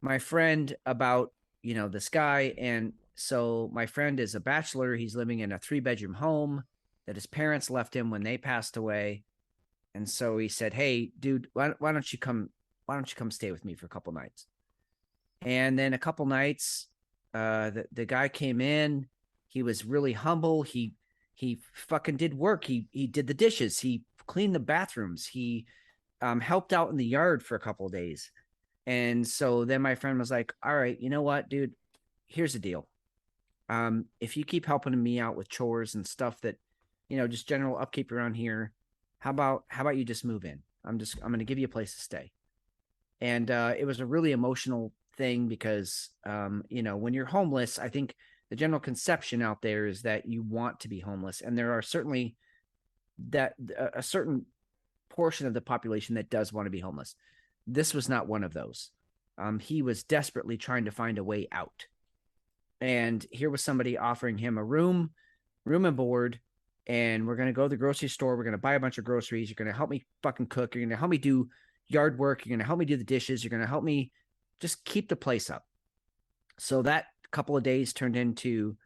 my friend about, this guy. And so my friend is a bachelor. He's living in a 3-bedroom home that his parents left him when they passed away. And so he said, hey, dude, why don't you come stay with me for a couple nights? And then a couple nights, the guy came in. He was really humble. He fucking did work. He did the dishes. He cleaned the bathrooms. He helped out in the yard for a couple of days. And so then my friend was like, all right, you know what, dude, here's the deal. If you keep helping me out with chores and stuff that, just general upkeep around here, how about you just move in? I'm going to give you a place to stay. And it was a really emotional thing because, when you're homeless, I think the general conception out there is that you want to be homeless. And there are certainly a certain portion of the population that does want to be homeless. This was not one of those. He was desperately trying to find a way out. And here was somebody offering him a room and board. And we're going to go to the grocery store. We're going to buy a bunch of groceries. You're going to help me fucking cook. You're going to help me do yard work. You're going to help me do the dishes. You're going to help me just keep the place up. So that couple of days turned into,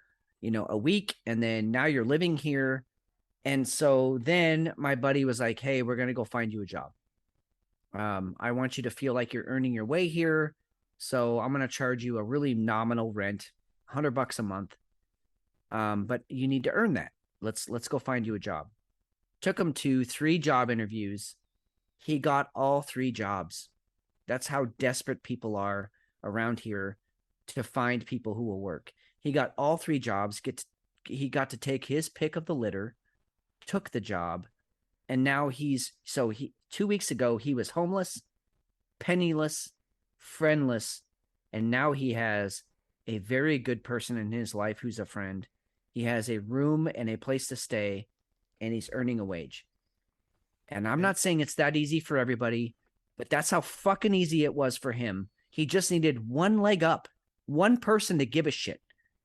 a week. And then now you're living here. And so then my buddy was like, hey, we're going to go find you a job. I want you to feel like you're earning your way here. So I'm going to charge you a really nominal rent, $100 a month. But you need to earn that. let's go find you a job. Took him to 3 job interviews. He got all 3 jobs. That's how desperate people are around here to find people who will work. He got all 3 jobs. He got to take his pick of the litter, took the job, and now 2 weeks ago he was homeless, penniless, friendless, and now he has a very good person in his life who's a friend. He has a room and a place to stay, and he's earning a wage. And I'm not saying it's that easy for everybody, but that's how fucking easy it was for him. He just needed one leg up, one person to give a shit,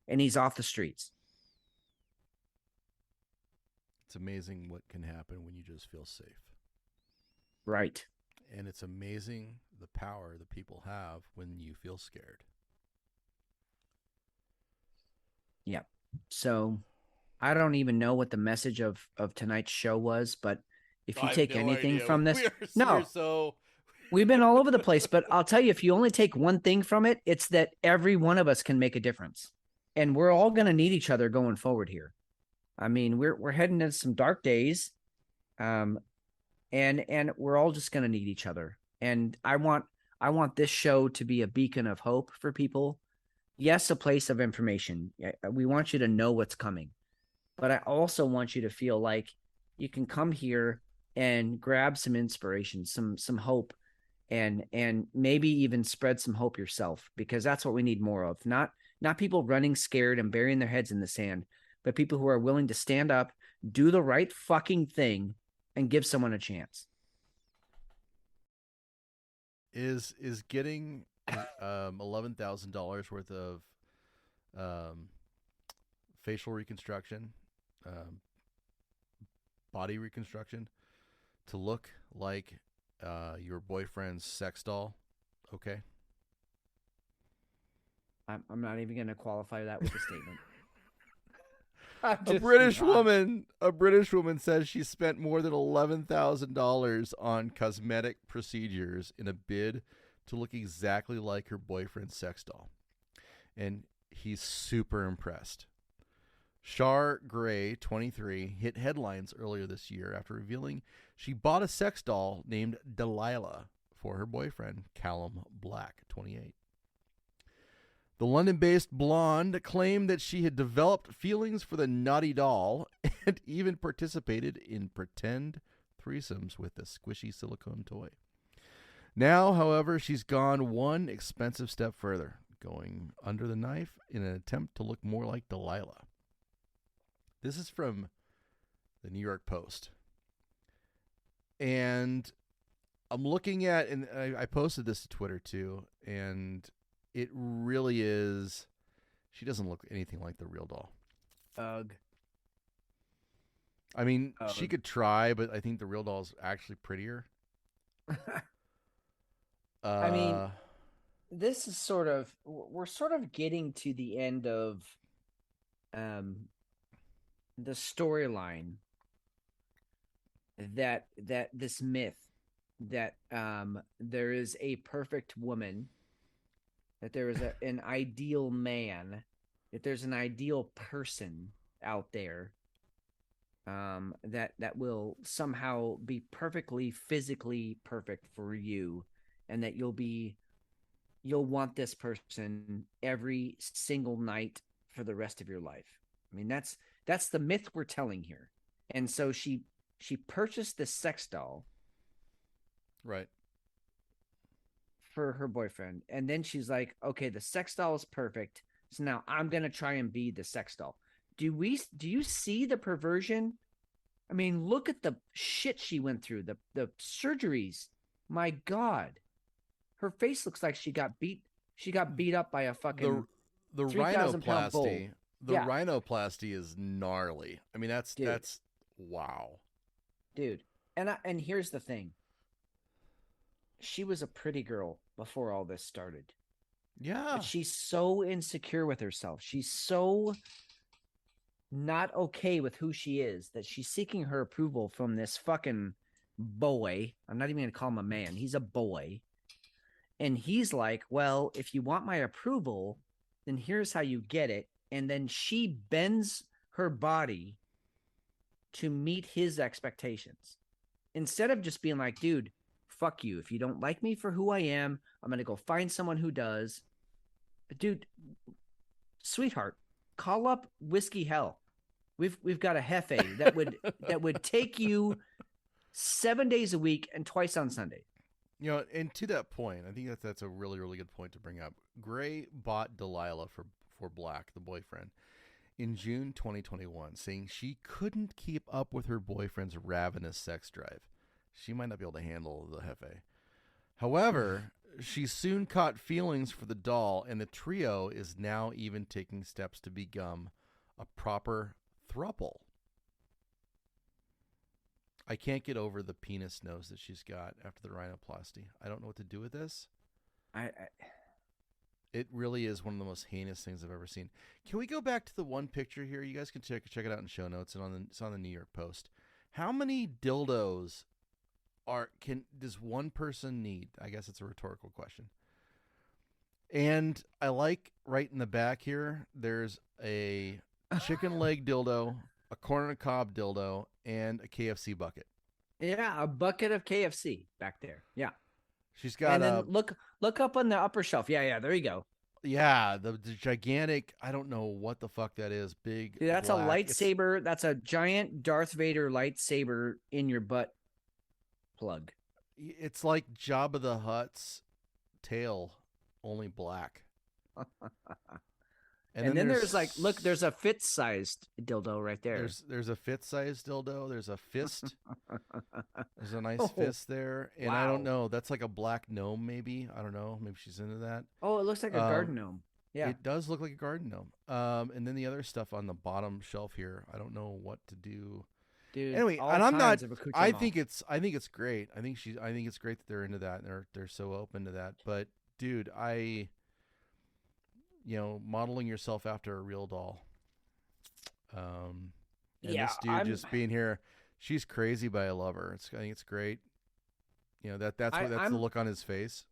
and he's off the streets. It's amazing what can happen when you just feel safe. Right. And it's amazing the power that people have when you feel scared. Yeah. So I don't even know what the message of tonight's show was, but if you take anything from this, we've been all over the place, but I'll tell you, if you only take one thing from it, it's that every one of us can make a difference, and we're all going to need each other going forward here. I mean, we're heading into some dark days, and we're all just going to need each other. And I want this show to be a beacon of hope for people. Yes, a place of information. We want you to know what's coming, but I also want you to feel like you can come here and grab some inspiration, some hope, and maybe even spread some hope yourself, because that's what we need more of. Not people running scared and burying their heads in the sand, but people who are willing to stand up, do the right fucking thing, and give someone a chance. Is getting $11,000 worth of facial reconstruction, body reconstruction, to look like your boyfriend's sex doll, okay? I'm not even going to qualify that with a statement. A British woman says she spent more than $11,000 on cosmetic procedures in a bid to look exactly like her boyfriend's sex doll, and he's super impressed. Char Gray, 23, hit headlines earlier this year after revealing she bought a sex doll named Delilah for her boyfriend, Callum Black, 28. The London-based blonde claimed that she had developed feelings for the naughty doll and even participated in pretend threesomes with the squishy silicone toy. Now, however, she's gone one expensive step further, going under the knife in an attempt to look more like Delilah. This is from the New York Post. And I'm looking at, and I posted this to Twitter too, and it really is, she doesn't look anything like the real doll. Ugh. I mean, she could try, but I think the real doll is actually prettier. I mean, this is we're sort of getting to the end of the storyline that this myth that there is a perfect woman, that there is an ideal man, that there's an ideal person out there that will somehow be perfectly physically perfect for you, and that you'll want this person every single night for the rest of your life. I mean, that's the myth we're telling here. And so she purchased this sex doll, right, for her boyfriend, and then she's like, okay, the sex doll is perfect, so now I'm gonna try and be the sex doll. Do you see the perversion? I mean, look at the shit she went through, the surgeries. My God, her face looks like she got beat up by a fucking the 3,000-pound bull. rhinoplasty. The rhinoplasty is gnarly. I mean, that's wow, dude. And here's the thing. She was a pretty girl before all this started. Yeah. But she's so insecure with herself. She's so not okay with who she is that she's seeking her approval from this fucking boy. I'm not even going to call him a man. He's a boy. And he's like, well, if you want my approval, then here's how you get it. And then she bends her body to meet his expectations. Instead of just being like, dude, fuck you. If you don't like me for who I am, I'm going to go find someone who does. Dude, sweetheart, call up Whiskey Hell. We've got a Hefe that would take you 7 days a week and twice on Sunday. You know, and to that point, I think that's a really, really good point to bring up. Gray bought Delilah for Black, the boyfriend, in June 2021, saying she couldn't keep up with her boyfriend's ravenous sex drive. She might not be able to handle the Hefe. However, she soon caught feelings for the doll, and the trio is now even taking steps to become a proper throuple. I can't get over the penis nose that she's got after the rhinoplasty. I don't know what to do with this. It really is one of the most heinous things I've ever seen. Can we go back to the one picture here? You guys can check it out in show notes and it's on the New York Post. How many dildos does one person need? I guess it's a rhetorical question. And I like right in the back here, there's a chicken leg dildo, a corn on the cob dildo, and a KFC bucket. Yeah, a bucket of KFC back there. Yeah. She's got and then look up on the upper shelf. Yeah, there you go. Yeah, the gigantic, I don't know what the fuck that is. Big. Dude, that's black, a lightsaber. That's a giant Darth Vader lightsaber in your butt plug. It's like Jabba the Hutt's tail, only black. And then there's like, look, there's a fit-sized dildo right there. There's a fit-sized dildo. There's a fist. There's a nice fist there. And I don't know. That's like a black gnome, maybe. I don't know. Maybe she's into that. Oh, it looks like a garden gnome. Yeah. It does look like a garden gnome. And then the other stuff on the bottom shelf here, I don't know what to do. Dude, anyway, and I'm not. I think it's great. I think it's great that they're into that and they're so open to that. But dude, modeling yourself after a real doll. And this dude just being here, she's crazy, but I love her. I think it's great. You know, that's the look on his face.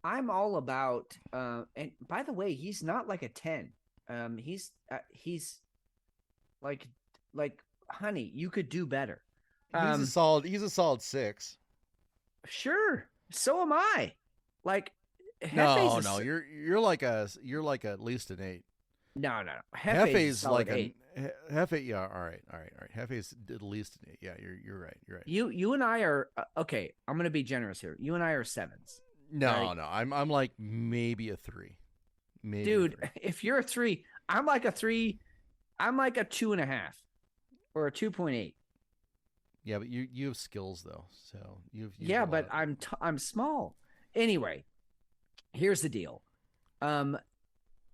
I'm all about, and by the way, he's not like a 10. He's like, honey, you could do better. He's a solid 6. Sure. So am I. Like, No, you're like at least an 8. No. Hefe's like 8. Hefe. Yeah, all right. Hefe's at least an 8. Yeah, you're right. You and I are okay. I'm gonna be generous here. You and I are 7s. No. I'm like maybe a 3. Maybe dude. A 3. If you're a 3, I'm like a 3. I'm like a 2.5 or a 2.8. Yeah, but you have skills though, so you've yeah, but I'm small. Anyway, here's the deal. I'm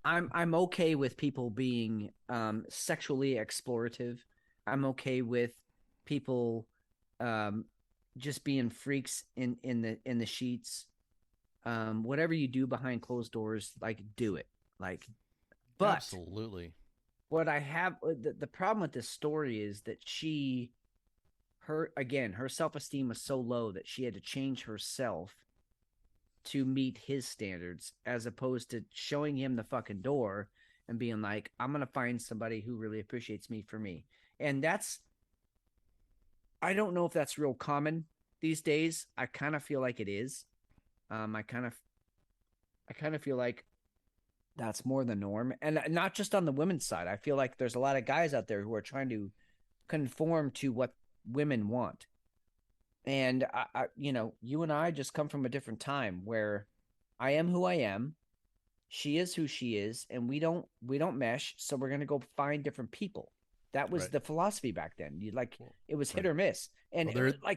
okay with people being sexually explorative. I'm okay with people just being freaks in the sheets. Whatever you do behind closed doors, like do it. Like, but absolutely. What I have the problem with this story is that her self-esteem was so low that she had to change herself to meet his standards, as opposed to showing him the fucking door and being like, I'm going to find somebody who really appreciates me for me. And I don't know if that's real common these days. I kind of feel like it is. I kind of feel like that's more the norm, and not just on the women's side. I feel like there's a lot of guys out there who are trying to conform to what women want. And I you and I just come from a different time where I am who I am, she is who she is, and we don't mesh. So we're going to go find different people. That was the philosophy back then. It was hit or miss. And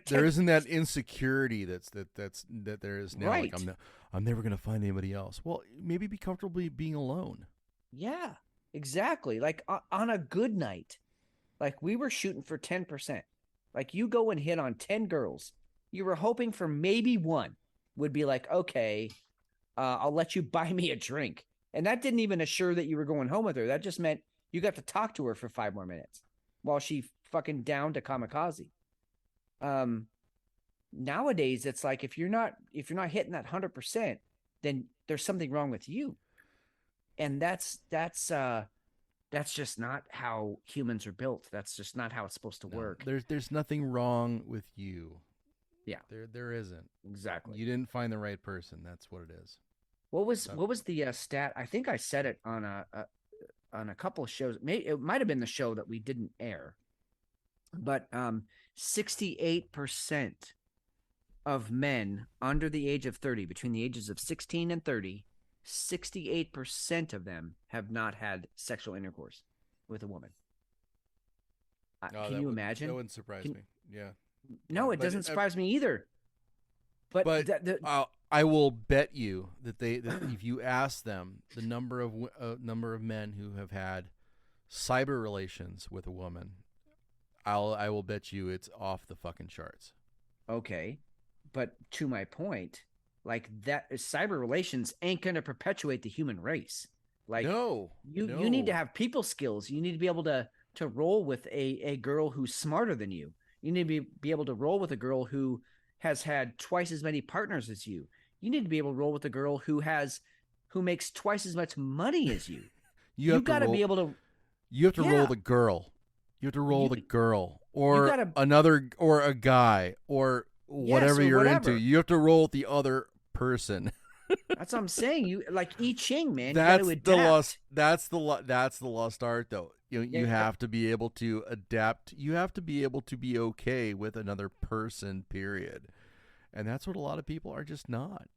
there isn't that insecurity that there is now. Right. Like, I'm never going to find anybody else. Well, maybe be comfortable being alone. Yeah, exactly. Like on a good night, like we were shooting for 10%. Like you go and hit on 10 girls. You were hoping for maybe one would be like, okay, I'll let you buy me a drink. And that didn't even assure that you were going home with her. That just meant you got to talk to her for 5 more minutes while she fucking downed to kamikaze. Nowadays, it's like if you're not hitting that 100%, then there's something wrong with you. And that's that's just not how humans are built. That's just not how it's supposed to work. There's nothing wrong with you. Yeah. There isn't. Exactly. You didn't find the right person. That's what it is. What was the stat? I think I said it on a couple of shows. It might have been the show that we didn't air, but 68% of men under the age of 30, between the ages of 16 and 30, 68% of them have not had sexual intercourse with a woman. Can you imagine? That wouldn't surprise me. Yeah. No, it doesn't surprise me either. But I will bet you that if you ask them the number of men who have had cyber relations with a woman, I will bet you it's off the fucking charts. Okay, but to my point, like that, cyber relations ain't going to perpetuate the human race. Like, you need to have people skills. You need to be able to roll with a girl who's smarter than you. You need to be able to roll with a girl who has had twice as many partners as you. You need to be able to roll with a girl who makes twice as much money as you. You got to be able to. You have to roll the girl. You have to roll the girl, or another, or a guy, or whatever you're into. You have to roll with the other person. That's what I'm saying. You like I Ching, man. That's the lost. That's the lost art, though. You have to be able to adapt. You have to be able to be okay with another person. Period. And that's what a lot of people are just not.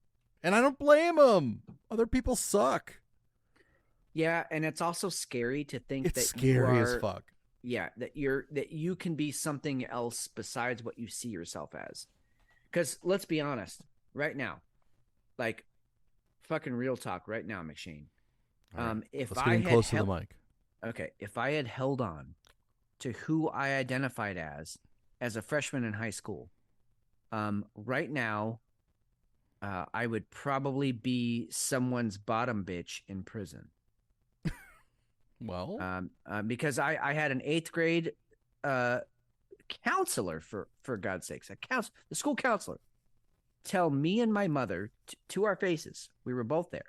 And I don't blame them. Other people suck. Yeah, and it's also scary to think it's scary as fuck. Yeah, that you can be something else besides what you see yourself as. Because let's be honest, right now, like fucking real talk, right now, McShane. Right. If Let's I get had close to the mic. Okay, if I had held on to who I identified as a freshman in high school, right now, I would probably be someone's bottom bitch in prison. Well, because I had an 8th grade counselor, for God's sakes, the school counselor, tell me and my mother to our faces, we were both there,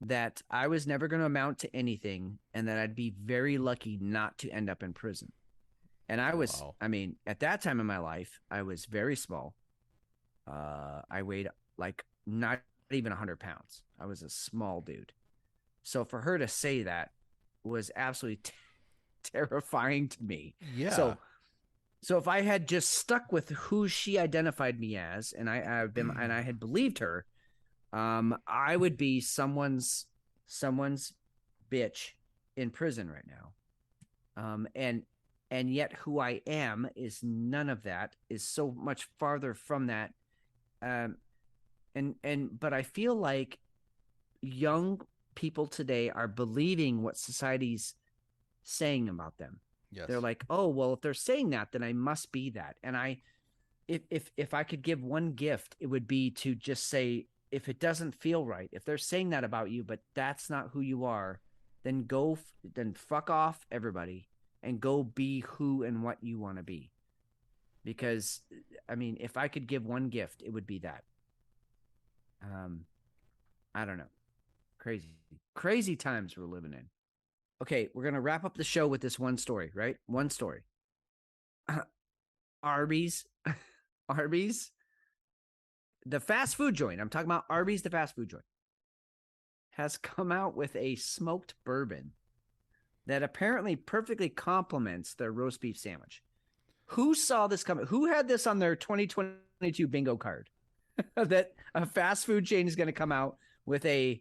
that I was never going to amount to anything and that I'd be very lucky not to end up in prison. And I was, I mean, at that time in my life, I was very small. I weighed like not even 100 pounds. I was a small dude. So for her to say that was absolutely terrifying to me. Yeah. So if I had just stuck with who she identified me as, and I had believed her, I would be someone's bitch in prison right now. And yet who I am is none of that, is so much farther from that. But I feel like young people today are believing what society's saying about them. Yes. They're like, oh, well, if they're saying that, then I must be that. And if I could give one gift, it would be to just say, if it doesn't feel right, if they're saying that about you, but that's not who you are, then then fuck off, everybody, and go be who and what you want to be. Because, I mean, if I could give one gift, it would be that. I don't know. Crazy times we're living in. Okay, we're going to wrap up the show with this one story, right? One story. Arby's, the fast food joint, I'm talking about Arby's, the fast food joint, has come out with a smoked bourbon that apparently perfectly complements their roast beef sandwich. Who saw this coming? Who had this on their 2022 bingo card? That a fast food chain is going to come out with a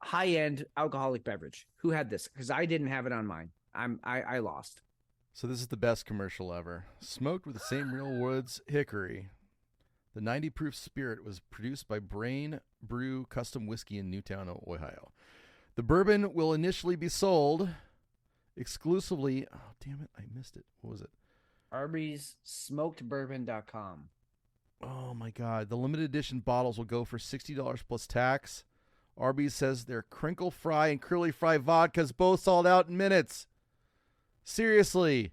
high-end alcoholic beverage. Who had this? Because I didn't have it on mine. I lost. So this is the best commercial ever. Smoked with the same real woods hickory. The 90 proof spirit was produced by Brain Brew Custom Whiskey in Newtown, Ohio. The bourbon will initially be sold exclusively. Oh, damn it. I missed it. What was it? Arby's smokedbourbon.com. Oh my God. The limited edition bottles will go for $60 plus tax. Arby's says their crinkle fry and curly fry vodkas both sold out in minutes. Seriously.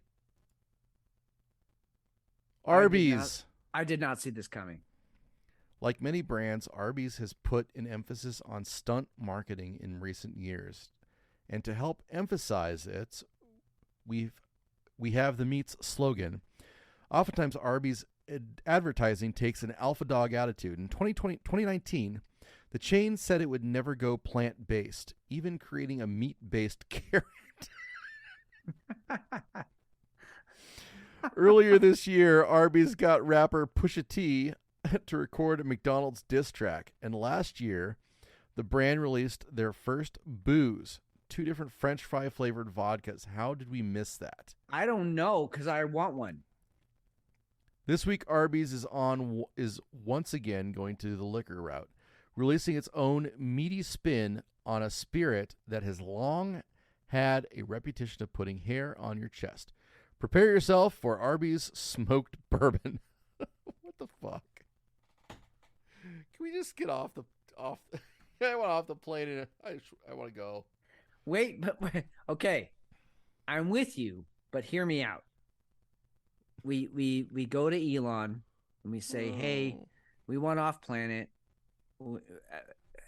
Arby's. I did not see this coming. Like many brands, Arby's has put an emphasis on stunt marketing in recent years. And to help emphasize it, we have the meat's slogan. Oftentimes, Arby's advertising takes an alpha dog attitude. In 2019, the chain said it would never go plant-based, even creating a meat-based carrot. Earlier this year, Arby's got rapper Pusha T to record a McDonald's diss track. And last year, the brand released their first booze, 2 different French fry flavored vodkas. How did we miss that? I don't know, because I want one. This week, Arby's is once again going to the liquor route, releasing its own meaty spin on a spirit that has long had a reputation of putting hair on your chest. Prepare yourself for Arby's smoked bourbon. What the fuck? Can we just get off the I want off the plane and I want to go. Wait, okay. I'm with you, but hear me out. We go to Elon and we say, "Hey, we want off planet.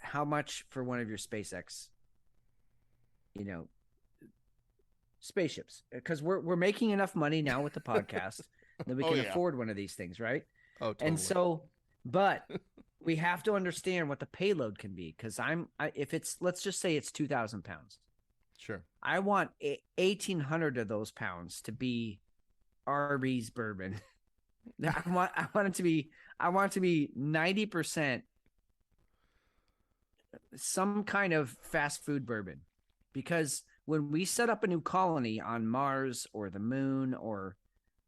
How much for one of your SpaceX, spaceships? Because we're making enough money now with the podcast that we can afford one of these things, right?" Oh, totally. And so, but we have to understand what the payload can be. Because if it's, let's just say it's 2,000 pounds. Sure. I want 1,800 of those pounds to be Arby's bourbon. I want it to be 90% some kind of fast food bourbon, because when we set up a new colony on Mars or the moon or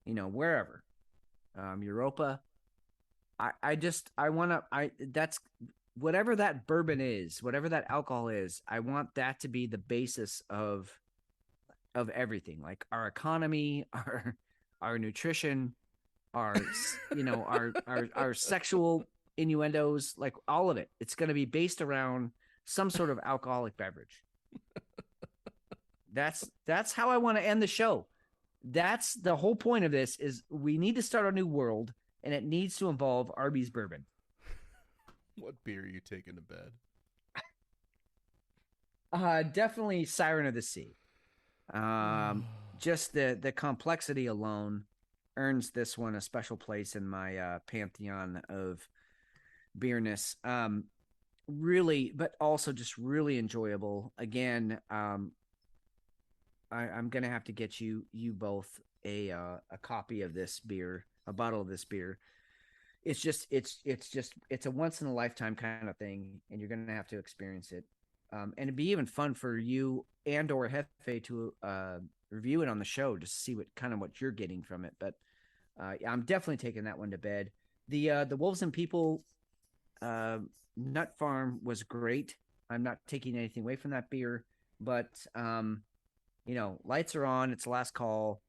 wherever, Europa, that's whatever that bourbon is, whatever that alcohol is, I want that to be the basis of everything, like our economy, our nutrition, our our sexual innuendos, like all of it. It's going to be based around some sort of alcoholic beverage. That's how I want to end the show. That's the whole point of this, is we need to start a new world, and it needs to involve Arby's bourbon. What beer are you taking to bed? Definitely Siren of the Sea. Just the complexity alone earns this one a special place in my pantheon of beerness. Really, but also just really enjoyable. Again, I'm gonna have to get you both a copy of this beer, a bottle of this beer. It's a once in a lifetime kind of thing, and you're gonna have to experience it. And it'd be even fun for you and or Hefe to review it on the show, just to see what you're getting from it. But I'm definitely taking that one to bed. The Wolves and People Nut Farm was great. I'm not taking anything away from that beer, but lights are on. It's the last call.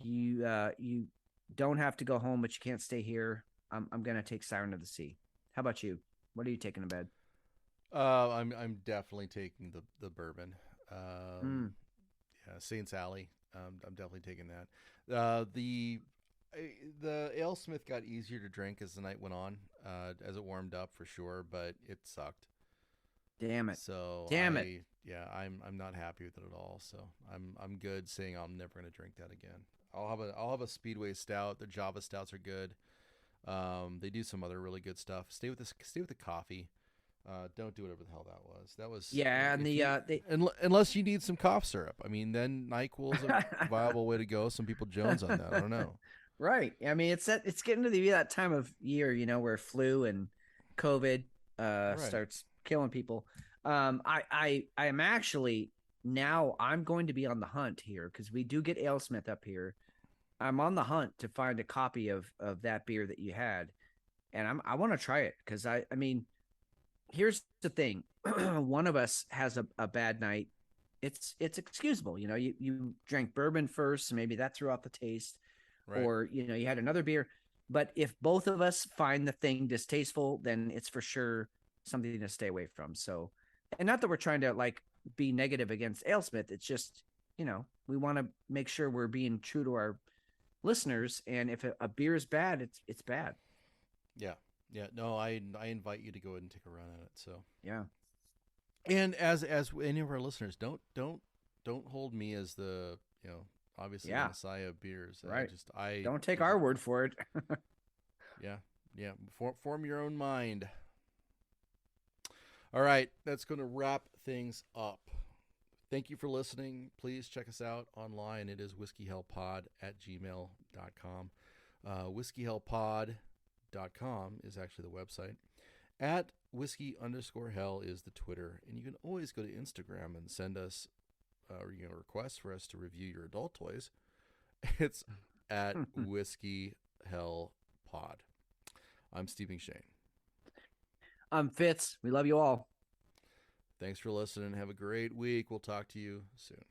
You don't have to go home, but you can't stay here. I'm gonna take Siren of the Sea. How about you? What are you taking to bed? I'm definitely taking the bourbon. Yeah, Saint's Alley. I'm definitely taking that. The AleSmith got easier to drink as the night went on, as it warmed up for sure, but it sucked. Damn it. So Damn it. Yeah, I'm not happy with it at all. So I'm good saying I'm never gonna drink that again. I'll have a Speedway Stout. The Java Stouts are good. They do some other really good stuff. Stay with the coffee. Don't do whatever the hell that was. That was and unless you need some cough syrup. I mean, then NyQuil's a viable way to go. Some people Jones on that. I don't know. Right. I mean, it's getting to be that time of year, where flu and COVID starts killing people. I am actually now I'm going to be on the hunt here, because we do get AleSmith up here. I'm on the hunt to find a copy of that beer that you had, and I want to try it, because I mean. Here's the thing. One of us has a bad night. It's excusable. You drank bourbon first, so maybe that threw out the taste, right. Or, you had another beer. But if both of us find the thing distasteful, then it's for sure something to stay away from. So, and not that we're trying to be negative against AleSmith. It's just, we want to make sure we're being true to our listeners. And if a beer is bad, it's bad. Yeah. Yeah, no, I invite you to go ahead and take a run at it. So yeah. And as any of our listeners, don't hold me as the, obviously the messiah of beers. Right. I don't take our word for it. Yeah. Form your own mind. All right, that's going to wrap things up. Thank you for listening. Please check us out online. It is whiskeyhellpod@gmail.com. Whiskeyhellpod.com is actually the website. At @whiskey_hell is the Twitter. And you can always go to Instagram and send us requests for us to review your adult toys. It's at whiskeyhellpod. I'm Steve McShane. I'm Fitz. We love you all. Thanks for listening. Have a great week. We'll talk to you soon.